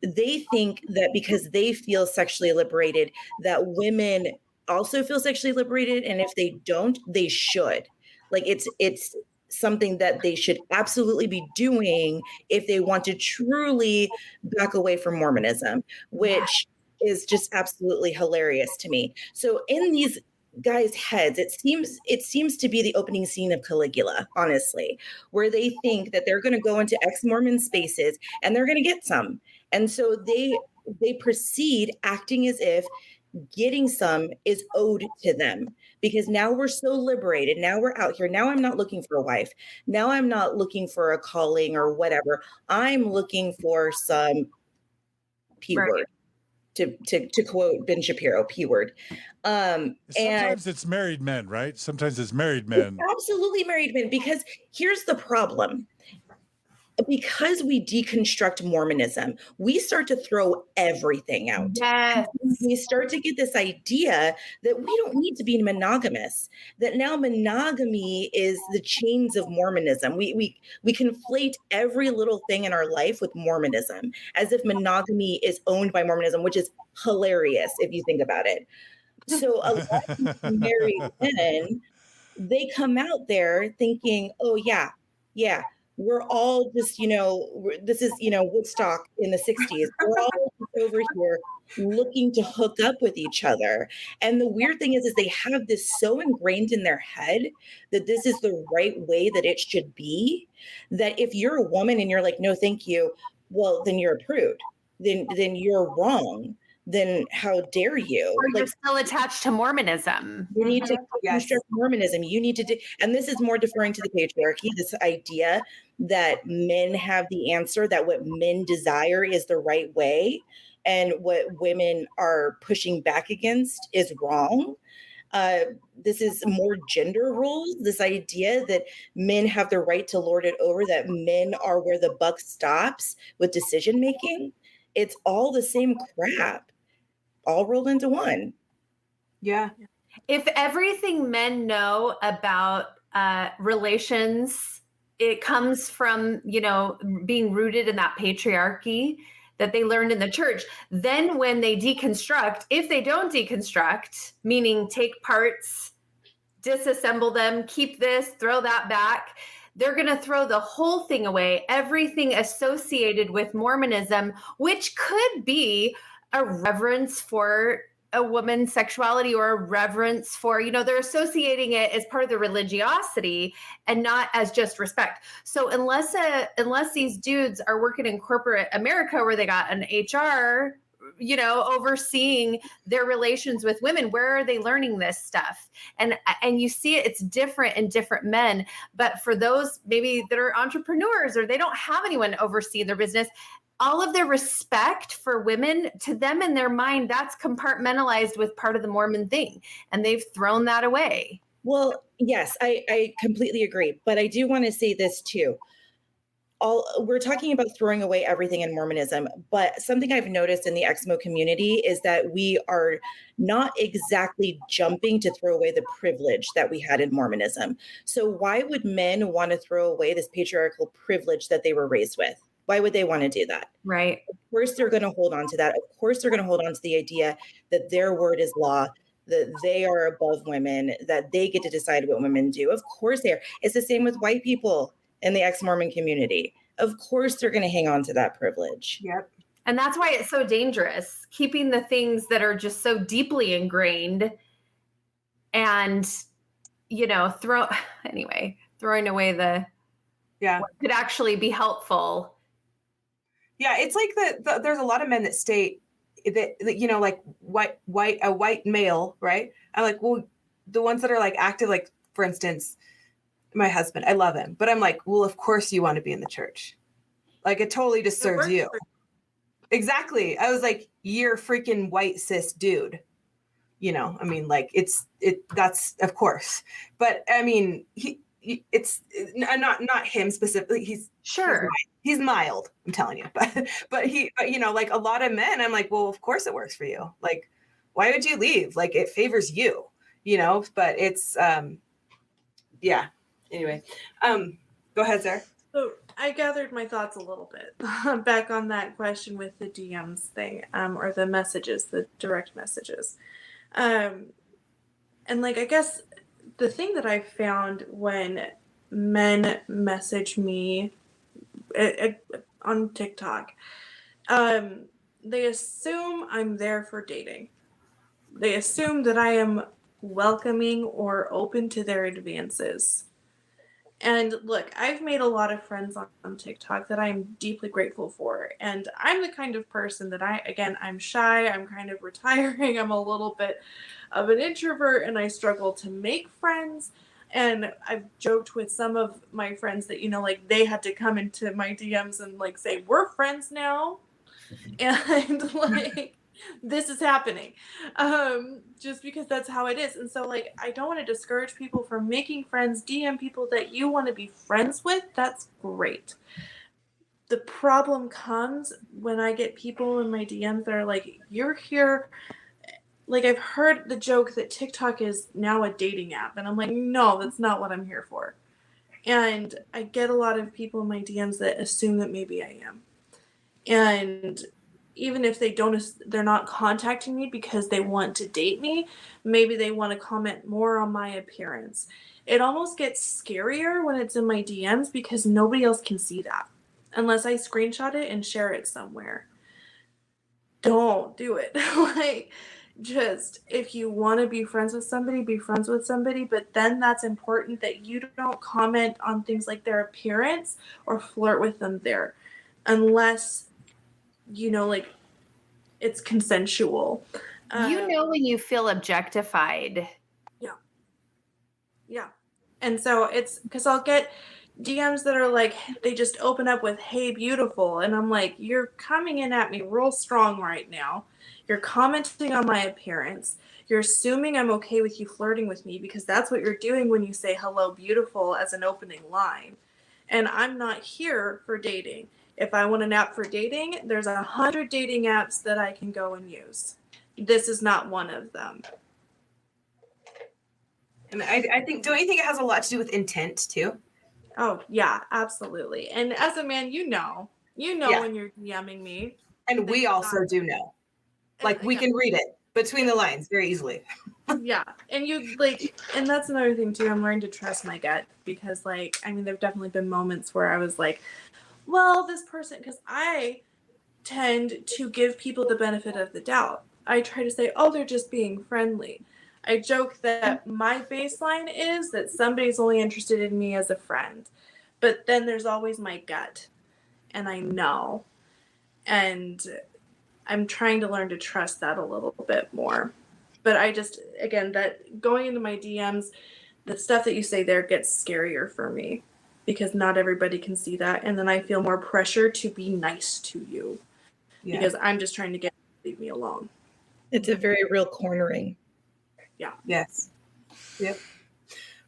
They think that because they feel sexually liberated, that women also feel sexually liberated, and if they don't, they should. Like it's something that they should absolutely be doing if they want to truly back away from Mormonism, which is just absolutely hilarious to me. So in these guys' heads. It seems to be the opening scene of Caligula, honestly, where they think that they're going to go into ex-Mormon spaces and they're going to get some. And so they proceed acting as if getting some is owed to them, because now we're so liberated. Now we're out here. Now I'm not looking for a wife. Now I'm not looking for a calling or whatever. I'm looking for some P word, to quote Ben Shapiro, P word. Sometimes it's married men, right? Sometimes it's married men. Absolutely married men, because here's the problem. Because we deconstruct Mormonism, we start to throw everything out. Yes. We start to get this idea that we don't need to be monogamous, that now monogamy is the chains of Mormonism. We conflate every little thing in our life with Mormonism, as if monogamy is owned by Mormonism, which is hilarious if you think about it. So a lot of married men, they come out there thinking, oh yeah, we're all just, this is, Woodstock in the 60s. We're all over here looking to hook up with each other. And the weird thing is they have this so ingrained in their head that this is the right way that it should be, that if you're a woman and you're like, no, thank you, well, then you're a prude. Then you're wrong. Then how dare you? Or you're still attached to Mormonism. You need to Yes. construct Mormonism. You need to and this is more deferring to the patriarchy, this idea that men have the answer, that what men desire is the right way, and what women are pushing back against is wrong. This is more gender roles, this idea that men have the right to lord it over, that men are where the buck stops with decision making. It's all the same crap, all rolled into one. Yeah. If everything men know about relations, it comes from, being rooted in that patriarchy that they learned in the church, then when they deconstruct, if they don't deconstruct, meaning take parts, disassemble them, keep this, throw that back, they're going to throw the whole thing away, everything associated with Mormonism, which could be a reverence for a woman's sexuality or a reverence for, they're associating it as part of the religiosity and not as just respect. So unless these dudes are working in corporate America where they got an HR, overseeing their relations with women, where are they learning this stuff? And you see it's different in different men, but for those maybe that are entrepreneurs or they don't have anyone overseeing their business, all of their respect for women, to them in their mind, that's compartmentalized with part of the Mormon thing. And they've thrown that away. Well, yes, I completely agree. But I do want to say this too. We're talking about throwing away everything in Mormonism, but something I've noticed in the Ex-Mo community is that we are not exactly jumping to throw away the privilege that we had in Mormonism. So why would men want to throw away this patriarchal privilege that they were raised with? Why would they want to do that? Right. Of course, they're going to hold on to that. Of course, they're going to hold on to the idea that their word is law, that they are above women, that they get to decide what women do. Of course they are. It's the same with white people in the ex-Mormon community. Of course, they're going to hang on to that privilege. Yep. And that's why it's so dangerous, keeping the things that are just so deeply ingrained and, throwing away what could actually be helpful. Yeah, it's like there's a lot of men that state that like a white male, right? I'm like, well, the ones that are like active, like for instance, my husband, I love him, but I'm like, well, of course you want to be in the church. Like it totally just serves you. Exactly. I was like, you're a freaking white cis dude. I mean, like that's of course, but I mean, it's not him specifically. He's mild. I'm telling you, but like a lot of men, I'm like, well, of course it works for you. Like, why would you leave? Like it favors you, but it's, yeah. Anyway, go ahead, Sarah. So I gathered my thoughts a little bit back on that question with the DMs thing, or the messages, the direct messages. And like, I guess the thing that I found when men message me on TikTok, they assume I'm there for dating. They assume that I am welcoming or open to their advances. And look, I've made a lot of friends on TikTok that I'm deeply grateful for. And I'm the kind of person that I'm shy, I'm kind of retiring, I'm a little bit of an introvert, and I struggle to make friends. And I've joked with some of my friends that, like they had to come into my DMs and like say, we're friends now. And like, this is happening, just because that's how it is. And so like, I don't want to discourage people from making friends. DM people that you want to be friends with. That's great. The problem comes when I get people in my DMs that are like, you're here. Like, I've heard the joke that TikTok is now a dating app, and I'm like, no, that's not what I'm here for. And I get a lot of people in my DMs that assume that maybe I am. And even if they're not contacting me because they want to date me, maybe they want to comment more on my appearance. It almost gets scarier when it's in my DMs because nobody else can see that unless I screenshot it and share it somewhere. Don't do it. Like, just if you want to be friends with somebody, be friends with somebody, but then that's important that you don't comment on things like their appearance or flirt with them there unless like it's consensual. When you feel objectified. Yeah. And so it's because I'll get DMs that are like, they just open up with, hey, beautiful. And I'm like, you're coming in at me real strong right now. You're commenting on my appearance. You're assuming I'm okay with you flirting with me because that's what you're doing when you say hello, beautiful as an opening line. And I'm not here for dating. If I want an app for dating, there's 100 dating apps that I can go and use. This is not one of them. And I think, don't you think it has a lot to do with intent too? Oh, yeah, absolutely. And as a man, you know Yeah. when you're DMing me. And we also do know. Like, we can read it between the lines very easily. Yeah. And and that's another thing too. I'm learning to trust my gut because there've definitely been moments where I was like, well, this person, because I tend to give people the benefit of the doubt. I try to say, oh, they're just being friendly. I joke that my baseline is that somebody's only interested in me as a friend. But then there's always my gut. And I know. And I'm trying to learn to trust that a little bit more. But that going into my DMs, the stuff that you say there gets scarier for me because not everybody can see that. And then I feel more pressure to be nice to you because I'm just trying to leave me alone. It's a very real cornering. Yeah. Yes. Yep.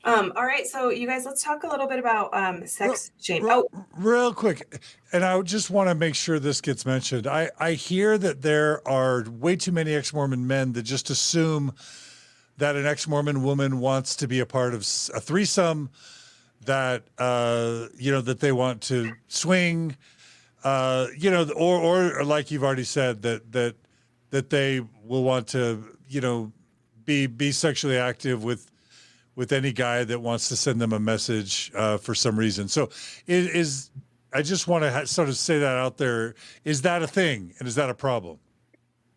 All right. So you guys, let's talk a little bit about sex shame. Real quick. And I just want to make sure this gets mentioned. I hear that there are way too many ex-Mormon men that just assume that an ex-Mormon woman wants to be a part of a threesome, that, that they want to swing, or like you've already said, that they will want to, be sexually active with any guy that wants to send them a message for some reason. So I just want to sort of say that out there. Is that a thing? And is that a problem?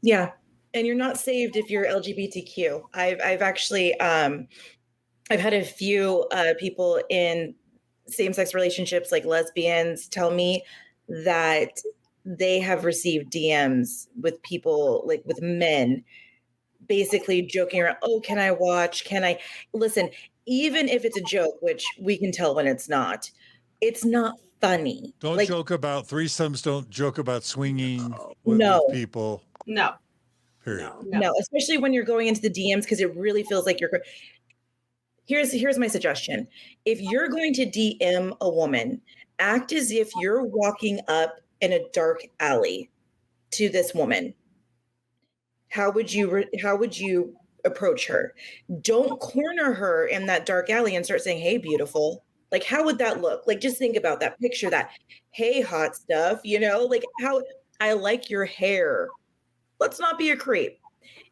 Yeah. And you're not saved if you're LGBTQ. I've actually, I've had a few people in same-sex relationships, like lesbians, tell me that they have received DMs with people, like with men, basically joking around, oh, can I watch? Can I listen? Even if it's a joke, which we can tell when it's not funny. Don't joke about threesomes. Don't joke about swinging with people. No. Period. No, especially when you're going into the DMs, because it really feels like you're. Here's my suggestion. If you're going to DM a woman, act as if you're walking up in a dark alley to this woman. How would you approach her? Don't corner her in that dark alley and start saying, hey, beautiful. Like, how would that look? Like, just think about that. Picture that. Hey, hot stuff, like how I like your hair. Let's not be a creep.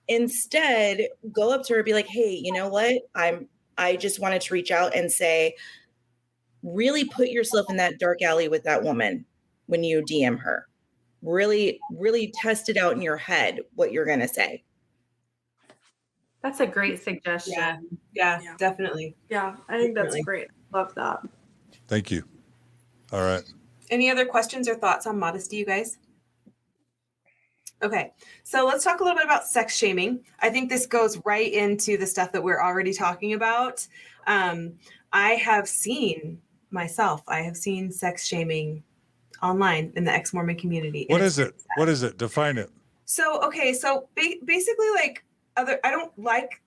Instead, go up to her and be like, hey, you know what? I just wanted to reach out and say, really put yourself in that dark alley with that woman when you DM her. Really, really test it out in your head what you're going to say. That's a great suggestion. Yeah, Yeah. definitely. Yeah, I think that's Definitely. great. Love that. Thank you. All right. Any other questions or thoughts on modesty, you guys? Okay, so let's talk a little bit about sex shaming. I think this goes right into the stuff that we're already talking about. I have seen sex shaming online in the ex-Mormon community. What is it? What is it? Define it. So, okay, so basically, like, I don't like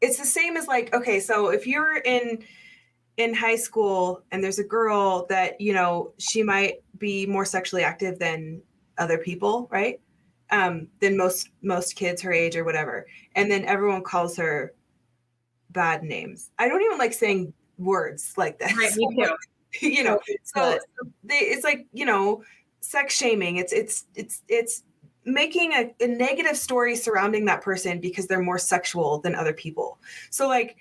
it's the same as, like, okay, so if you're in high school and there's a girl that, you know, she might be more sexually active than other people, right? Than most kids her age or whatever. And then everyone calls her bad names. I don't even like saying words like that. Right, me too. You know, it's like, you know, sex shaming. It's making a negative story surrounding that person because they're more sexual than other people. So, like,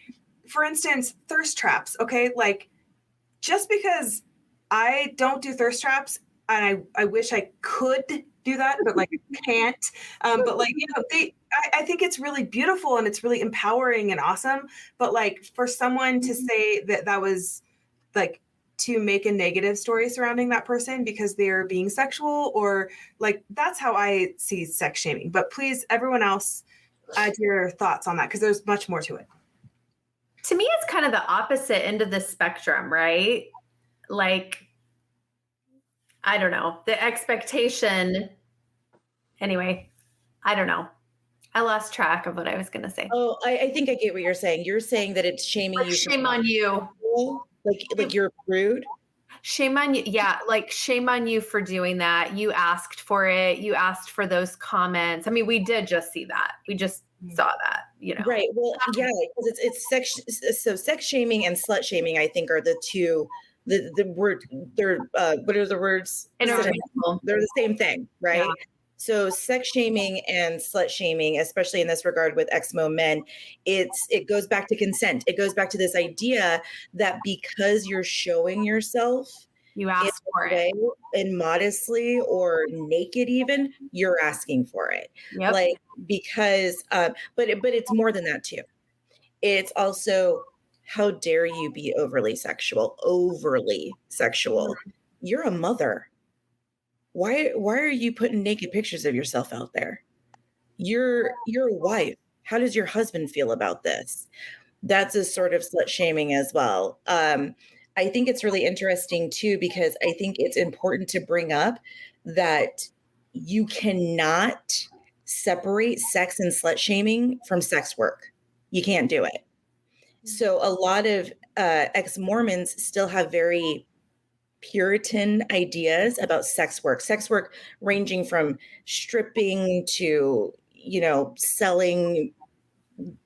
for instance, thirst traps. Okay, like, just because I don't do thirst traps, and I wish I could do that, but, like, I can't. But, like, you know, I think it's really beautiful and it's really empowering and awesome. But, like, for someone to say that was, like, to make a negative story surrounding that person because they're being sexual, or, like, that's how I see sex shaming. But please, everyone else, add your thoughts on that, because there's much more to it. To me, it's kind of the opposite end of the spectrum, right? Like, I don't know, the expectation. Anyway, I don't know. I lost track of what I was going to say. Oh, I think I get what you're saying. You're saying that it's shaming Like, you. shame on you. Like you're rude. Shame on you. Yeah. Like, shame on you for doing that. You asked for it. You asked for those comments. I mean, we did just see that. We just saw that, you know. Right. Well, yeah, because it's sex. So sex shaming and slut shaming, I think, are the two. The word. They're what are the words? Interchangeable. They're the same thing, right? Yeah. So sex shaming and slut shaming, especially in this regard with ex-mo men, it goes back to consent. It goes back to this idea that because you're showing yourself, You asked for it. and modestly or naked, even, you're asking for it. Yep. Like, because, but it's more than that too. It's also, how dare you be overly sexual? You're a mother. Why are you putting naked pictures of yourself out there? You're a wife. How does your husband feel about this? That's a sort of slut shaming as well. I think it's really interesting too, because I think it's important to bring up that you cannot separate sex and slut shaming from sex work. You can't do it. So a lot of ex-Mormons still have very Puritan ideas about sex work ranging from stripping to, you know, selling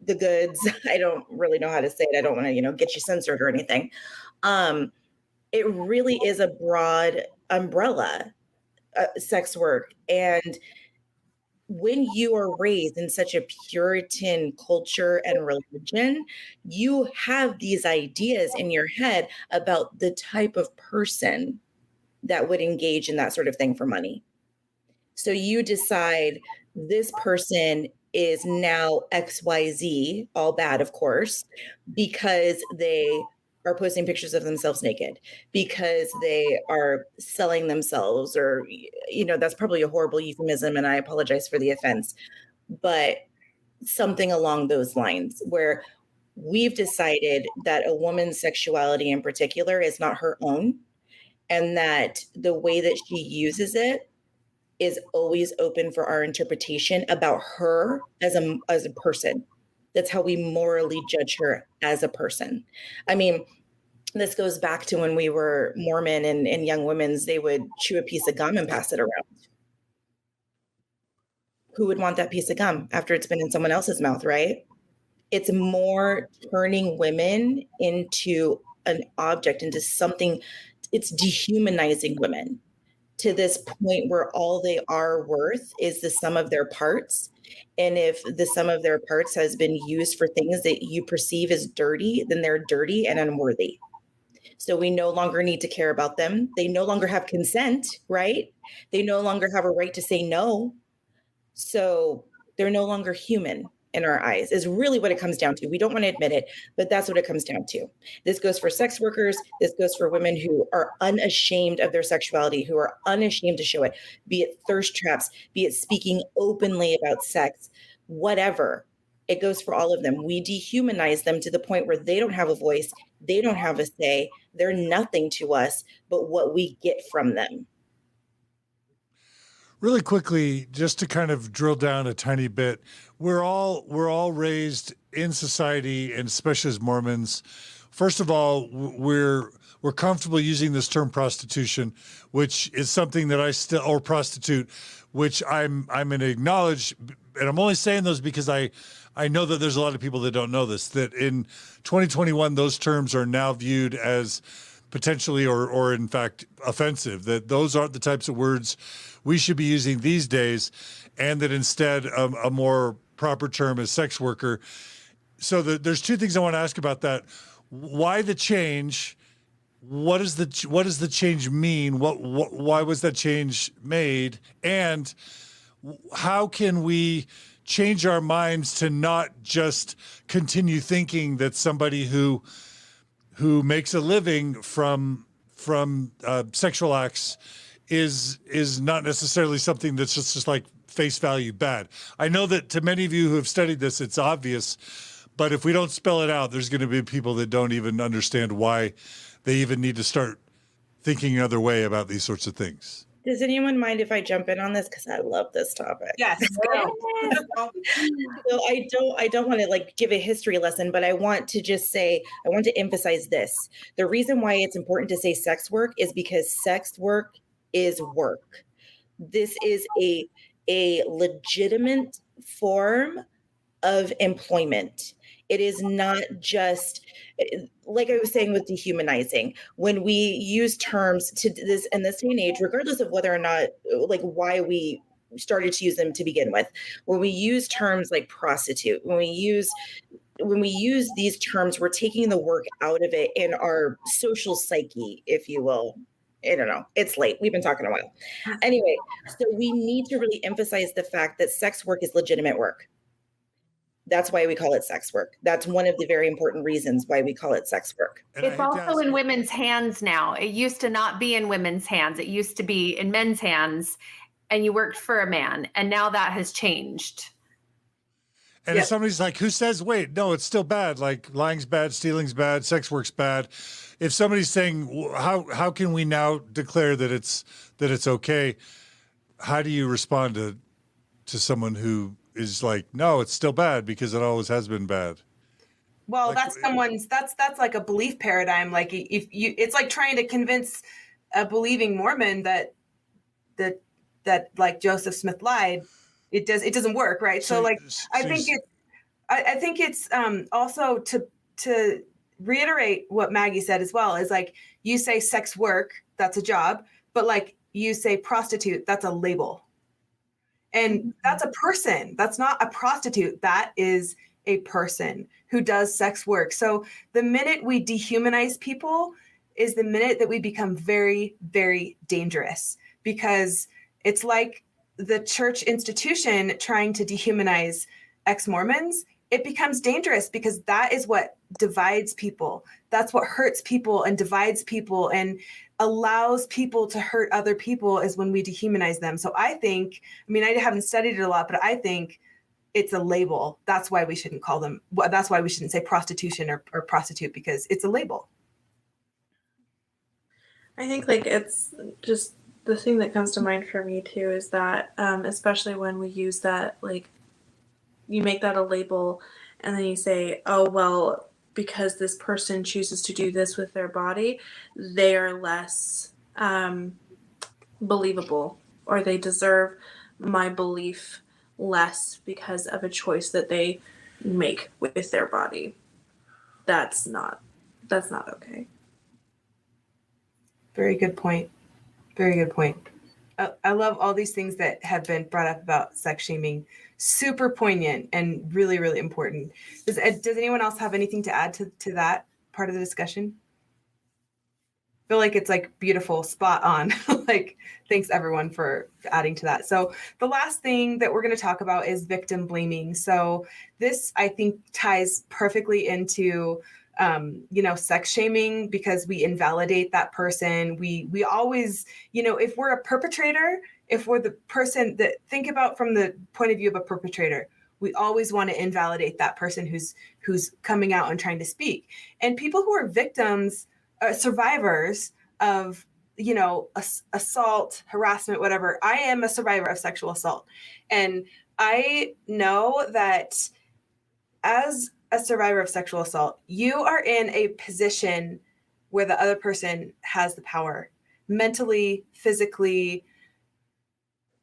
the goods. I don't really know how to say it. I don't want to, you know, get you censored or anything. It really is a broad umbrella, sex work. And when you are raised in such a Puritan culture and religion, you have these ideas in your head about the type of person that would engage in that sort of thing for money. So you decide this person is now XYZ, all bad, of course, because they are posting pictures of themselves naked, because they are selling themselves, or, you know, that's probably a horrible euphemism and I apologize for the offense, but something along those lines, where we've decided that a woman's sexuality in particular is not her own, and that the way that she uses it is always open for our interpretation about her as a person. That's how we morally judge her as a person. I mean, this goes back to when we were Mormon and young women's, they would chew a piece of gum and pass it around. Who would want that piece of gum after it's been in someone else's mouth, right? It's more turning women into an object, into something. It's dehumanizing women to this point where all they are worth is the sum of their parts. And if the sum of their parts has been used for things that you perceive as dirty, then they're dirty and unworthy. So we no longer need to care about them. They no longer have consent, right? They no longer have a right to say no. So They're no longer human in our eyes, is really what it comes down to. We don't want to admit it, but that's what it comes down to. This goes for sex workers. This goes for women who are unashamed of their sexuality, who are unashamed to show it, be it thirst traps, be it speaking openly about sex, whatever. It goes for all of them. We dehumanize them to the point where they don't have a voice. They don't have a say. They're nothing to us but what we get from them. Really quickly, just to kind of drill down a tiny bit, we're all raised in society, and especially as Mormons. First of all, we're comfortable using this term prostitution, which is something that or prostitute, which I'm going to acknowledge, and I'm only saying those because I know that there's a lot of people that don't know this, that in 2021, those terms are now viewed as potentially or in fact offensive, that those aren't the types of words we should be using these days, and that instead a more proper term is sex worker. So there's two things I want to ask about that. Why the change? What does the change mean? Why was that change made? And how can we change our minds to not just continue thinking that somebody who makes a living from sexual acts is not necessarily something that's just like face value bad? I know that to many of you who have studied this, it's obvious, but if we don't spell it out, there's going to be people that don't even understand why they even need to start thinking another way about these sorts of things. Does anyone mind if I jump in on this? Because I love this topic. Yes. So I don't want to like give a history lesson, but I want to emphasize this. The reason why it's important to say sex work is because sex work is work. This is a legitimate form of employment. It is not just, like I was saying with dehumanizing, when we use terms to this in this day and age, regardless of whether or not, like why we started to use them to begin with, when we use terms like prostitute, when we use these terms, we're taking the work out of it in our social psyche, if you will. I don't know. It's late. We've been talking a while. Anyway, so we need to really emphasize the fact that sex work is legitimate work. That's why we call it sex work. That's one of the very important reasons why we call it sex work. And It's also in women's hands now. It used to not be in women's hands. It used to be in men's hands, and you worked for a man. And now that has changed. And if somebody's like, who says, wait, no, it's still bad. Like lying's bad, stealing's bad, sex work's bad. If somebody's saying, how can we now declare that it's okay? How do you respond to someone who is like, no, it's still bad because it always has been bad? Well, Like, that's like a belief paradigm. Like it's like trying to convince a believing Mormon that like Joseph Smith lied. It doesn't work, right? So like I think it's also to reiterate what Maggie said as well, is like, you say sex work, that's a job, but like you say prostitute, that's a label. And that's a person. That's not a prostitute. That is a person who does sex work. So the minute we dehumanize people is the minute that we become very, very dangerous, because it's like the church institution trying to dehumanize ex-Mormons. It becomes dangerous because that is what divides people. That's what hurts people and divides people and allows people to hurt other people, is when we dehumanize them. So I haven't studied it a lot, but I think it's a label. That's why we shouldn't call them. That's why we shouldn't say prostitution or prostitute, because it's a label. I think like it's just the thing that comes to mind for me too is that especially when we use that, like you make that a label and then you say, oh, well, because this person chooses to do this with their body, they are less believable, or they deserve my belief less because of a choice that they make with their body. That's not okay. Very good point. Very good point. I love all these things that have been brought up about sex shaming. Super poignant and really, really important. Does anyone else have anything to add to that part of the discussion? feel like it's like beautiful, spot on. Like, thanks everyone for adding to that. So the last thing that we're going to talk about is victim blaming. So this, I think, ties perfectly into sex shaming, because we invalidate that person. We always, if we're a perpetrator, if we're the person that, think about from the point of view of a perpetrator, we always want to invalidate that person who's coming out and trying to speak. And people who are victims, survivors of, assault, harassment, whatever. I am a survivor of sexual assault. And I know that as a survivor of sexual assault, you are in a position where the other person has the power. Mentally, physically,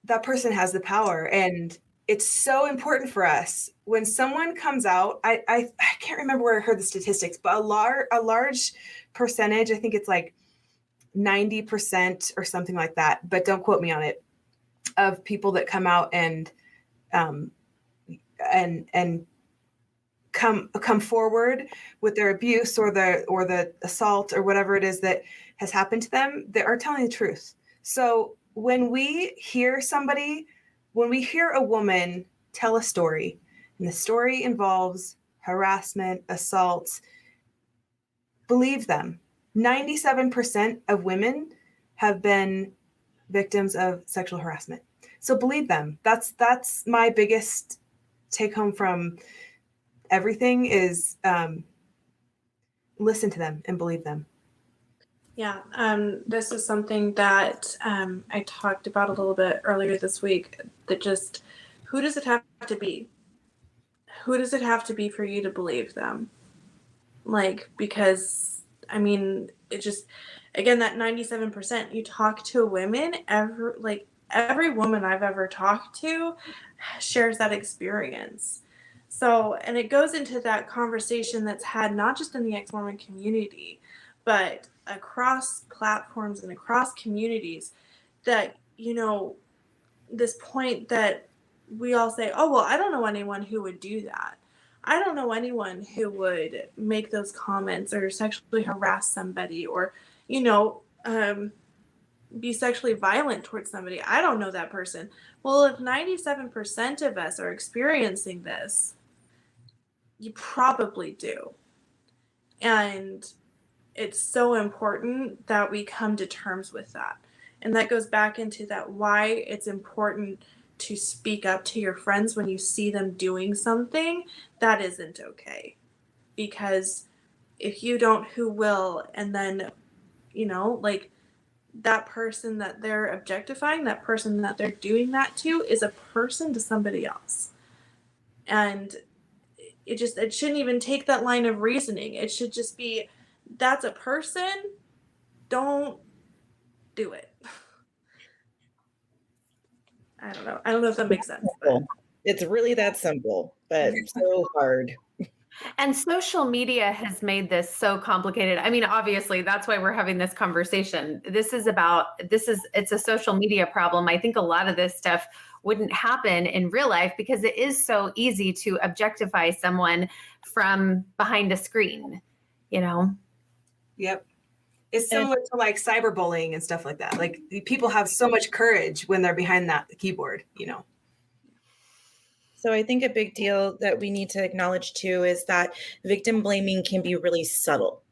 that person has the power. And it's so important for us when someone comes out. I can't remember where I heard the statistics, but a large percentage, I think it's like 90% or something like that, but don't quote me on it, of people that come out and come forward with their abuse or the assault or whatever it is that has happened to them, they are telling the truth. So when we hear a woman tell a story, and the story involves harassment, assault, believe them. 97% of women have been victims of sexual harassment. So believe them. That's my biggest take home from everything is listen to them and believe them. Yeah, this is something that I talked about a little bit earlier this week, that just, who does it have to be? Who does it have to be for you to believe them? Like, because, I mean, it just, again, that 97%, you talk to women, every woman I've ever talked to shares that experience. So, and it goes into that conversation that's had not just in the Ex-Mormon community, but across platforms and across communities, that, this point that we all say, oh, well, I don't know anyone who would do that. I don't know anyone who would make those comments or sexually harass somebody or, be sexually violent towards somebody. I don't know that person. Well, if 97% of us are experiencing this, you probably do. And it's so important that we come to terms with that. And that goes back into that, why it's important to speak up to your friends when you see them doing something that isn't okay. Because if you don't, who will? And then, that person that they're objectifying, that person that they're doing that to, is a person to somebody else. And it shouldn't even take that line of reasoning. It should just be, that's a person, don't do it. I don't know if that makes sense. But. It's really that simple, but so hard. And social media has made this so complicated. I mean, obviously, that's why we're having this conversation. It's a social media problem. I think a lot of this stuff wouldn't happen in real life because it is so easy to objectify someone from behind a screen, Yep. It's similar to like cyberbullying and stuff like that. Like, people have so much courage when they're behind that keyboard, So I think a big deal that we need to acknowledge too is that victim blaming can be really subtle.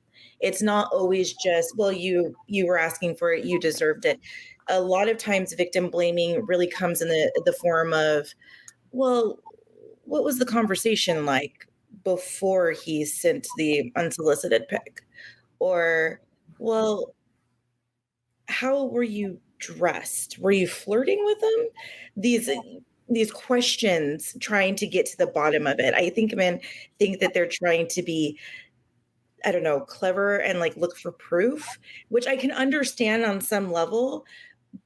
It's not always just, well, you were asking for it, you deserved it. A lot of times victim blaming really comes in the form of, well, what was the conversation like before he sent the unsolicited pic? Or, well, how were you dressed? Were you flirting with them? These questions, trying to get to the bottom of it. I think men think that they're trying to be, I don't know, clever and like look for proof, which I can understand on some level.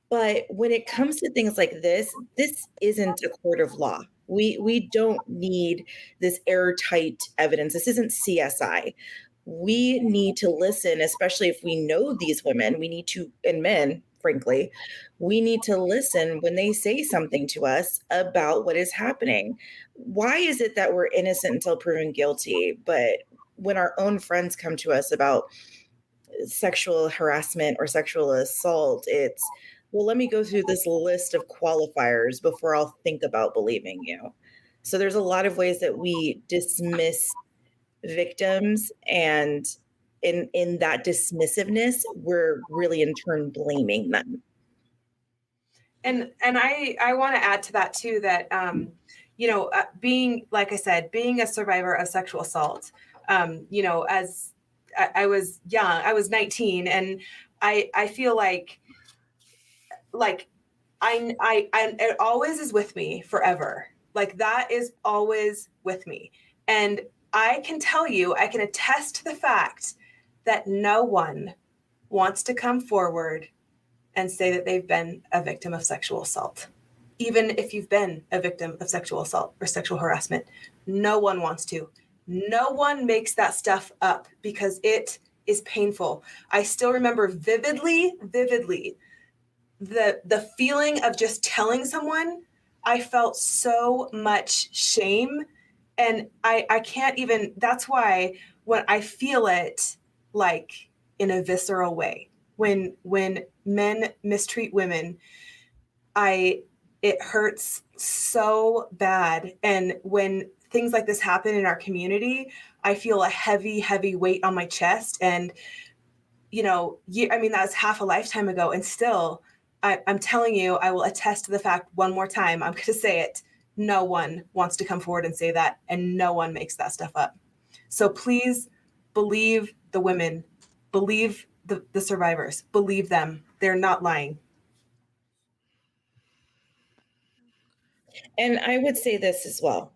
But when it comes to things like this isn't a court of law. We don't need this airtight evidence. This isn't CSI. We need to listen, especially if we know these women. We need to, and men, frankly, we need to listen when they say something to us about what is happening. Why is it that we're innocent until proven guilty, but when our own friends come to us about sexual harassment or sexual assault, it's, well, let me go through this list of qualifiers before I'll think about believing you. So there's a lot of ways that we dismiss victims, and in that dismissiveness, we're really in turn blaming them. And I want to add to that too, that being, like I said, being a survivor of sexual assault, as I was young, I was 19, and I feel like it always is with me forever. Like that is always with me. And I can tell you, I can attest to the fact that no one wants to come forward and say that they've been a victim of sexual assault. Even if you've been a victim of sexual assault or sexual harassment, no one wants to. No one makes that stuff up because it is painful. I still remember vividly, the feeling of just telling someone. I felt so much shame, and I can't even, that's why when I feel it, like in a visceral way, when men mistreat women, it hurts so bad. And when things like this happen in our community, I feel a heavy weight on my chest. And, that was half a lifetime ago. And still, I'm telling you, I will attest to the fact one more time. I'm going to say it. No one wants to come forward and say that, and no one makes that stuff up. So please believe the women, believe the survivors, believe them. They're not lying. And I would say this as well.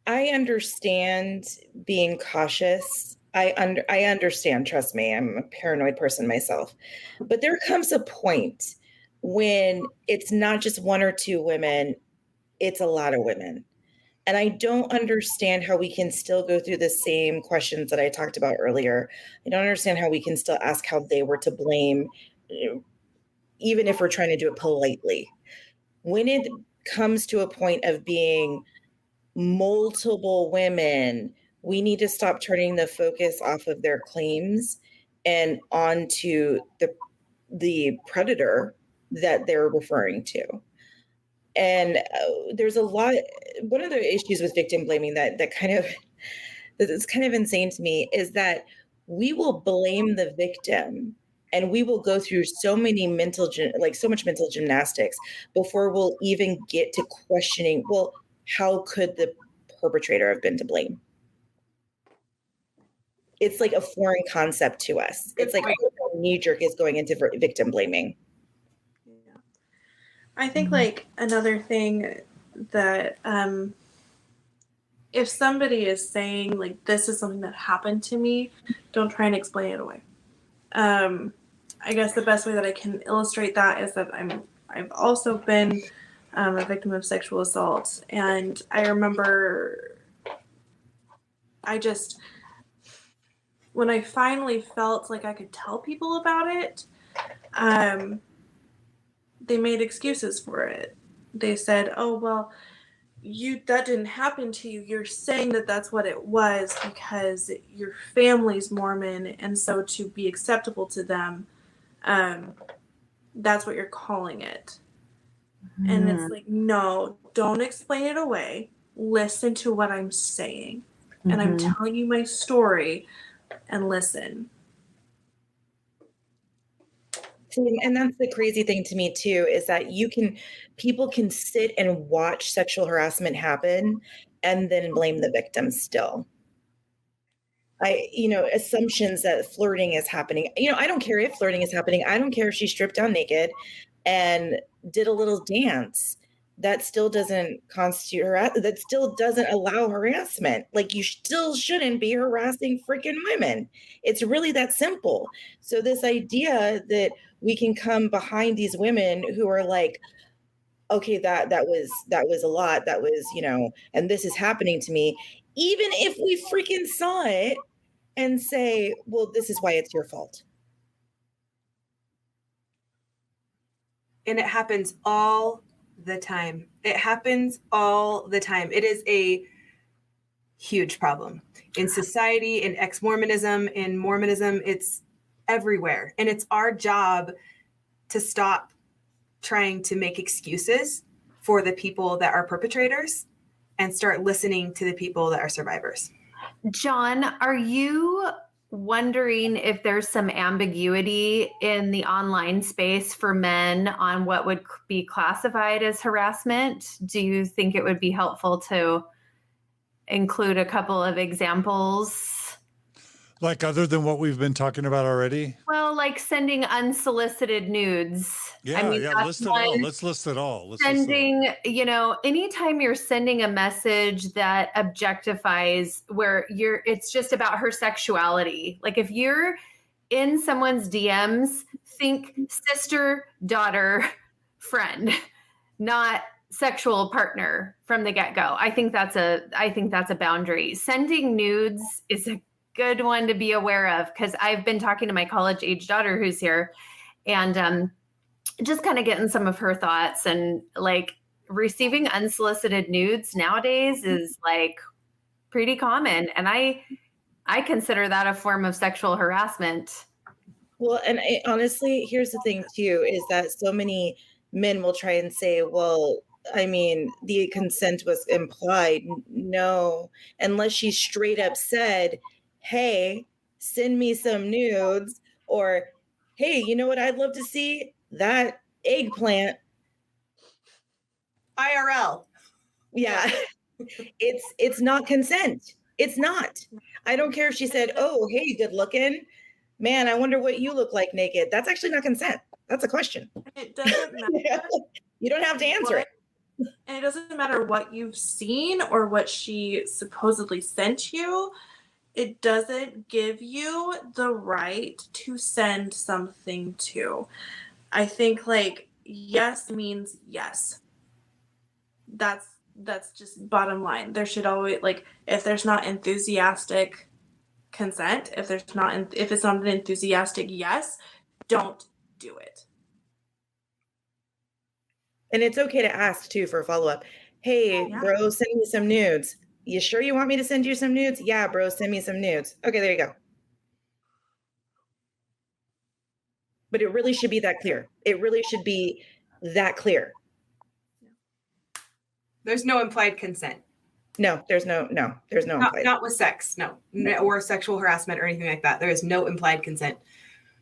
I understand being cautious. I understand, trust me, I'm a paranoid person myself. But there comes a point when it's not just one or two women, it's a lot of women. And I don't understand how we can still go through the same questions that I talked about earlier. I don't understand how we can still ask how they were to blame, even if we're trying to do it politely. When it comes to a point of being multiple women, we need to stop turning the focus off of their claims and onto the predator that they're referring to. And there's a lot. One of the issues with victim blaming that is kind of insane to me is that we will blame the victim, and we will go through so much mental gymnastics before we'll even get to questioning, well, how could the perpetrator have been to blame? It's like a foreign concept to us. It's like our knee jerk is going into victim blaming. Yeah. I think like another thing that if somebody is saying like this is something that happened to me, don't try and explain it away. I guess the best way that I can illustrate that is that I've also been a victim of sexual assault, and I remember when I finally felt like I could tell people about it, they made excuses for it. They said, "Oh, well, that didn't happen to you. You're saying that that's what it was because your family's Mormon, and so to be acceptable to them, that's what you're calling it." Mm-hmm. And it's like, no, don't explain it away. Listen to what I'm saying. Mm-hmm. And I'm telling you my story, and listen. And that's the crazy thing to me too, is that people can sit and watch sexual harassment happen and then blame the victim still. Assumptions that flirting is happening. I don't care if flirting is happening. I don't care if she stripped down naked and did a little dance. That still doesn't constitute harassment. That still doesn't allow harassment. Like, you still shouldn't be harassing freaking women. It's really that simple. So this idea that we can come behind these women who are like, okay, that was a lot. That was, and this is happening to me. Even if we freaking saw it and say, well, this is why it's your fault. And it happens all the time. It happens all the time. It is huge problem in society, in ex-Mormonism, in Mormonism. It's everywhere. And it's our job to stop trying to make excuses for the people that are perpetrators and start listening to the people that are survivors. John, are you wondering if there's some ambiguity in the online space for men on what would be classified as harassment? Do you think it would be helpful to include a couple of examples? Like other than what we've been talking about already? Well, like sending unsolicited nudes. Yeah, list it all. Let's list it all. Sending, anytime you're sending a message that objectifies where it's just about her sexuality. Like if you're in someone's DMs, think sister, daughter, friend, not sexual partner from the get-go. I think that's a boundary. Sending nudes is a good one to be aware of, because I've been talking to my college-age daughter who's here, and just kind of getting some of her thoughts. And like receiving unsolicited nudes nowadays is like pretty common, and I consider that a form of sexual harassment. Well, and honestly, here's the thing too, is that so many men will try and say, well, I mean, the consent was implied. No, unless she straight up said, hey, send me some nudes, or hey, you know what I'd love to see? That eggplant. IRL. Yeah. It's not consent. It's not. I don't care if she said, oh, hey, good looking. Man, I wonder what you look like naked. That's actually not consent. That's a question. It doesn't matter. You don't have to answer it. And it doesn't matter what you've seen or what she supposedly sent you. It doesn't give you the right to send something to. I think like yes means yes. That's just bottom line. There should always, like, if there's not enthusiastic consent, if it's not an enthusiastic yes, don't do it. And it's okay to ask too for a follow-up. Hey, bro, send me some nudes. You sure you want me to send you some nudes? Yeah, bro, send me some nudes. Okay, there you go. But it really should be that clear. It really should be that clear. There's no implied consent. No, there's no implied. Not with sex, no, or sexual harassment or anything like that. There is no implied consent.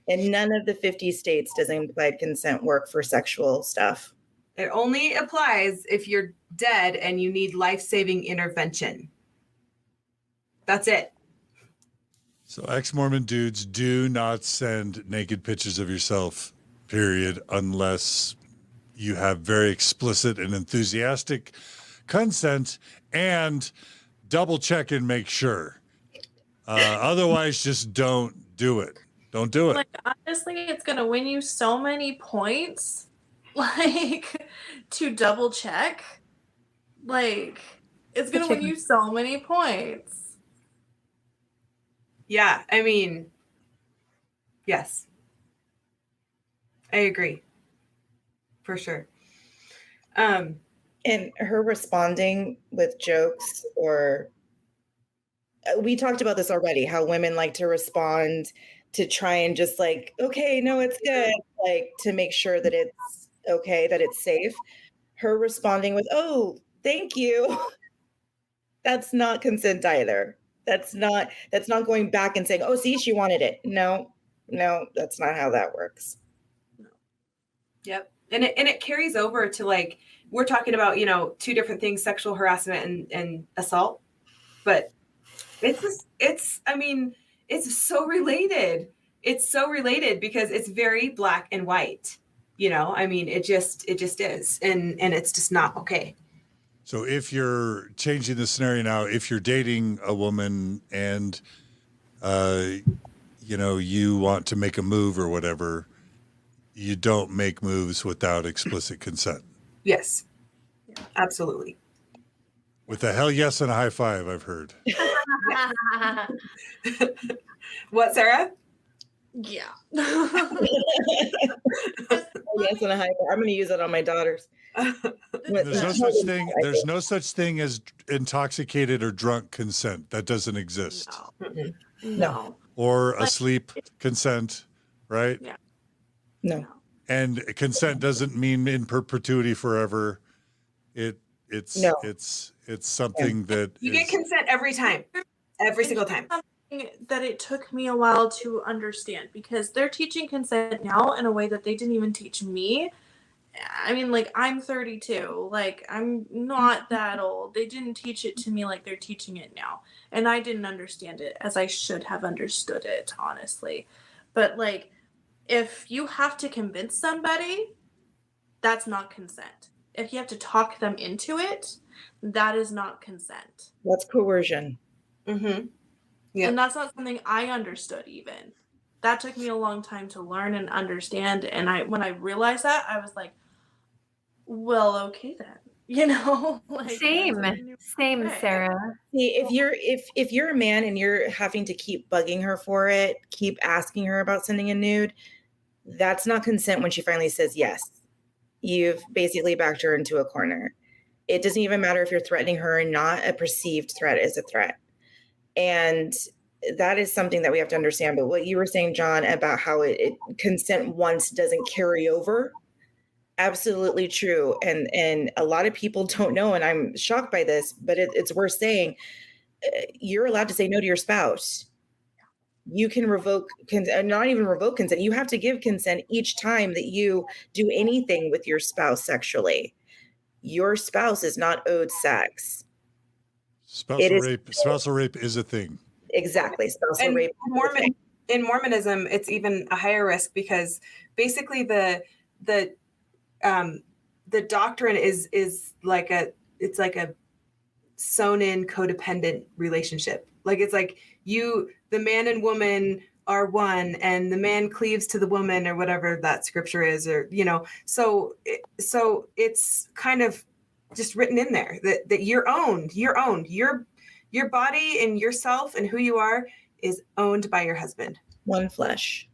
In none of the 50 states does implied consent work for sexual stuff. It only applies if you're dead and you need life-saving intervention. That's it. So ex-Mormon dudes, do not send naked pictures of yourself, period, unless you have very explicit and enthusiastic consent, and double check and make sure. Otherwise, just don't do it. Don't do it. Like, honestly, it's going to win you so many points, like, to double check. Like, it's going to win you so many points. Yeah, I mean, yes. I agree. For sure. And her responding with jokes, or we talked about this already, how women like to respond to try and just like, okay, no, it's good, like to make sure that it's okay, that it's safe. Her responding with, oh, thank you. That's not consent either. That's not going back and saying, oh, see, she wanted it. No, that's not how that works. Yep. And it carries over to, like, we're talking about, two different things, sexual harassment and assault, but it's so related. It's so related because it's very black and white, it just is. And it's just not okay. So if you're changing the scenario now, if you're dating a woman and, you want to make a move or whatever, you don't make moves without explicit consent. Yes, absolutely. With a hell yes and a high five, I've heard. What, Sarah? Yeah. Yes and a high five. I'm going to use it on my daughters. There's no such thing. There's no such thing as intoxicated or drunk consent. That doesn't exist. No. Or asleep consent, right? Yeah. No. And consent doesn't mean in perpetuity forever. It's something that you get consent every time, every single time. That it took me a while to understand, because they're teaching consent now in a way that they didn't even teach me. I mean, like, I'm 32. Like, I'm not that old. They didn't teach it to me like they're teaching it now. And I didn't understand it as I should have understood it, honestly. But, like, if you have to convince somebody, that's not consent. If you have to talk them into it, that is not consent. That's coercion. Mm-hmm. Yeah. And that's not something I understood even. That took me a long time to learn and understand. And when I realized that, I was like, well, okay then. You know? Like, Same, Sarah. See, if you're a man and you're having to keep bugging her for it, keep asking her about sending a nude, that's not consent when she finally says yes. You've basically backed her into a corner. It doesn't even matter if you're threatening her or not. A perceived threat is a threat. And that is something that we have to understand. But what you were saying, John, about how it consent once doesn't carry over, absolutely true. And a lot of people don't know, and I'm shocked by this, but it's worth saying. You're allowed to say no to your spouse. You can revoke consent, not even revoke consent. You have to give consent each time that you do anything with your spouse sexually. Your spouse is not owed sex. Spousal rape is a thing. Exactly. Spousal And rape. in Mormonism, it's even a higher risk, because basically the doctrine is like a sewn in codependent relationship. Like, it's like the man and woman are one, and the man cleaves to the woman, or whatever that scripture is, or, you know, so it's kind of just written in there that you're owned. Your body and yourself and who you are is owned by your husband. One flesh.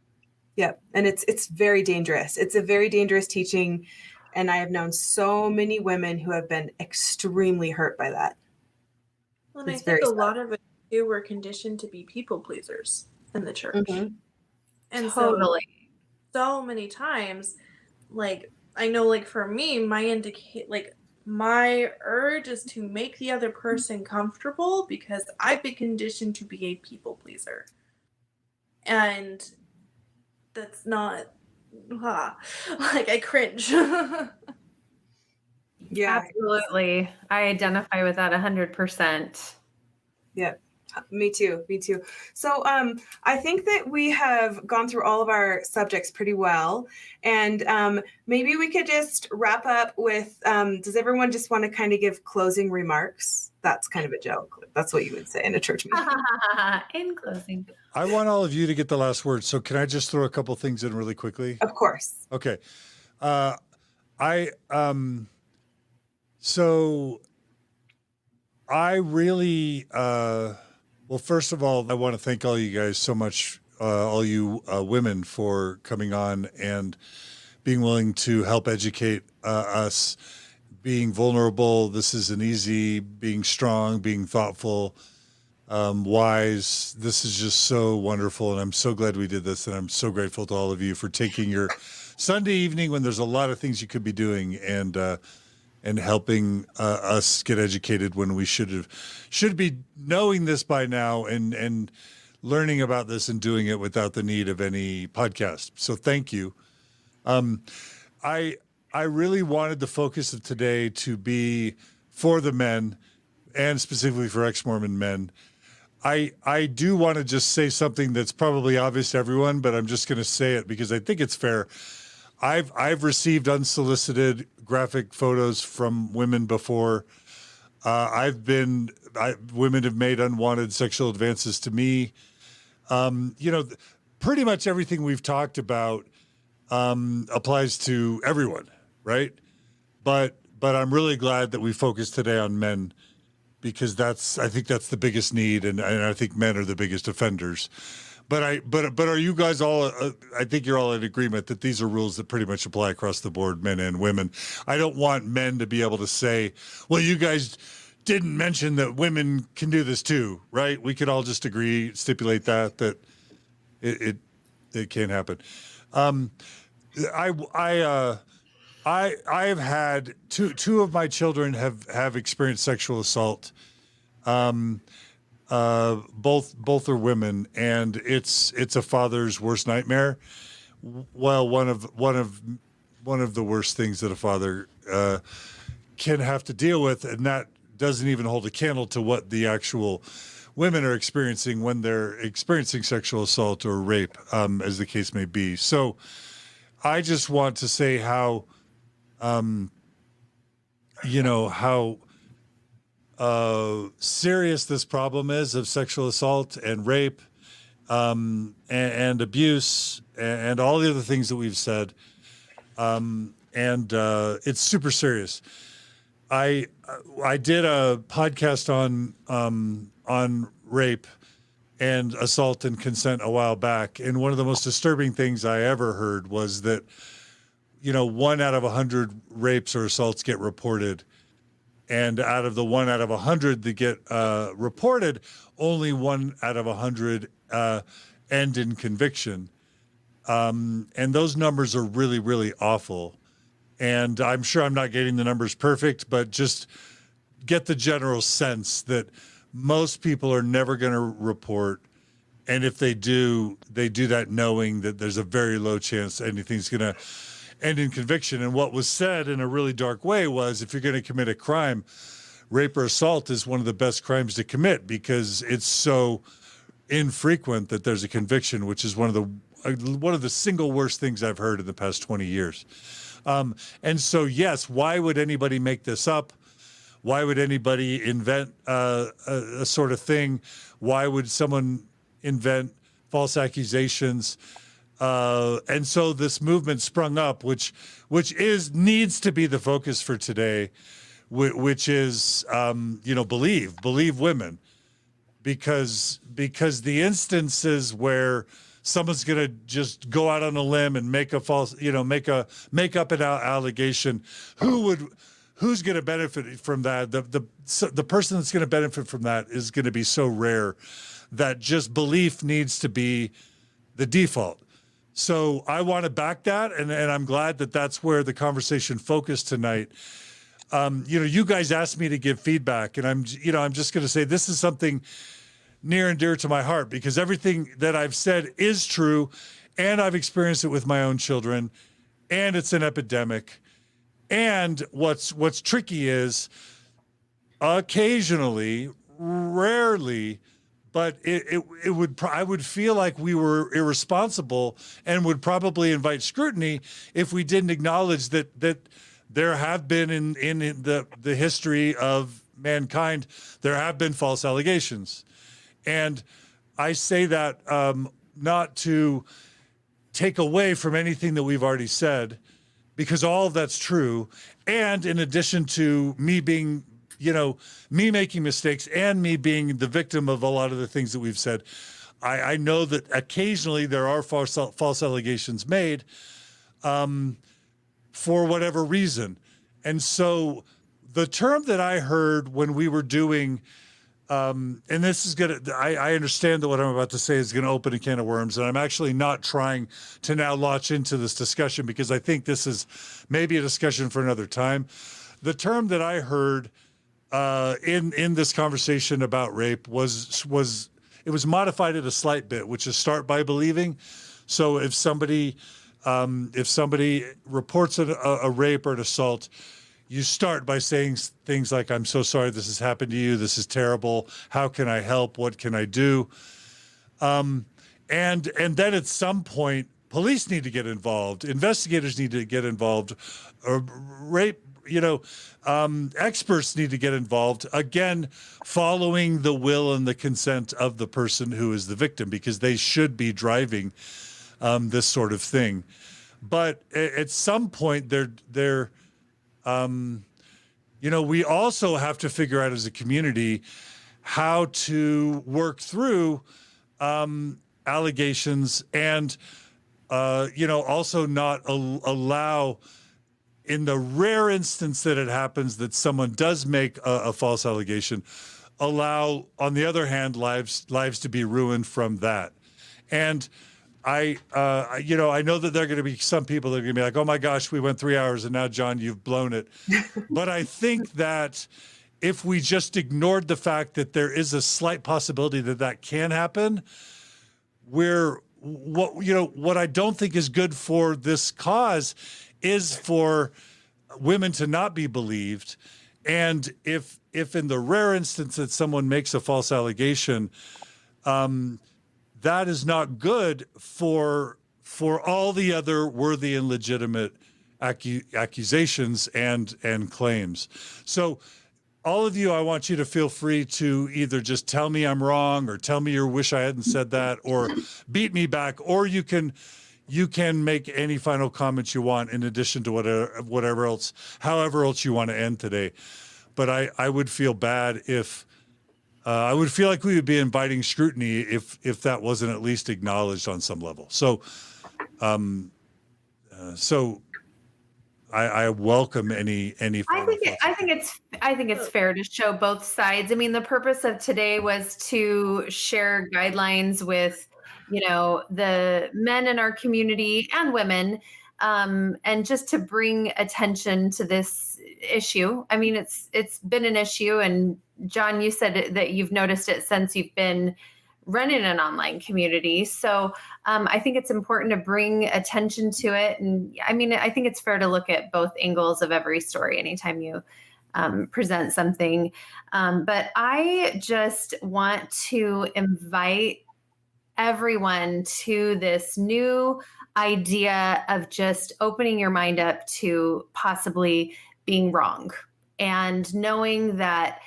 Yep. And it's very dangerous. It's a very dangerous teaching. And I have known so many women who have been extremely hurt by that. Well, and I think a lot of it too, we're conditioned to be people pleasers in the church. Mm-hmm. And Totally. so many times, like, I know, like, for me, my urge is to make the other person comfortable, because I've been conditioned to be a people pleaser. And that's not, like, I cringe. Yeah, Absolutely. I identify with that 100%. yeah. Me too. So I think that we have gone through all of our subjects pretty well. And maybe we could just wrap up with, does everyone just want to kind of give closing remarks? That's kind of a joke. That's what you would say in a church meeting. In closing. I want all of you to get the last word. So can I just throw a couple things in really quickly? Of course. Okay. So I really, well, first of all, I want to thank all you guys so much, all you women, for coming on and being willing to help educate us, being vulnerable. This isn't easy, being strong, being thoughtful, wise. This is just so wonderful. And I'm so glad we did this. And I'm so grateful to all of you for taking your Sunday evening, when there's a lot of things you could be doing, and helping us get educated when we should be knowing this by now, and learning about this and doing it without the need of any podcast. So thank you. I really wanted the focus of today to be for the men, and specifically for ex-Mormon men. I do want to just say something that's probably obvious to everyone, but I'm just going to say it because I think it's fair. I've received unsolicited graphic photos from women before. Women have made unwanted sexual advances to me. Pretty much everything we've talked about applies to everyone, right? But I'm really glad that we focused today on men, because I think that's the biggest need, and I think men are the biggest offenders. But are you guys all? I think you're all in agreement that these are rules that pretty much apply across the board, men and women. I don't want men to be able to say, "Well, you guys didn't mention that women can do this too," right? We could all just agree, stipulate that it can't happen. I've had two of my children have experienced sexual assault. Both are women, and it's a father's worst nightmare. Well, one of the worst things that a father can have to deal with, and that doesn't even hold a candle to what the actual women are experiencing when they're experiencing sexual assault or rape, as the case may be. So I just want to say how serious this problem is of sexual assault and rape, and abuse and all the other things that we've said. And it's super serious. I did a podcast on rape and assault and consent a while back, and one of the most disturbing things I ever heard was that 1 out of 100 rapes or assaults get reported, and out of the 1 out of 100 that get reported, only 1 out of 100 end in conviction, and those numbers are really, really awful. And I'm sure I'm not getting the numbers perfect, but just get the general sense that most people are never going to report. And if they do that knowing that there's a very low chance anything's going to end in conviction. And what was said in a really dark way was, if you're going to commit a crime, rape or assault is one of the best crimes to commit because it's so infrequent that there's a conviction, which is one of the single worst things I've heard in the past 20 years. And so, yes, why would anybody make this up? Why would anybody invent a sort of thing? Why would someone invent false accusations? And so this movement sprung up, which needs to be the focus for today, which is believe women, because the instances where someone's going to just go out on a limb and make up an allegation. Who's going to benefit from that? The person that's going to benefit from that is going to be so rare that just belief needs to be the default. So I want to back that, and I'm glad that that's where the conversation focused tonight. You guys asked me to give feedback, and I'm just going to say this is something near and dear to my heart, because everything that I've said is true, and I've experienced it with my own children, and it's an epidemic. And what's tricky is occasionally, rarely, but I would feel like we were irresponsible and would probably invite scrutiny if we didn't acknowledge that there have been in the history of mankind, there have been false allegations. And I say that not to take away from anything that we've already said, because all of that's true. And in addition to me being, me making mistakes and me being the victim of a lot of the things that we've said, I know that occasionally there are false allegations made for whatever reason. And so the term that I heard when we were doing, and this is I understand that what I'm about to say is going to open a can of worms, and I'm actually not trying to now launch into this discussion because I think this is maybe a discussion for another time. The term that I heard in this conversation about rape was modified at a slight bit, which is start by believing. So if somebody reports a rape or an assault, you start by saying things like, "I'm so sorry this has happened to you. This is terrible. How can I help? What can I do?" And then at some point, police need to get involved. Investigators need to get involved. Experts need to get involved. Again, following the will and the consent of the person who is the victim, because they should be driving this sort of thing. But at some point, we also have to figure out as a community how to work through allegations and, also not allow, in the rare instance that it happens that someone does make a false allegation, allow, on the other hand, lives to be ruined from that. And I know that there are going to be some people that are going to be like, oh my gosh, we went 3 hours and now, John, you've blown it. But I think that if we just ignored the fact that there is a slight possibility that that can happen, what I don't think is good for this cause is for women to not be believed. And if in the rare instance that someone makes a false allegation, that is not good for all the other worthy and legitimate accusations and claims. So all of you, I want you to feel free to either just tell me I'm wrong or tell me you wish I hadn't said that or beat me back, or you can make any final comments you want in addition to whatever else, however else you want to end today. But I would feel bad if I would feel like we would be inviting scrutiny if that wasn't at least acknowledged on some level. So, I welcome any. I think it's fair to show both sides. I mean, the purpose of today was to share guidelines with, the men in our community and women, and just to bring attention to this issue. I mean, it's been an issue, and John, you said that you've noticed it since you've been running an online community. So I think it's important to bring attention to it. And I mean, I think it's fair to look at both angles of every story anytime you present something. But I just want to invite everyone to this new idea of just opening your mind up to possibly being wrong and knowing that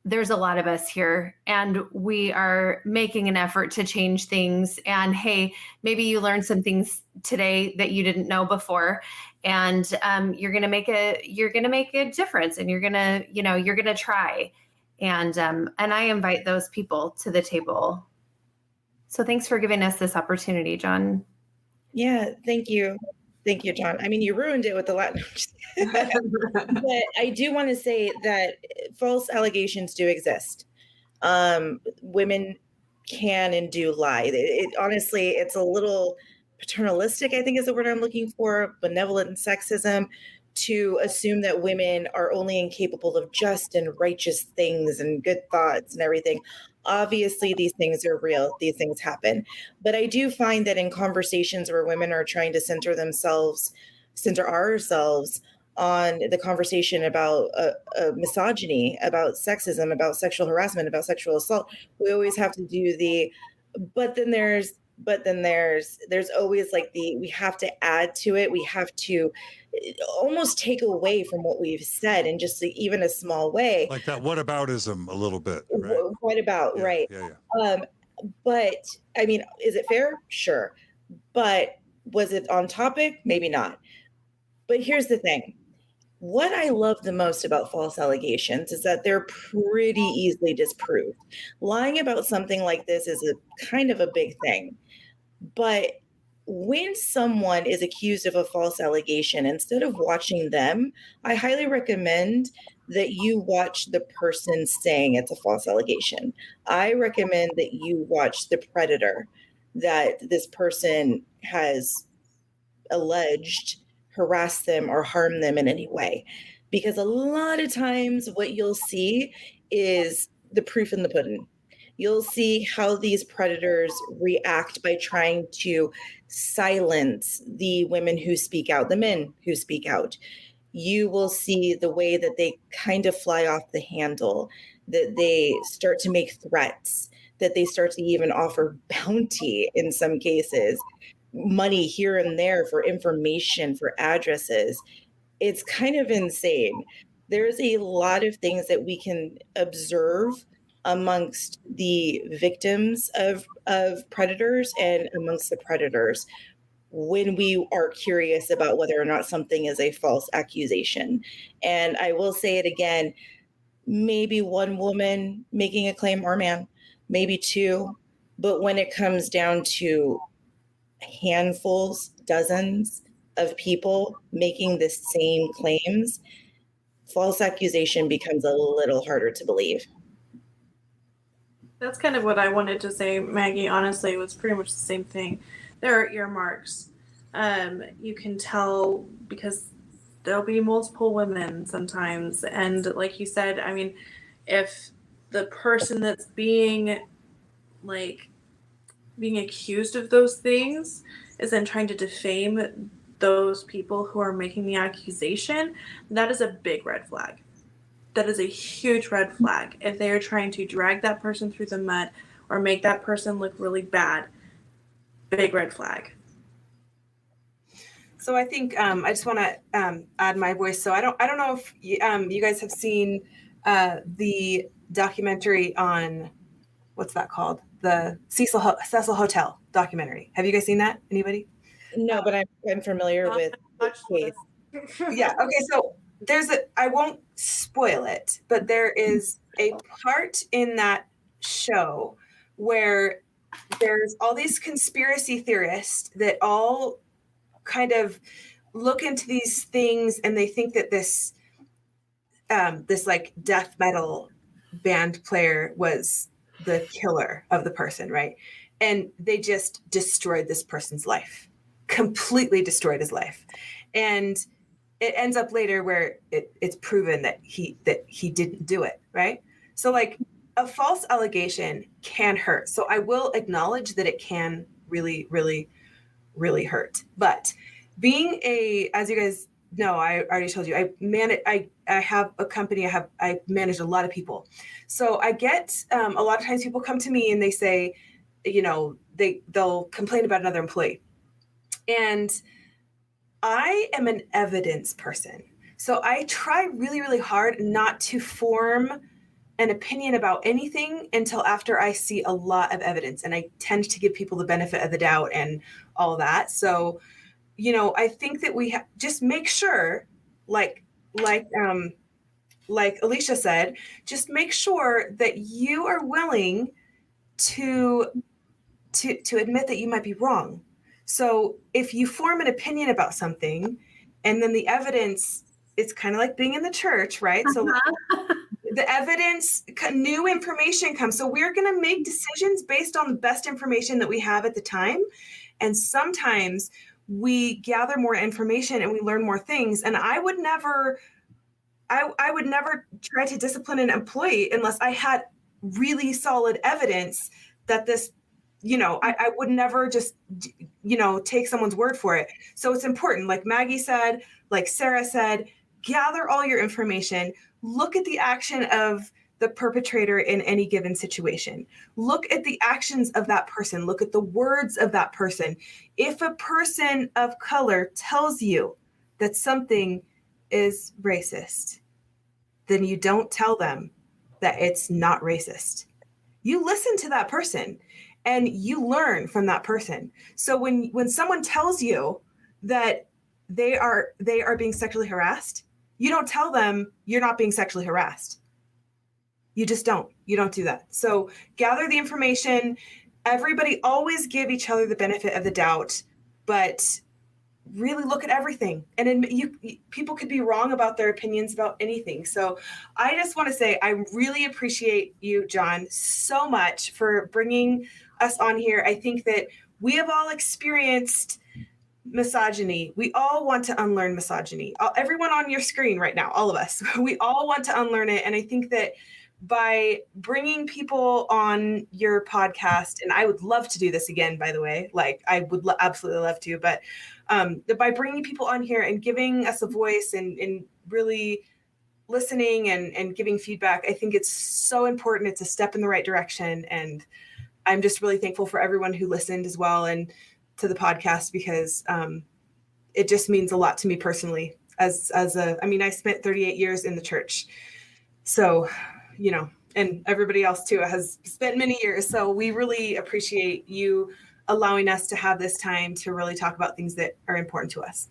there's a lot of us here and we are making an effort to change things. And hey, maybe you learned some things today that you didn't know before. And you're going to make a difference, and you're going to try. And I invite those people to the table. So thanks for giving us this opportunity, John. Yeah, thank you. Thank you, John. I mean, you ruined it with the Latin. But I do want to say that false allegations do exist. Women can and do lie. Honestly, it's a little paternalistic, I think is the word I'm looking for, benevolent sexism, to assume that women are only incapable of just and righteous things and good thoughts and everything. Obviously, these things are real. These things happen. But I do find that in conversations where women are trying to center ourselves on the conversation about misogyny, about sexism, about sexual harassment, about sexual assault, we always have to do but then there's always like we have to add to it. We have to almost take away from what we've said in just even a small way. Like that whataboutism a little bit, right? What about, yeah, right. Yeah. But I mean, is it fair? Sure. But was it on topic? Maybe not. But here's the thing. What I love the most about false allegations is that they're pretty easily disproved. Lying about something like this is a kind of a big thing. But when someone is accused of a false allegation, instead of watching them, I highly recommend that you watch the person saying it's a false allegation. I recommend that you watch the predator that this person has alleged harass them or harm them in any way. Because a lot of times what you'll see is the proof in the pudding. You'll see how these predators react by trying to silence the women who speak out, the men who speak out. You will see the way that they kind of fly off the handle, that they start to make threats, that they start to even offer bounty in some cases, money here and there for information, for addresses. It's kind of insane. There's a lot of things that we can observe amongst the victims of predators and amongst the predators when we are curious about whether or not something is a false accusation. And I will say it again, maybe one woman making a claim or man, maybe two, But when it comes down to handfuls, dozens of people making the same claims, false accusation becomes a little harder to believe. That's kind of what I wanted to say, Maggie. Honestly, it was pretty much the same thing. There are earmarks. You can tell because there'll be multiple women sometimes. And like you said, I mean, if the person that's being accused of those things is then trying to defame those people who are making the accusation, that is a big red flag. That is a huge red flag. If they are trying to drag that person through the mud or make that person look really bad, big red flag. So I think I just want to add my voice. So I don't know if you guys have seen the documentary on, what's that called? The Cecil Hotel documentary. Have you guys seen that? Anybody? No, but I'm familiar with the case. Yeah. Okay. So I won't spoil it, but there is a part in that show where there's all these conspiracy theorists that all kind of look into these things, and they think that this like death metal band player was the killer of the person, right? And they just destroyed this person's life, completely destroyed his life. And it ends up later where it's proven that he didn't do it, right? So like a false allegation can hurt. So I will acknowledge that it can really, really, really hurt. But being as you guys know, I already told you, I have a company. I manage a lot of people. So I get a lot of times people come to me and they say, they'll complain about another employee. And I am an evidence person. So I try really, really hard not to form an opinion about anything until after I see a lot of evidence. And I tend to give people the benefit of the doubt and all that. So, I think that we just make sure, like Elisha said, just make sure that you are willing to admit that you might be wrong. So if you form an opinion about something and then the evidence, it's kind of like being in the church, right? So the evidence, new information comes. So we're going to make decisions based on the best information that we have at the time. And sometimes we gather more information and we learn more things. And I would never try to discipline an employee unless I had really solid evidence that this, I would never just, take someone's word for it. So it's important, like Maggie said, like Sarah said, gather all your information, look at the action of the perpetrator in any given situation. Look at the actions of that person. Look at the words of that person. If a person of color tells you that something is racist, then you don't tell them that it's not racist. You listen to that person and you learn from that person. So when someone tells you that they are being sexually harassed, you don't tell them you're not being sexually harassed. You just don't. You don't do that. So gather the information. Everybody always give each other the benefit of the doubt, but really look at everything. And people could be wrong about their opinions about anything. So I just want to say I really appreciate you, John, so much for bringing us on here. I think that we have all experienced misogyny. We all want to unlearn misogyny. Everyone on your screen right now, all of us, we all want to unlearn it. And I think that by bringing people on your podcast, and I would love to do this again, by the way, like I would absolutely love to, but by bringing people on here and giving us a voice and really listening and giving feedback, I think it's so important. It's a step in the right direction. And I'm just really thankful for everyone who listened as well and to the podcast, because it just means a lot to me personally I spent 38 years in the church. So, and everybody else too has spent many years. So we really appreciate you allowing us to have this time to really talk about things that are important to us.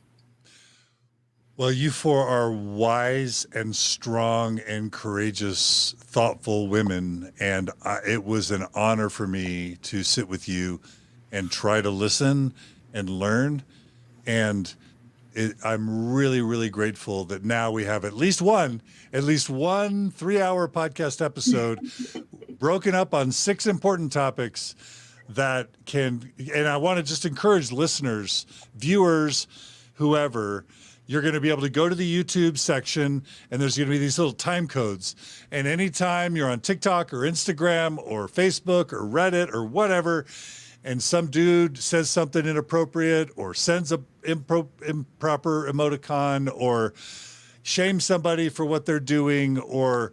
Well, you four are wise and strong and courageous, thoughtful women. And it was an honor for me to sit with you and try to listen and learn. And I'm really, really grateful that now we have at least one 3-hour podcast episode broken up on 6 important topics that can, and I want to just encourage listeners, viewers, whoever, you're going to be able to go to the YouTube section and there's going to be these little time codes. And anytime you're on TikTok or Instagram or Facebook or Reddit or whatever, and some dude says something inappropriate or sends a improper emoticon or shames somebody for what they're doing or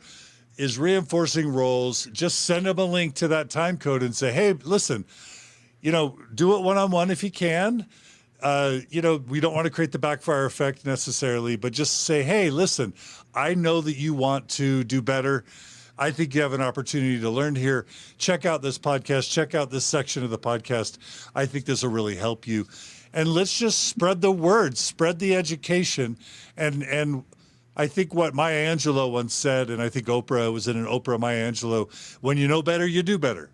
is reinforcing roles, just send them a link to that time code and say, hey, listen, do it one-on-one if you can. We don't want to create the backfire effect necessarily, but just say, hey, listen, I know that you want to do better. I think you have an opportunity to learn here. Check out this podcast. Check out this section of the podcast. I think this will really help you. And let's just spread the word, spread the education. And I think what Maya Angelou once said, and I think Oprah was in an Oprah Maya Angelou, when you know better, you do better.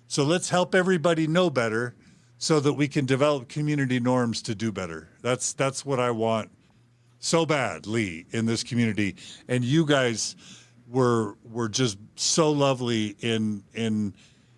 So let's help everybody know better so that we can develop community norms to do better. That's what I want so badly in this community. And you guys were just so lovely in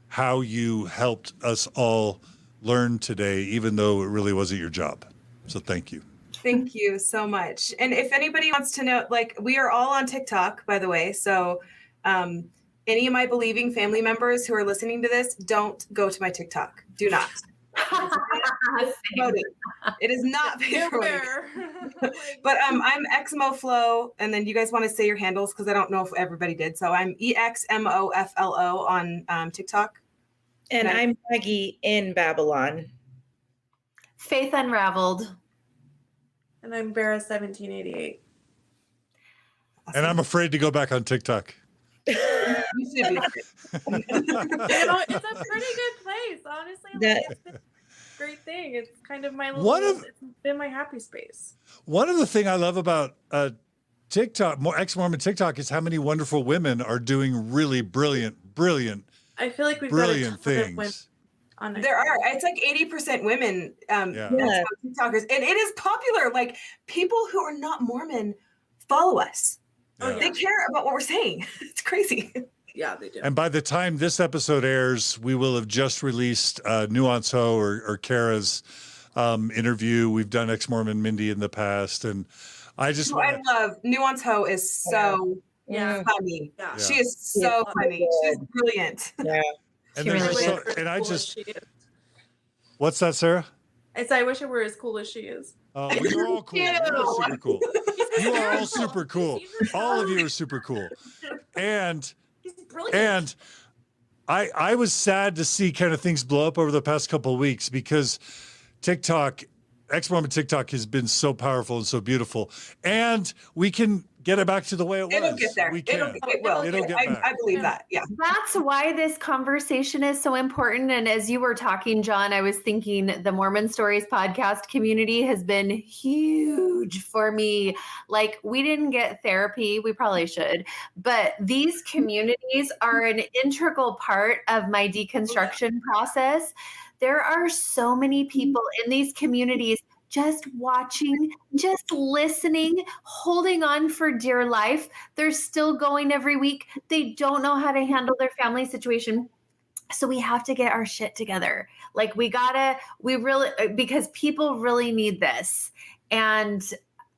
how you helped us all learn today, even though it really wasn't your job. So thank you. Thank you so much. And if anybody wants to know, we are all on TikTok, by the way. So any of my believing family members who are listening to this, don't go to my TikTok. Do not. It is not paid for. But I'm Exmoflow, and then you guys want to say your handles because I don't know if everybody did. So I'm EXMOFLO on TikTok. And I'm Maggie in Babylon. Faith Unraveled. And I'm Vera1788. And I'm afraid to go back on TikTok. You should be. It's a pretty good place, honestly. It's been a great thing. It's kind of my it's been my happy space. One of the things I love about TikTok, Ex-Mormon TikTok, is how many wonderful women are doing really brilliant. I feel like we've brilliant got a ton things. of women on There are. It's like 80% women TikTokers, and it is popular. Like people who are not Mormon follow us. Yeah. They care about what we're saying. It's crazy. Yeah, they do. And by the time this episode airs, we will have just released Nuance Ho or Kara's interview. We've done Ex-Mormon Mindy in the past, and I just I love Nuance Ho is so funny. Yeah. She is so funny. She's brilliant. Yeah. and She there's really so, is and I cool just as she is. What's that, Sarah? I wish I were as cool as she is. You're all cool. You're all super cool. You are all super cool. All of you are super cool. And I was sad to see kind of things blow up over the past couple of weeks because TikTok, Ex-Mormon TikTok has been so powerful and so beautiful. And we can get it back to the way it was. It'll get there. We can. It will. It'll get back. I believe that. Yeah. That's why this conversation is so important. And as you were talking, John, I was thinking the Mormon Stories podcast community has been huge for me. Like we didn't get therapy. We probably should. But these communities are an integral part of my deconstruction process. There are so many people in these communities just watching, just listening, holding on for dear life. They're still going every week. They don't know how to handle their family situation. So we have to get our shit together. Like because people really need this. And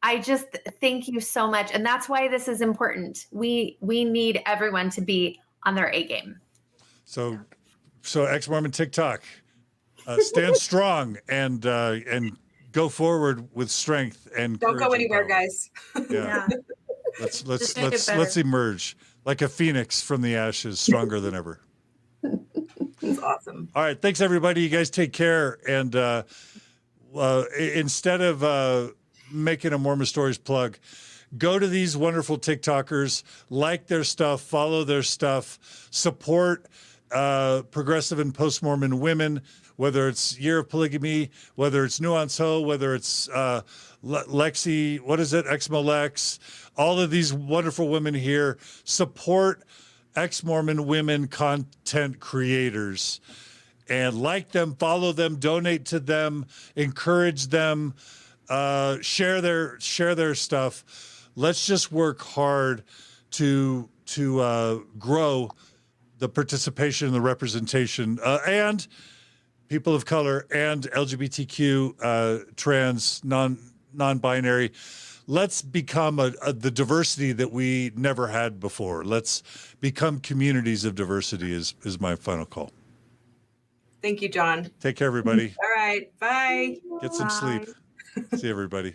I just thank you so much. And that's why this is important. We need everyone to be on their A game. So Ex-Mormon TikTok, stand strong and go forward with strength and don't go anywhere, power. guys. Yeah. Let's emerge like a phoenix from the ashes, stronger than ever. It's awesome. All right, thanks everybody. You guys take care. And instead of making a Mormon Stories plug, go to these wonderful TikTokers, like their stuff, follow their stuff, support progressive and post-Mormon women. whether it's Year of Polygamy, whether it's Nuance Ho, whether it's Lexi, what is it, Ex-Molex, all of these wonderful women here. Support ex-Mormon women content creators and like them, follow them, donate to them, encourage them, share their stuff. Let's just work hard to grow the participation and the representation and people of color and LGBTQ, trans, non-binary. Let's become the diversity that we never had before. Let's become communities of diversity is my final call. Thank you, John. Take care, everybody. All right. Bye. Get some sleep. See everybody.